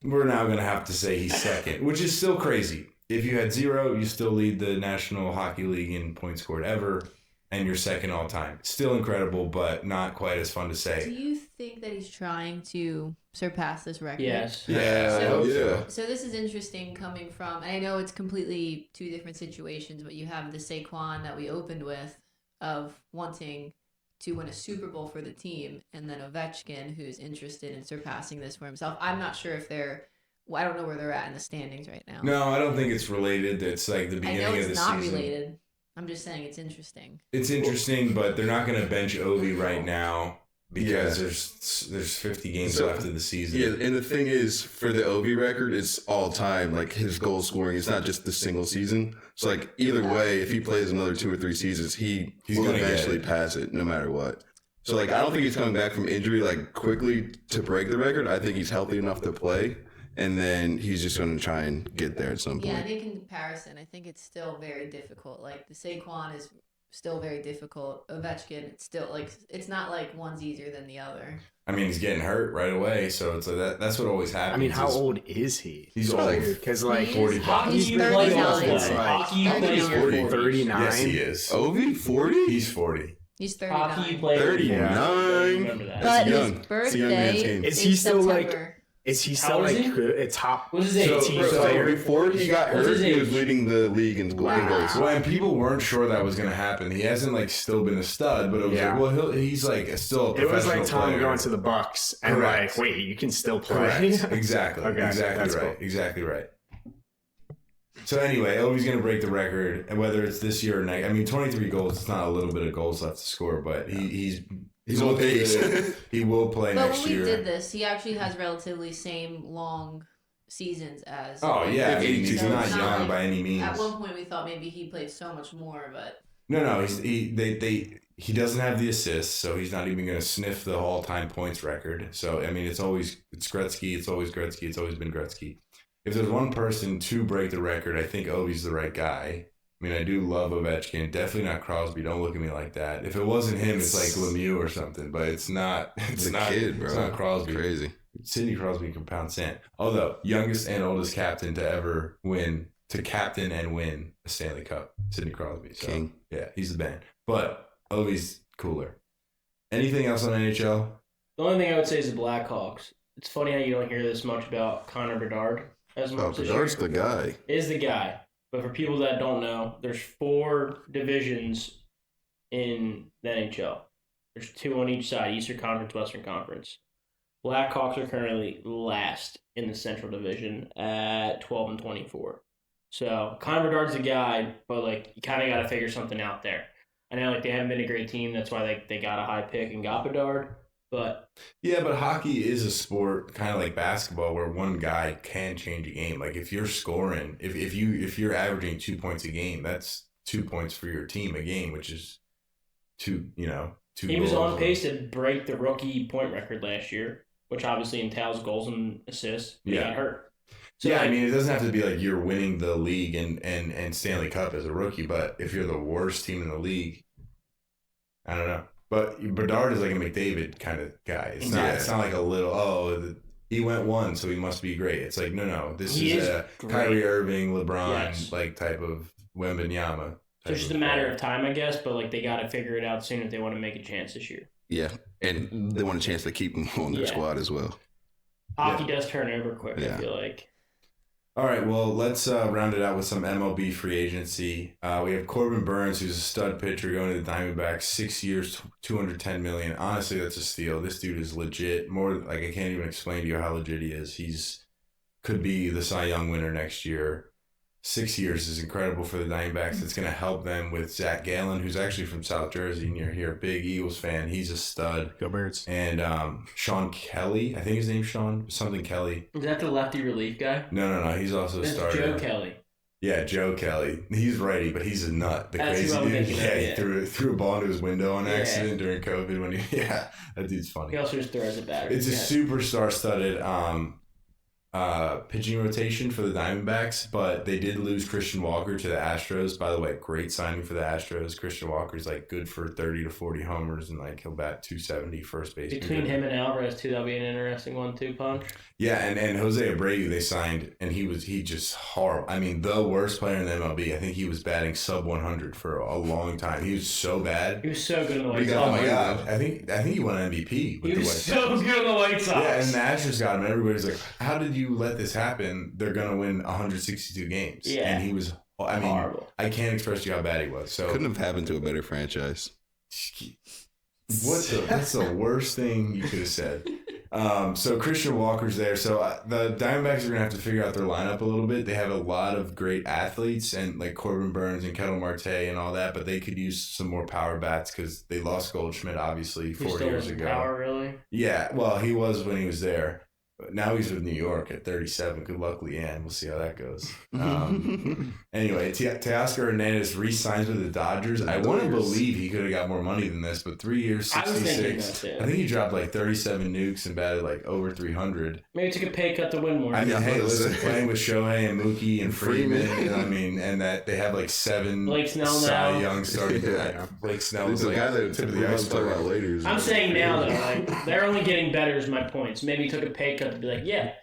We're now going to have to say he's second, which is still crazy. If you had 0, you still lead the National Hockey League in points scored ever, and you're second all time. Still incredible, but not quite as fun to say. Do you think that he's trying to surpass this record? Yes. Yeah. So this is interesting coming from, and I know it's completely 2 different situations, but you have the Saquon that we opened with of wanting to win a Super Bowl for the team, and then Ovechkin, who's interested in surpassing this for himself. I'm not sure if I don't know where they're at in the standings right now. No, I don't think it's related. It's like the beginning of the season. I know it's not related. I'm just saying it's interesting. It's interesting, but they're not going to bench Ovi right now because there's 50 games left of the season. Yeah, and the thing is, for the Ovi record, it's all time. Like his goal scoring, it's not just the single season. So like either way, if he plays another 2 or 3 seasons, he's will eventually pass it no matter what. So like I don't think he's coming back from injury like quickly to break the record. I think he's healthy enough to play. and then he's just going to try and get there at some Yeah, I point. think in comparison, I think it's still very difficult. Like the Saquon is still very difficult. Ovechkin, it's still like it's not like one's easier than the other. I mean, he's getting hurt right away, so it's like that's what always happens. I mean, how old is he? He's old. Because like 45. Hockey He's you play 39. all It's day. like- Hockey you play He's in your 40. 40s. 39. Yes, he is. Ovi 40? He's 40. He's Hockey you 39. play 39. Remember that. But young. his It's a young man's birthday game. Is he still like? September. Is he How still old is like he? a top What's his age? 18 So player? before he got What's hurt, his he was age? leading the league in goals. Well, and people weren't sure that was going to happen. He hasn't like still been a stud, but it was Yeah. like, well, he's like still a It was professional like Tom player. going to the Bucks and Correct. like, wait, you can still play. Correct. Exactly. Okay, exactly that's right. cool. Exactly right. So anyway, Ovi's going to break the record, and whether it's this year or next. I mean, 23 goals. It's not a little bit of goals left to score, but he's on pace. He will play But next when we year. did this, he actually has relatively same long seasons as. Oh yeah, I mean, he's So not it's young like- by any means. At one point, we thought maybe he played so much more, but No, he doesn't have the assists, so he's not even going to sniff the all-time points record. So I mean, it's Gretzky. It's always Gretzky. It's always been Gretzky. If there's one person to break the record, I think Ovi's the right guy. I mean, I do love Ovechkin. Definitely not Crosby. Don't look at me like that. If it wasn't him, it's like Lemieux or something. But it's not. It's It's a not. kid, bro. It's not Crosby. Crazy. Sidney Crosby can pound sand. Although youngest and oldest captain to ever captain and win a Stanley Cup, Sidney Crosby. So, King. Yeah, he's the man. But Ovi's cooler. Anything else on NHL? The only thing I would say is the Blackhawks. It's funny how you don't hear this much about Connor Bedard as Oh, much this Bedard's year. the guy. Is the guy. But for people that don't know, there's 4 divisions in the NHL. There's 2 on each side, Eastern Conference, Western Conference. Blackhawks are currently last in the Central Division at 12-24. So Connor Bedard's the guy, but like you kind of got to figure something out there. I know like they haven't been a great team, that's why they got a high pick and got Bedard. But Yeah, but hockey is a sport kind of like basketball where one guy can change a game. Like if you're scoring, if you're averaging 2 points a game, that's 2 points for your team a game, which is two he was goals. on pace to break the rookie point record last year, which obviously entails goals and assists. But he Yeah. got hurt. So Yeah, I like, mean, it doesn't have to be like you're winning the league and Stanley Cup as a rookie, but if you're the worst team in the league, I don't know. But Bedard is like a McDavid kind of guy. It's not. Yeah. It's not like a little. He went 1, so he must be great. It's like no. This He is is a great. Kyrie Irving, LeBron Yes. like type of Wembanyama. So it's just a matter of time, I guess, but like they got to figure it out soon if they want to make a chance this year. Yeah, and they want a chance to keep him on their Yeah. squad as well. Hockey does turn over quick, Yeah. I feel like. All right, well, let's round it out with some MLB free agency. We have Corbin Burns, who's a stud pitcher, going to the Diamondbacks, 6 years, $210 million. Honestly, that's a steal. This dude is legit. More like I can't even explain to you how legit he is. He's could be the Cy Young winner next year. 6 years is incredible for the Diamondbacks. It's going to help them with Zach Gallen, who's actually from South Jersey near here, big Eagles fan. He's a stud. Go Birds. And Sean Kelly, I think his name's Sean something Kelly. Is that the lefty relief guy? No. He's also a That's starter. Joe Kelly. Yeah, Joe Kelly. He's righty, but he's a nut. The That's crazy who I'm dude. thinking Yeah, of, he yeah. threw a ball into his window on Yeah. accident during COVID when he. Yeah, that dude's He funny. also just throws it back. It's a Yeah. superstar studded pitching rotation for the Diamondbacks, but they did lose Christian Walker to the Astros. By the way, great signing for the Astros. Christian Walker's like good for 30 to 40 homers and like he'll bat 270 first base. Between him and Alvarez, too, that'll be an interesting 1-2 punch. Yeah, and Jose Abreu they signed, and he just horrible. I mean, the worst player in the MLB. I think he was batting sub 100 for a long time. He was so bad. He was so good in the Oh White Sox. my god! I think he won MVP with He the was White so Sox. good in the White Sox. Yeah, and the Astros got him. Everybody's like, "How did you let this happen? They're gonna win 162 games." Yeah. and he was. I mean, horrible. I can't express to you how bad he was. So Couldn't have happened to a better franchise. that's the worst thing you could have said. So Christian Walker's there. So the Diamondbacks are gonna have to figure out their lineup a little bit. They have a lot of great athletes and like Corbin Burns and Ketel Marte and all that, but they could use some more power bats because they lost Goldschmidt obviously He 4 still years has ago. power, really. Yeah, well, he was when he was there. Now he's with New York at 37. Good luck, Leanne. We'll see how that goes. Anyway, Teoscar Hernandez re-signs with the Dodgers. I want to believe he could have got more money than this, but 3 years, 66. I think he dropped like 37 nukes and batted like over 300. Maybe took a pay cut to win more. I mean, hey, listen, playing with Shohei and Mookie and Freeman, I mean, and that they have like 7 Blake Snell Cy now. Young starting. Blake Snell was the like guy that tip of the ice talk about later. I'm saying now though, like they're only getting better is my point. So maybe he took a pay cut to be like, yeah,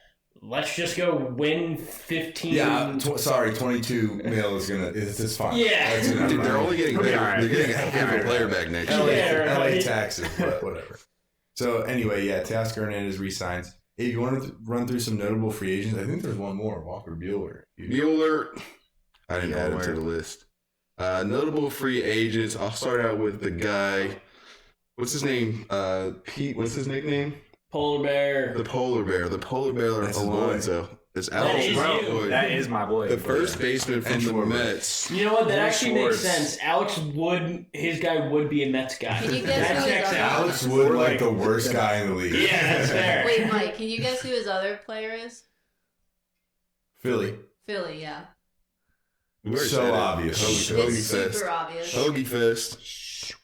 let's just go win 15. Yeah, 22 mil is gonna. It's fine. Yeah. Dude, they're only getting better. Right. They're getting a heck of a player back next year. LA, Yeah, right. LA taxes, but whatever. So anyway, yeah, Teoscar Hernandez resigns. If you want to run through some notable free agents, I think there's one more, Walker Buehler. Bueller, I didn't add him to the list. Notable free agents. I'll start out with the guy. What's his name? Pete. What's his nickname? Polar Bear. The Polar Bear. The Polar Bear That's his Alonso. It's That Alex is Brown. you. That is my boy. The first baseman from the Schwarber. Mets. You know what? That actually makes Schwartz. sense. Alex Wood, his guy would be a Mets guy. Can you guess That who his checks other- out. Alex Wood, like the worst guy in the league. Yeah, that's fair. Wait, Mike, can you guess who his other player is? Philly. Philly, yeah. We already So said it. obvious. Hoagie It's super Fest. obvious. Hoagie Fest.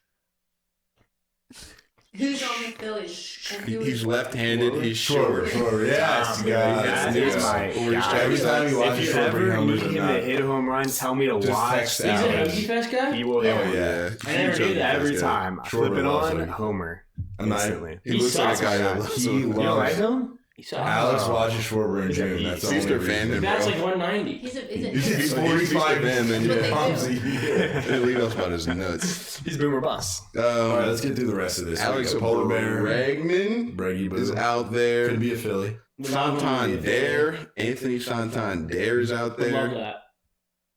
Who's on the Phillies? And who He's is- left-handed. He's Schwarber. short. Yes, That is my guy. Every time you watch If you Schwarber, ever he need does him not. to hit a home run, tell me to Just watch. text He's an Alex. OG Fest guy? He will. Yeah. Oh, yeah. I never knew that. Every Huge time. I Schwarber flip it loves on, him. Homer. I'm not- Instantly. He looks like a guy that sucks. loves He him. You don't like loves. him? He sucks. Alex Oh. watches Schwarber in He's a June. That's the He's only their fan, reason. That's bro. like 190. He's He's a 45 man, then That's what yeah. they do. They leave us about his nuts. He's boomer bust. All right, let's get through the rest of this. Alex We got Polar Bear, Bregman Breggy is Boo. out there. Could be a Philly. Santander, Anthony Santander is out Would love there. that.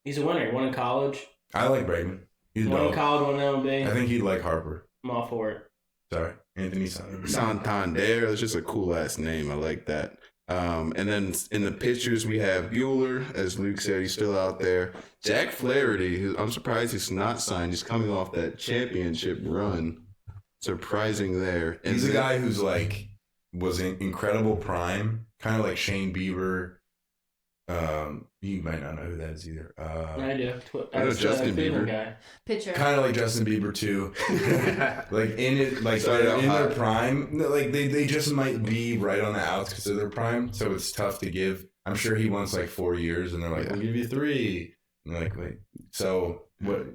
He's a winner. He won in college. I like Bregman. He's Won in dope. college, won in I MLB. think he'd like Harper. I'm all for it. Sorry, Anthony Santander. Santander, that's just a cool last name. I like that. And then in the pitchers, we have Bueller, as Luke said, he's still out there. Jack Flaherty, who I'm surprised he's not signed. He's coming off that championship run. Surprising there. And He's a then- guy who's like was in incredible prime, kind of like Shane Bieber. You might not know who that is either. I do. I know That's Justin Cleveland Bieber. guy. pitcher. Kind of like Justin Bieber too. Like in it, like Started out in their hot. prime, no, like they just might be right on the outskirts of their prime, so it's tough to give. I'm sure he wants like 4 years, and they're like, Yeah. "We'll give you 3." And they're like, wait. So what?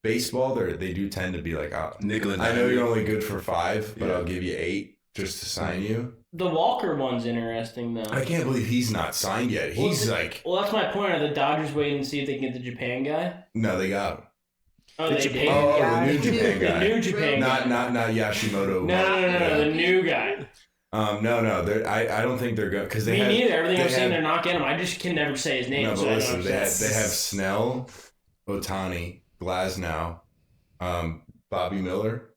Baseball, they do tend to be like, oh, Nickel and I know dime. you're only good for 5, but Yeah. I'll give you 8 just to sign you. The Walker one's interesting, though. I can't believe he's not signed yet. He's like, Well, that's my point. Are the Dodgers waiting to see if they can get the Japan guy? no, they got him. Oh, The they Japan did? Oh, guy? the new Japan The guy. new Japan guy. Not Yashimoto. No, the new guy. No. I don't think they're good because they Me have, neither. Everything they I'm saying, have- they're not getting him. I just can never say his name. No, so but I don't listen, they understand. have Snell, Otani, Glasnow, Bobby Miller.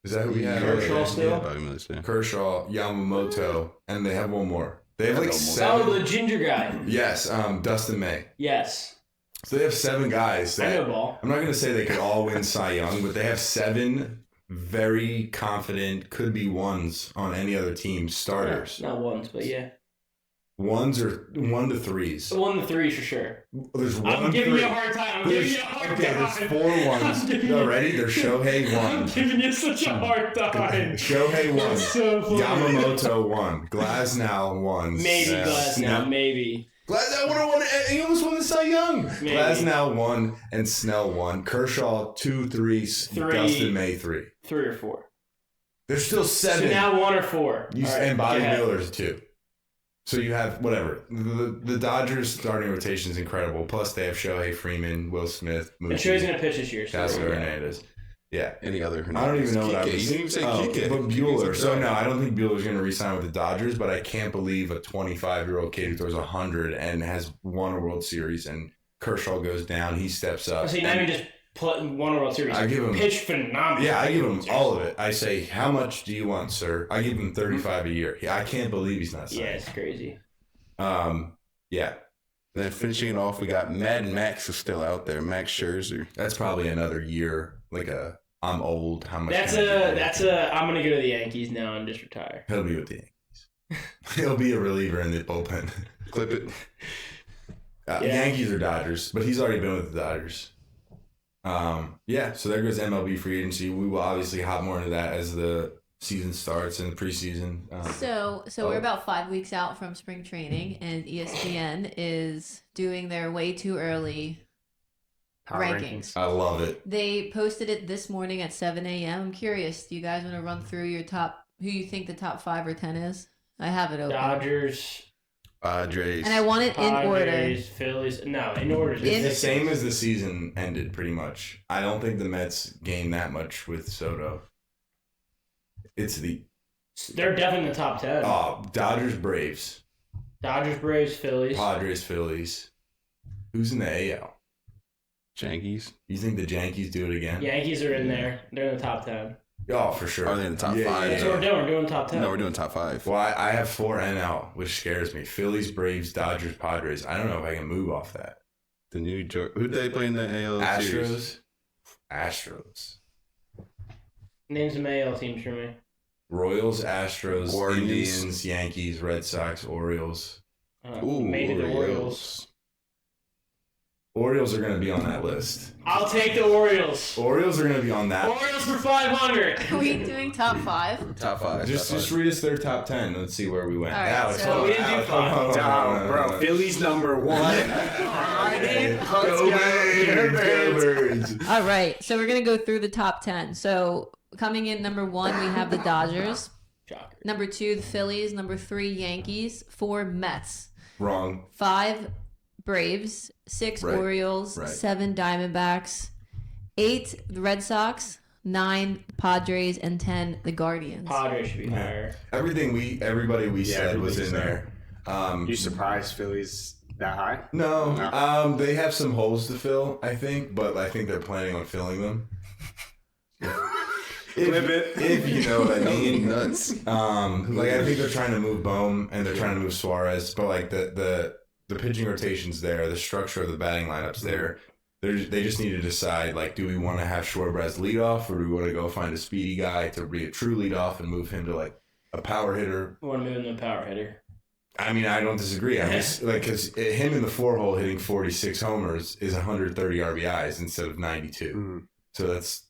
Is that who we have? Kershaw still? Yeah, Bobby Miller's there. Kershaw, Yamamoto, and they have one more. They have like Oh, 7. Oh, the ginger guy. Yes, Dustin May. Yes. So they have 7 guys. I That, know ball. I'm not going to say they could all win Cy Young, but they have 7 very confident, could be ones on any other team starters. Not once, but yeah. Ones or 1 to 3s. The 1 to 3 for sure. There's 1 I'm giving 3. you a hard time. I'm giving you a hard Okay, time. there's 4 ones. I'm giving No, you- ready? There's Shohei I'm 1. giving you such a hard time. Shohei 1. That's so funny. Yamamoto 1. Glasnow 1. Maybe Yeah. Glass now, maybe. Glasnow would have won. He almost won the Cy Young. Maybe. Glasnow 1 and Snell 1. Kershaw 2 3s. 3. Dustin May 3. 3 or 4. There's still 7. So now 1 or 4. You, All right, and Bobby go ahead. Miller's 2. So you have whatever. The Dodgers starting rotation is incredible. Plus they have Shohei Freeman, Will Smith, And Shohei's Mookie, going to pitch this year. So Teoscar Hernandez. Yeah. Any other? I don't even know what I Kike. was. You didn't even say Oh, Kike. but Bueller. So no, I don't think Bueller's going to re-sign with the Dodgers. But I can't believe a 25-year-old kid who throws 100 and has won a World Series, and Kershaw goes down, he steps up. So you not and- even just won a World Series. I give him- pitch phenomenal. yeah, I give him all of it. I say, how much do you want, sir? I give him 35 a year. I can't believe he's not signed. Yeah, it's crazy. Yeah, Then finishing it off, we got Mad Max is still out there. Max Scherzer. that's probably another year. Like I'm old. How much? That's can I give you? I'm going to go to the Yankees now and just retire. He'll be with the Yankees. He'll be a reliever in the bullpen. Clip it. Yankees or Dodgers, but he's already been with the Dodgers. So there goes MLB free agency. We will obviously hop more into that as the season starts and preseason. So we're about 5 weeks out from spring training, and ESPN is doing their way too early rankings. I love it. They posted it this morning at 7 a.m. I'm curious, do you guys want to run through your who you think the top 5 or 10 is? I have it open. Dodgers, Padres. And I want it in order. Padres, Phillies. No, in order. It's the same as the season ended, pretty much. I don't think the Mets gained that much with Soto. They're definitely in the top 10. Dodgers, Braves. Dodgers, Braves, Phillies. Padres, Phillies. Who's in the AL? Yankees. You think the Yankees do it again? Yankees are in there. They're in the top 10. Oh, for sure. Are they in the top 5? That's what we're doing. We're doing top 10. No, we're doing top 5. Well, I have 4 NL, which scares me. Phillies, Braves, Dodgers, Padres. I don't know if I can move off that. The New York. Who they play in the AL series? Astros. Name some AL teams for me. Royals, Astros, Guardians. Indians, Yankees, Red Sox, Orioles. Maybe the Orioles. Orioles are going to be on that list. I'll take the Orioles. Orioles are going to be on that. Orioles for 500. Are we doing top 5? Top 5. Just read us their top 10. Let's see where we went. All right, Alex, so- We didn't do 5. Bro, Philly's number 1. Go Birds. All right, so we're going to go through the top 10. So coming in number 1, we have the Dodgers. Shocker. Number 2, the Phillies. Number 3, Yankees. 4, Mets. Wrong. 5, Braves. 6, Right. Orioles. Right. 7, Diamondbacks. 8, the Red Sox. 9, Padres. And 10, the Guardians. Padres should be higher. Everybody we said was in there. You surprised Philly's that high? No. They have some holes to fill, I think, but I think they're planning on filling them. If you know what I mean. Nuts. I think they're trying to move Bohm and they're trying to move Suarez, but like the pitching rotation's there, the structure of the batting lineup's there. They just need to decide, like, do we want to have Schwarber lead off, or do we want to go find a speedy guy to be a true lead off and move him to like a power hitter? We want to move in the power hitter. I mean, I don't disagree. I'm just like, because him in the 4-hole hitting 46 homers is 130 RBIs instead of 92. So that's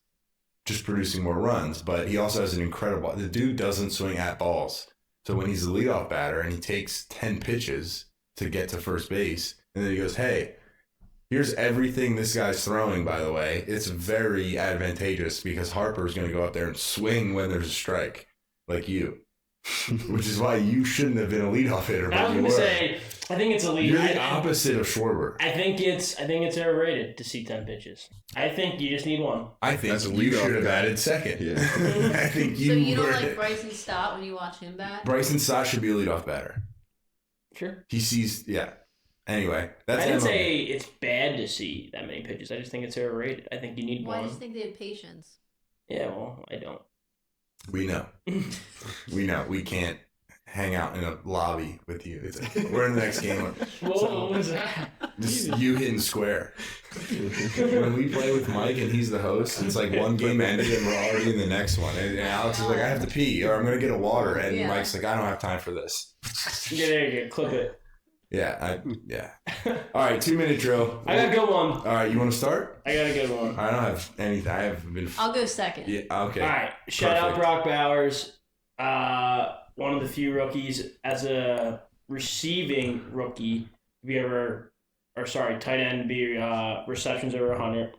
just producing more runs. But he also has the dude doesn't swing at balls. So when he's the leadoff batter and he takes 10 pitches to get to first base, and then he goes, hey, here's everything this guy's throwing, by the way. It's very advantageous because Harper's going to go out there and swing when there's a strike, like you. Which is why you shouldn't have been a leadoff hitter. I was going to say, I think it's a lead. You're the opposite of Schwarber. I think it's overrated to see 10 pitches. I think you just need one. I think That's a you leadoff should have guy. added second. Yeah. I think So you don't were- like Bryson Stott when you watch him bat? Bryson Stott should be a leadoff batter. Sure. He sees, yeah. Anyway, that's I didn't MLB. say it's bad to see that many pitches. I just think it's overrated. I think you need Why do one. you think they have patience? Yeah, well, I don't. We know. We can't hang out in a lobby with you. We're in the next game. What was that? Just you hitting square. When we play with Mike and he's the host, it's like one game ended and we're already in the next one. And Alex is like, I have to pee or I'm going to get a water. And Yeah. Mike's like, I don't have time for this. Yeah, there you go. Clip it. Yeah. All right, 2-minute drill. I got a good one. All right, you want to start? I got a good one. I don't have anything. I haven't been. I'll go second. Yeah. Okay. All right. Shout out Perfect. Brock Bowers. One of the few rookies as a receiving rookie tight end to be receptions over 100.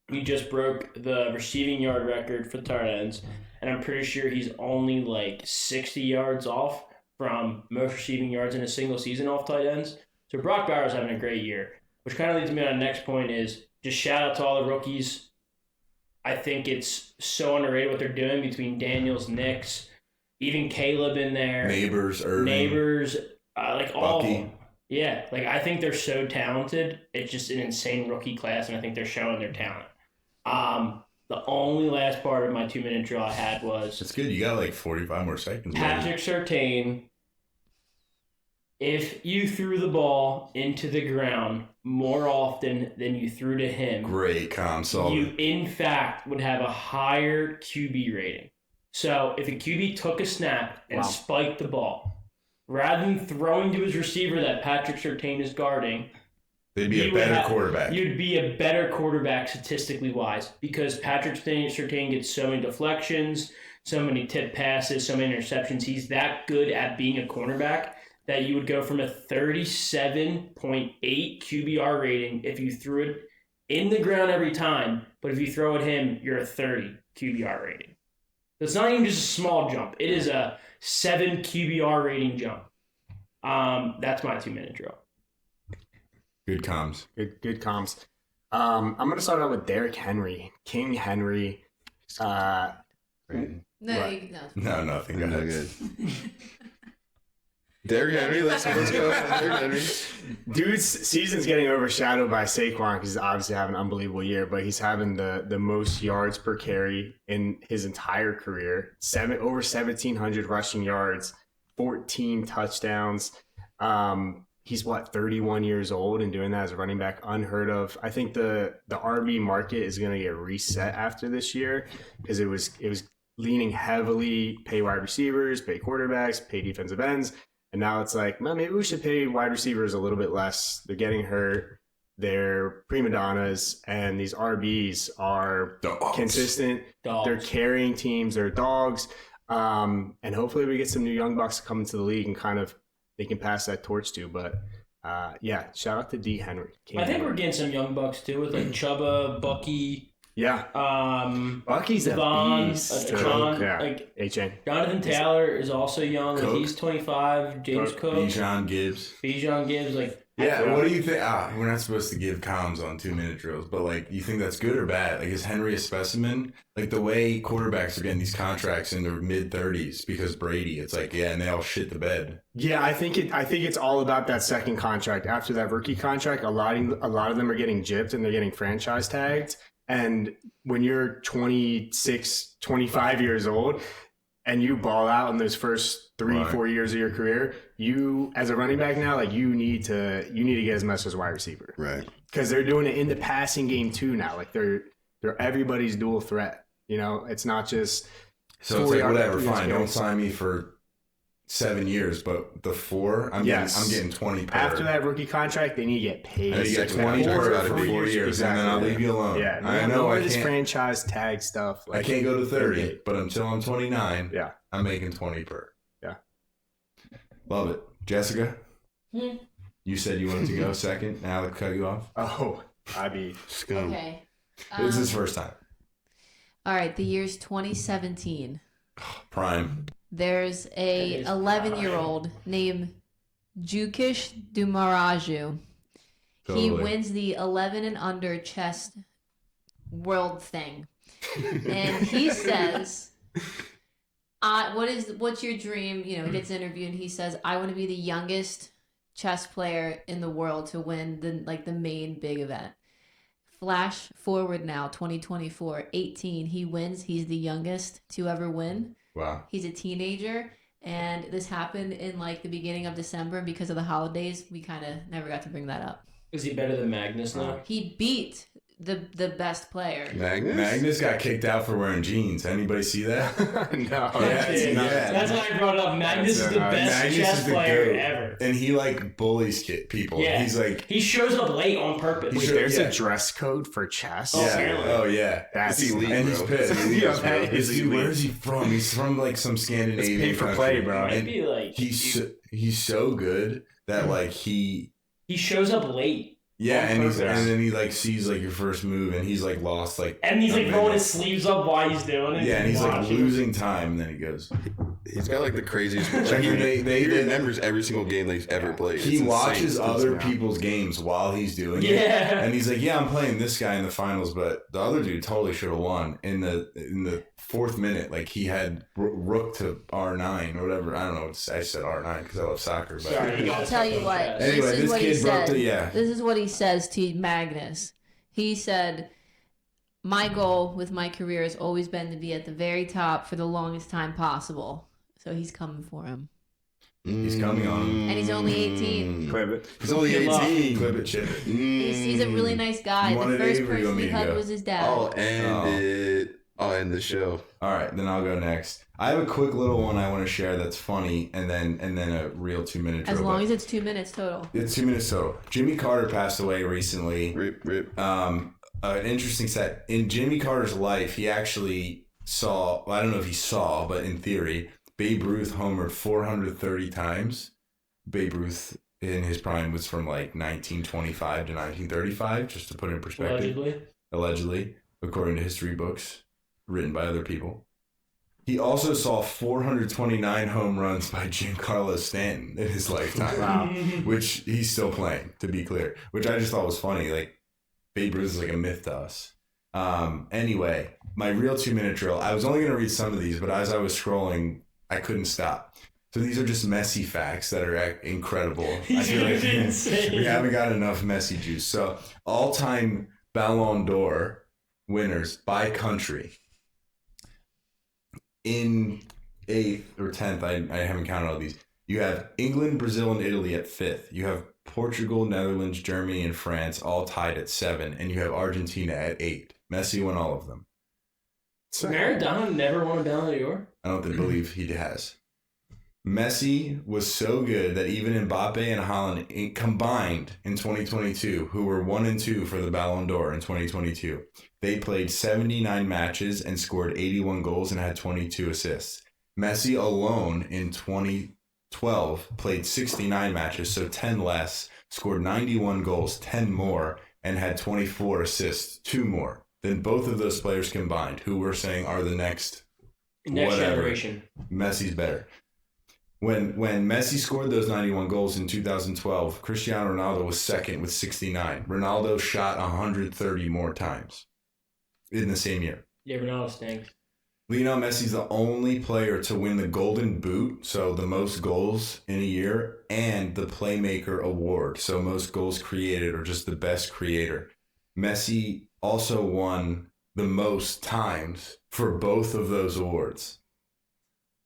He just broke the receiving yard record for tight ends, and I'm pretty sure he's only like 60 yards off from most receiving yards in a single season off tight ends. So Brock Bowers having a great year, which kind of leads me on the next point is just shout out to all the rookies. I think it's so underrated what they're doing between Daniels, Nix, even Caleb in there. Neighbors, Irving. Neighbors, like all. Bucky. Yeah, like I think they're so talented. It's just an insane rookie class, and I think they're showing their talent. The only last part of my 2-minute drill I had was That's good. You got like 45 more seconds. Patrick Surtain. If you threw the ball into the ground more often than you threw to him, Great console. you in fact would have a higher QB rating. So if a QB took a snap and spiked the ball, rather than throwing to his receiver that Patrick Surtain is guarding, they'd be a better quarterback. You'd be a better quarterback statistically wise because Patrick Surtain gets so many deflections, so many tip passes, so many interceptions. He's that good at being a cornerback that you would go from a 37.8 QBR rating if you threw it in the ground every time, but if you throw at him, you're a 30 QBR rating. So it's not even just a small jump. It is a 7 QBR rating jump. That's my 2-minute drill. Good comms. Good comms. I'm going to start out with Derrick Henry. King Henry. No, Nothing. Go ahead. Good. Derrick Henry, let's go. Derrick Henry. Dude's season's getting overshadowed by Saquon because he's obviously having an unbelievable year, but he's having the most yards per carry in his entire career. Over 1,700 rushing yards, 14 touchdowns. He's 31 years old and doing that as a running back, unheard of. I think the RB market is going to get reset after this year because it was leaning heavily pay wide receivers, pay quarterbacks, pay defensive ends. And now it's like, well, maybe we should pay wide receivers a little bit less. They're getting hurt. They're prima donnas. And these RBs are consistent. Dogs. They're carrying teams. They're dogs. And hopefully we get some new young bucks to come into the league and kind of they can pass that torch to. But, shout out to D. Henry. I think we're getting some young bucks too with like Chuba, Bucky. Yeah. Bucky's Devon, a beast. Jonathan Taylor is also young. Like he's 25. James Cook. Bijan Gibbs. Like, what do you think? We're not supposed to give comms on 2-minute drills, but like, you think that's good or bad? Like, is Henry a specimen? Like the way quarterbacks are getting these contracts in their mid-30s because Brady, it's like, yeah, and they all shit the bed. Yeah, I think it's all about that second contract. After that rookie contract, a lot of them are getting gypped and they're getting franchise tagged. And when you're 26, 25 years old and you ball out in those first 3-4 years of your career, you as a running back now, like you need to get as much as a wide receiver. Right. Because they're doing it in the passing game too now. Like they're everybody's dual threat. You know, it's not just so it's like whatever, fine, don't sign me for 7 years, but the 4, I'm getting 20 per. After that rookie contract, they need to get paid. And you get 20 per for 4 years, exactly. and then I'll leave you alone. Yeah, I know I this can't. franchise tag stuff. I can't go to 30, but until I'm 29, yeah, I'm making 20 per. Yeah, love it. Jessica, you said you wanted to go second. Now I'll cut you off. Oh, I'd be scum. Okay. This is his first time. All right, the year's 2017. Prime. There's a 11-year-old named Jukish Dumaraju. Totally. He wins the 11 and under chess world thing. And he says, what's your dream? You know, he gets interviewed and he says, I want to be the youngest chess player in the world to win the main big event. Flash forward now, 2024, 18. He wins. He's the youngest to ever win. Wow. He's a teenager, and this happened in the beginning of December. And because of the holidays, we kind of never got to bring that up. Is he better than Magnus now? He beat the best player. Magnus got kicked out for wearing jeans. Anybody see that? No. That's why I brought it up. Magnus is the best chess player ever. And he bullies people. Yeah. He's he shows up late on purpose. Wait, there's a dress code for chess? Yeah. Oh yeah. That's elite. And he's pissed. Where is he from? He's from some Scandinavian it's pay for play, bro. And he's so good that he shows up late. Yeah, and then he sees your first move, and he's lost and he's rolling his sleeves up while he's doing it. Yeah, and he's losing time, and then he goes. He's got the craziest. He remembers every single game that he's ever played. He watches other people's games while he's doing it, and he's like, "Yeah, I'm playing this guy in the finals, but the other dude totally should have won in the 4th minute. He had rook to R9 or whatever. I don't know. I said R9 because I love soccer. But I'll tell you what. Anyway, this kid broke This is what he says to Magnus. He said, my goal with my career has always been to be at the very top for the longest time possible. So he's coming for him. He's coming on him. And he's only 18. Clip it. He's only 18. Clip it, chip it. He's a really nice guy. The first person he hugged was his dad. Oh, and I'll end the show. All right, then I'll go next. I have a quick little one I want to share that's funny, and then a real 2-minute drill. As long as it's 2 minutes total. It's 2 minutes total. Jimmy Carter passed away recently. Rip. An interesting set. In Jimmy Carter's life, he actually saw, well, I don't know if he saw, but in theory, Babe Ruth homered 430 times. Babe Ruth in his prime was from like 1925 to 1935, just to put it in perspective. Allegedly, according to history books written by other people. He also saw 429 home runs by Giancarlo Stanton in his lifetime. Wow. Which he's still playing, to be clear. Which I just thought was funny. Like, Babe Ruth is like a myth to us. Anyway, my real 2-minute drill. I was only going to read some of these, but as I was scrolling, I couldn't stop. So these are just messy facts that are incredible. I feel like we haven't got enough messy juice. So, all-time Ballon d'Or winners by country. In 8th or 10th, I haven't counted all these. You have England, Brazil, and Italy at 5th. You have Portugal, Netherlands, Germany, and France all tied at 7. And you have Argentina at 8. Messi won all of them. Maradona never won a Ballon d'Or? I don't believe he has. Messi was so good that even Mbappe and Haaland combined in 2022, who were 1 and 2 for the Ballon d'Or in 2022, they played 79 matches and scored 81 goals and had 22 assists. Messi alone in 2012 played 69 matches, so 10 less, scored 91 goals, 10 more, and had 24 assists, 2 more than both of those players combined, who we're saying are the next generation. Messi's better. When Messi scored those 91 goals in 2012, Cristiano Ronaldo was second with 69. Ronaldo shot 130 more times in the same year. Yeah, Ronaldo stinks. Lionel Messi's the only player to win the Golden Boot, so the most goals in a year, and the Playmaker Award, so most goals created or just the best creator. Messi also won the most times for both of those awards.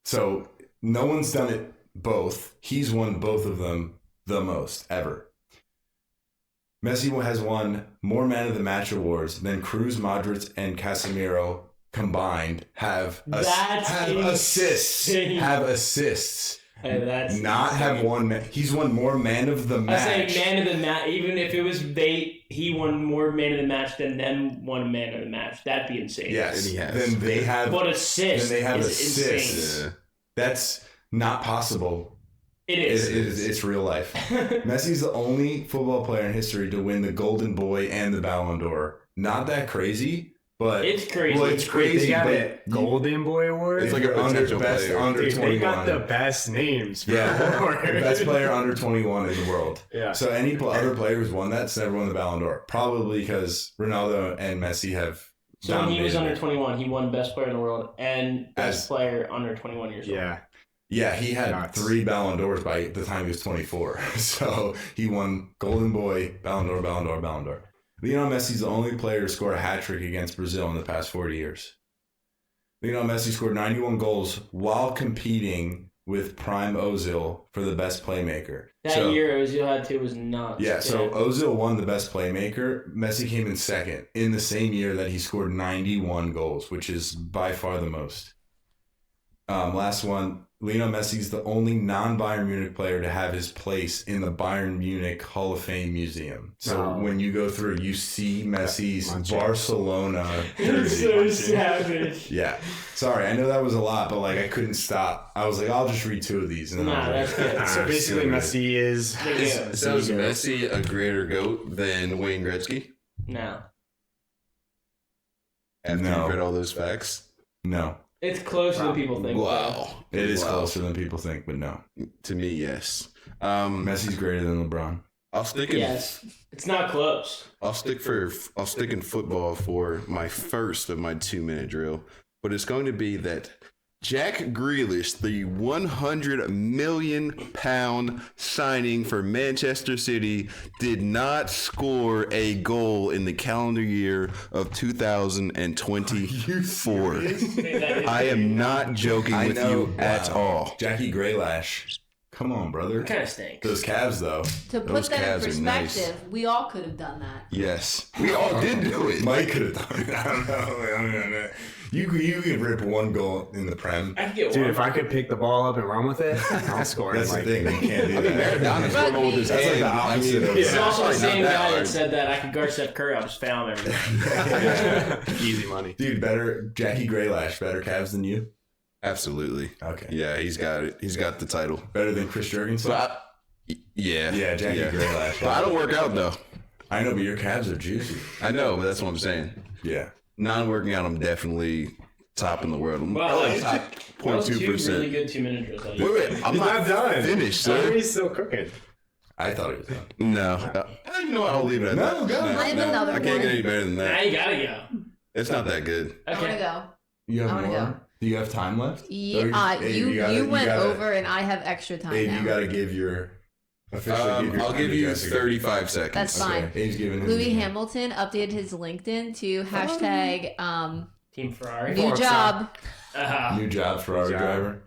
So no one's done it both. He's won both of them the most ever. Messi has won more Man of the Match awards than Cruz, Modric, and Casemiro combined have assists. Have assists. Hey, that's not insane. Have won. He's won more Man of the Match. I say Man of the Match. Even if it was he won more Man of the Match than them won Man of the Match. That'd be insane. Yes. And he has. Then they have. But assists. Then they have is assists. Insane. Yeah. That's not possible. It is. It's real life. Messi's the only football player in history to win the Golden Boy and the Ballon d'Or. Not that crazy, but it's crazy. Well, it's crazy. They got a Golden Boy award. It's like a potential best player. under 21. They got the best names. For the best player under 21 in the world. Yeah. So any other player who's won that's never won the Ballon d'Or. Probably because Ronaldo and Messi have. So when he was under 21, he won best player in the world and best player under 21 years old. Yeah, he had 3 Ballon d'Ors by the time he was 24. So he won Golden Boy, Ballon d'Or, Ballon d'Or, Ballon d'Or. Lionel Messi's the only player to score a hat-trick against Brazil in the past 40 years. Lionel Messi scored 91 goals while competing with Prime Ozil for the best playmaker. That year Ozil had 2 was nuts. Yeah, so Ozil won the best playmaker. Messi came in second in the same year that he scored 91 goals, which is by far the most. Last one. Lionel Messi's the only non-Bayern Munich player to have his place in the Bayern Munich Hall of Fame Museum. So when you go through, you see Messi's Barcelona jersey. So savage. Yeah. Sorry, I know that was a lot, but like I couldn't stop. I was like, I'll just read 2 of these. And then that's good. So basically, Messi is. So is Messi a greater GOAT than Wayne Gretzky? No. After you've read all those facts? No. It's closer than people think. Wow. It is closer than people think, but no. To me, yes. Messi's greater than LeBron. I'll stick in. Yes. It's not close. I'll stick in football for my first of my 2-minute drill. But it's going to be that Jack Grealish, the 100 million pound signing for Manchester City, did not score a goal in the calendar year of 2024. I am not joking with you at all. Jackie Grealish Come on, brother. It kind of stinks. Those Cavs, though. To put Those that in Cavs are nice. perspective, we all could have done that. Yes. We all did do it. Mike could have done it. I don't know. You could rip one goal in the Prem. I could get Dude, one. if I could pick the ball up and run with it, I'll score it. That's the Like, thing. You can't do that. Maradona scored one with his That's like hand. the opposite of It's also the Probably same not that guy that hard. said that I could guard Steph Curry. I'll just foul him every day. easy money. Dude, better Jackie Graylash, better Cavs than you? Absolutely. Okay. Yeah, he's got it. He's got the title. Better than Chris Jurgensen? Yeah. Yeah, Jackie Graylash. But I don't work out though. I know, but your Cavs are juicy. I know, but that's what I'm saying. Yeah. Non-working out, I'm definitely top in the world. I'm Well, like top that was 2 0.2%. really good 2-minute drills. Wait, I'm He's not done. finished, sir. He's still cooking. I thought it was done. No. You know what? I'll leave it at No, that. go. I have another I can't one. get any better than Now that. you gotta go. It's not that good. I want to Okay. go. You have I wanna more? go. Do you have time left? Yeah, Abe, you gotta- went gotta- over and I have extra time Abe, now. you got to give your... Officially I'll time give to you Jessica. 35 seconds. That's fine. Okay, Abe's giving his... Louis Hamilton updated his LinkedIn to hashtag Team Ferrari. new Forza. job. New job, Ferrari Job. driver.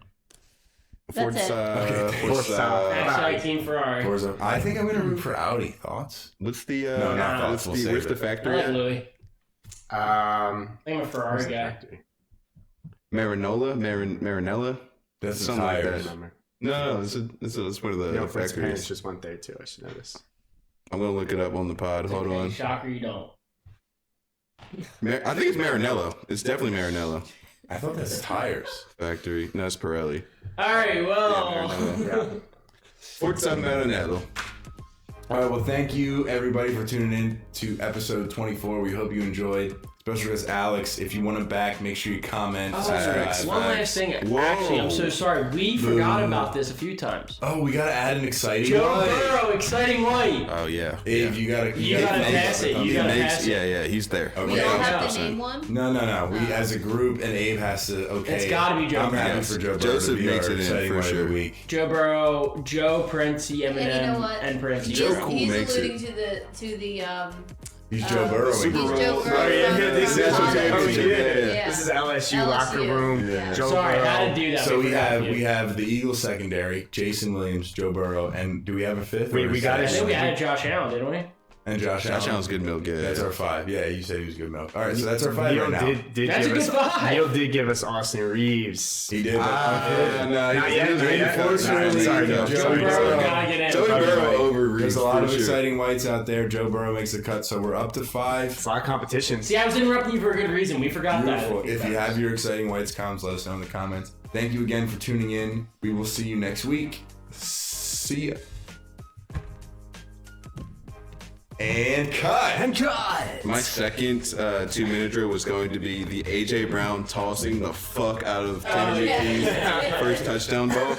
That's it. Hashtag Team Ferrari. Forza. I think I'm going to root for Audi. Thoughts? What's the No, not thoughts. We'll save what's the it. I factory like at? Louis. I think I'm a Ferrari guy. Marinella? That's the Something like tires. that. No, it's one of the Prince Parents factories. just went there too. I should know this. I'm gonna look it up on the pod. Hold on. Shocker, you don't. I think it's Marinello. It's definitely Marinello I thought that's tires. factory. No, it's Pirelli. All right, well. Marinello. Forza Marinello. All right, well, thank you, everybody, for tuning in to episode 24. We hope you enjoyed. Special guest Alex. If you want him back, make sure you comment, subscribe. One last thing. Whoa. Actually, I'm so sorry. We forgot about this a few times. Oh, we got to add an exciting Joe one. Burrow, exciting white. Oh yeah. Abe, you got to... You gotta pass it. You gotta pass it. Yeah, he's there. Okay. We all have 100%. to name one. No. We, as a group, and Abe has to, okay. It's gotta be Joe I'm happy Burrow. for Joe Burrow Joseph to be makes our it in exciting for one of sure. the week. Joe Burrow, Joe Prince, Eminem, And you know what? and Prince. Joe He's, Cool he's makes alluding to the He's Joe Burrow. Super he's Bowl. Joe Burrow. Oh, yeah, from- this from is college. championship. Yeah. This is LSU locker room. Yeah. Joe Sorry, I had Burrow. to do that. So forgot you. we have the Eagles secondary, Jason Williams, Joe Burrow, and do we have a fifth? We or a got I it. second? think we added Josh Allen, didn't we? And Josh Allen. That sounds good milk. Yeah. That's our 5. Yeah, you said he was good milk. All right, so that's our 5 Neil right now. did That's give a us, good five. Neil did give us Austin Reeves. He did. No, Not yet, not yet. Unfortunately, Sorry, Joe Joe Burrow. Burrow gotta get in. Joey Burrow over Reeves. There's a lot for of sure. exciting whites out there. Joe Burrow makes the cut, so we're up to 5. It's a lot of competition. See, I was interrupting you for a good reason. We forgot Beautiful. that. If you have your exciting whites comms, let us know in the comments. Thank you again for tuning in. We will see you next week. See ya. And cut. My second 2-minute drill was going to be the AJ Brown tossing the fuck out of Tanner McKee's first touchdown ball.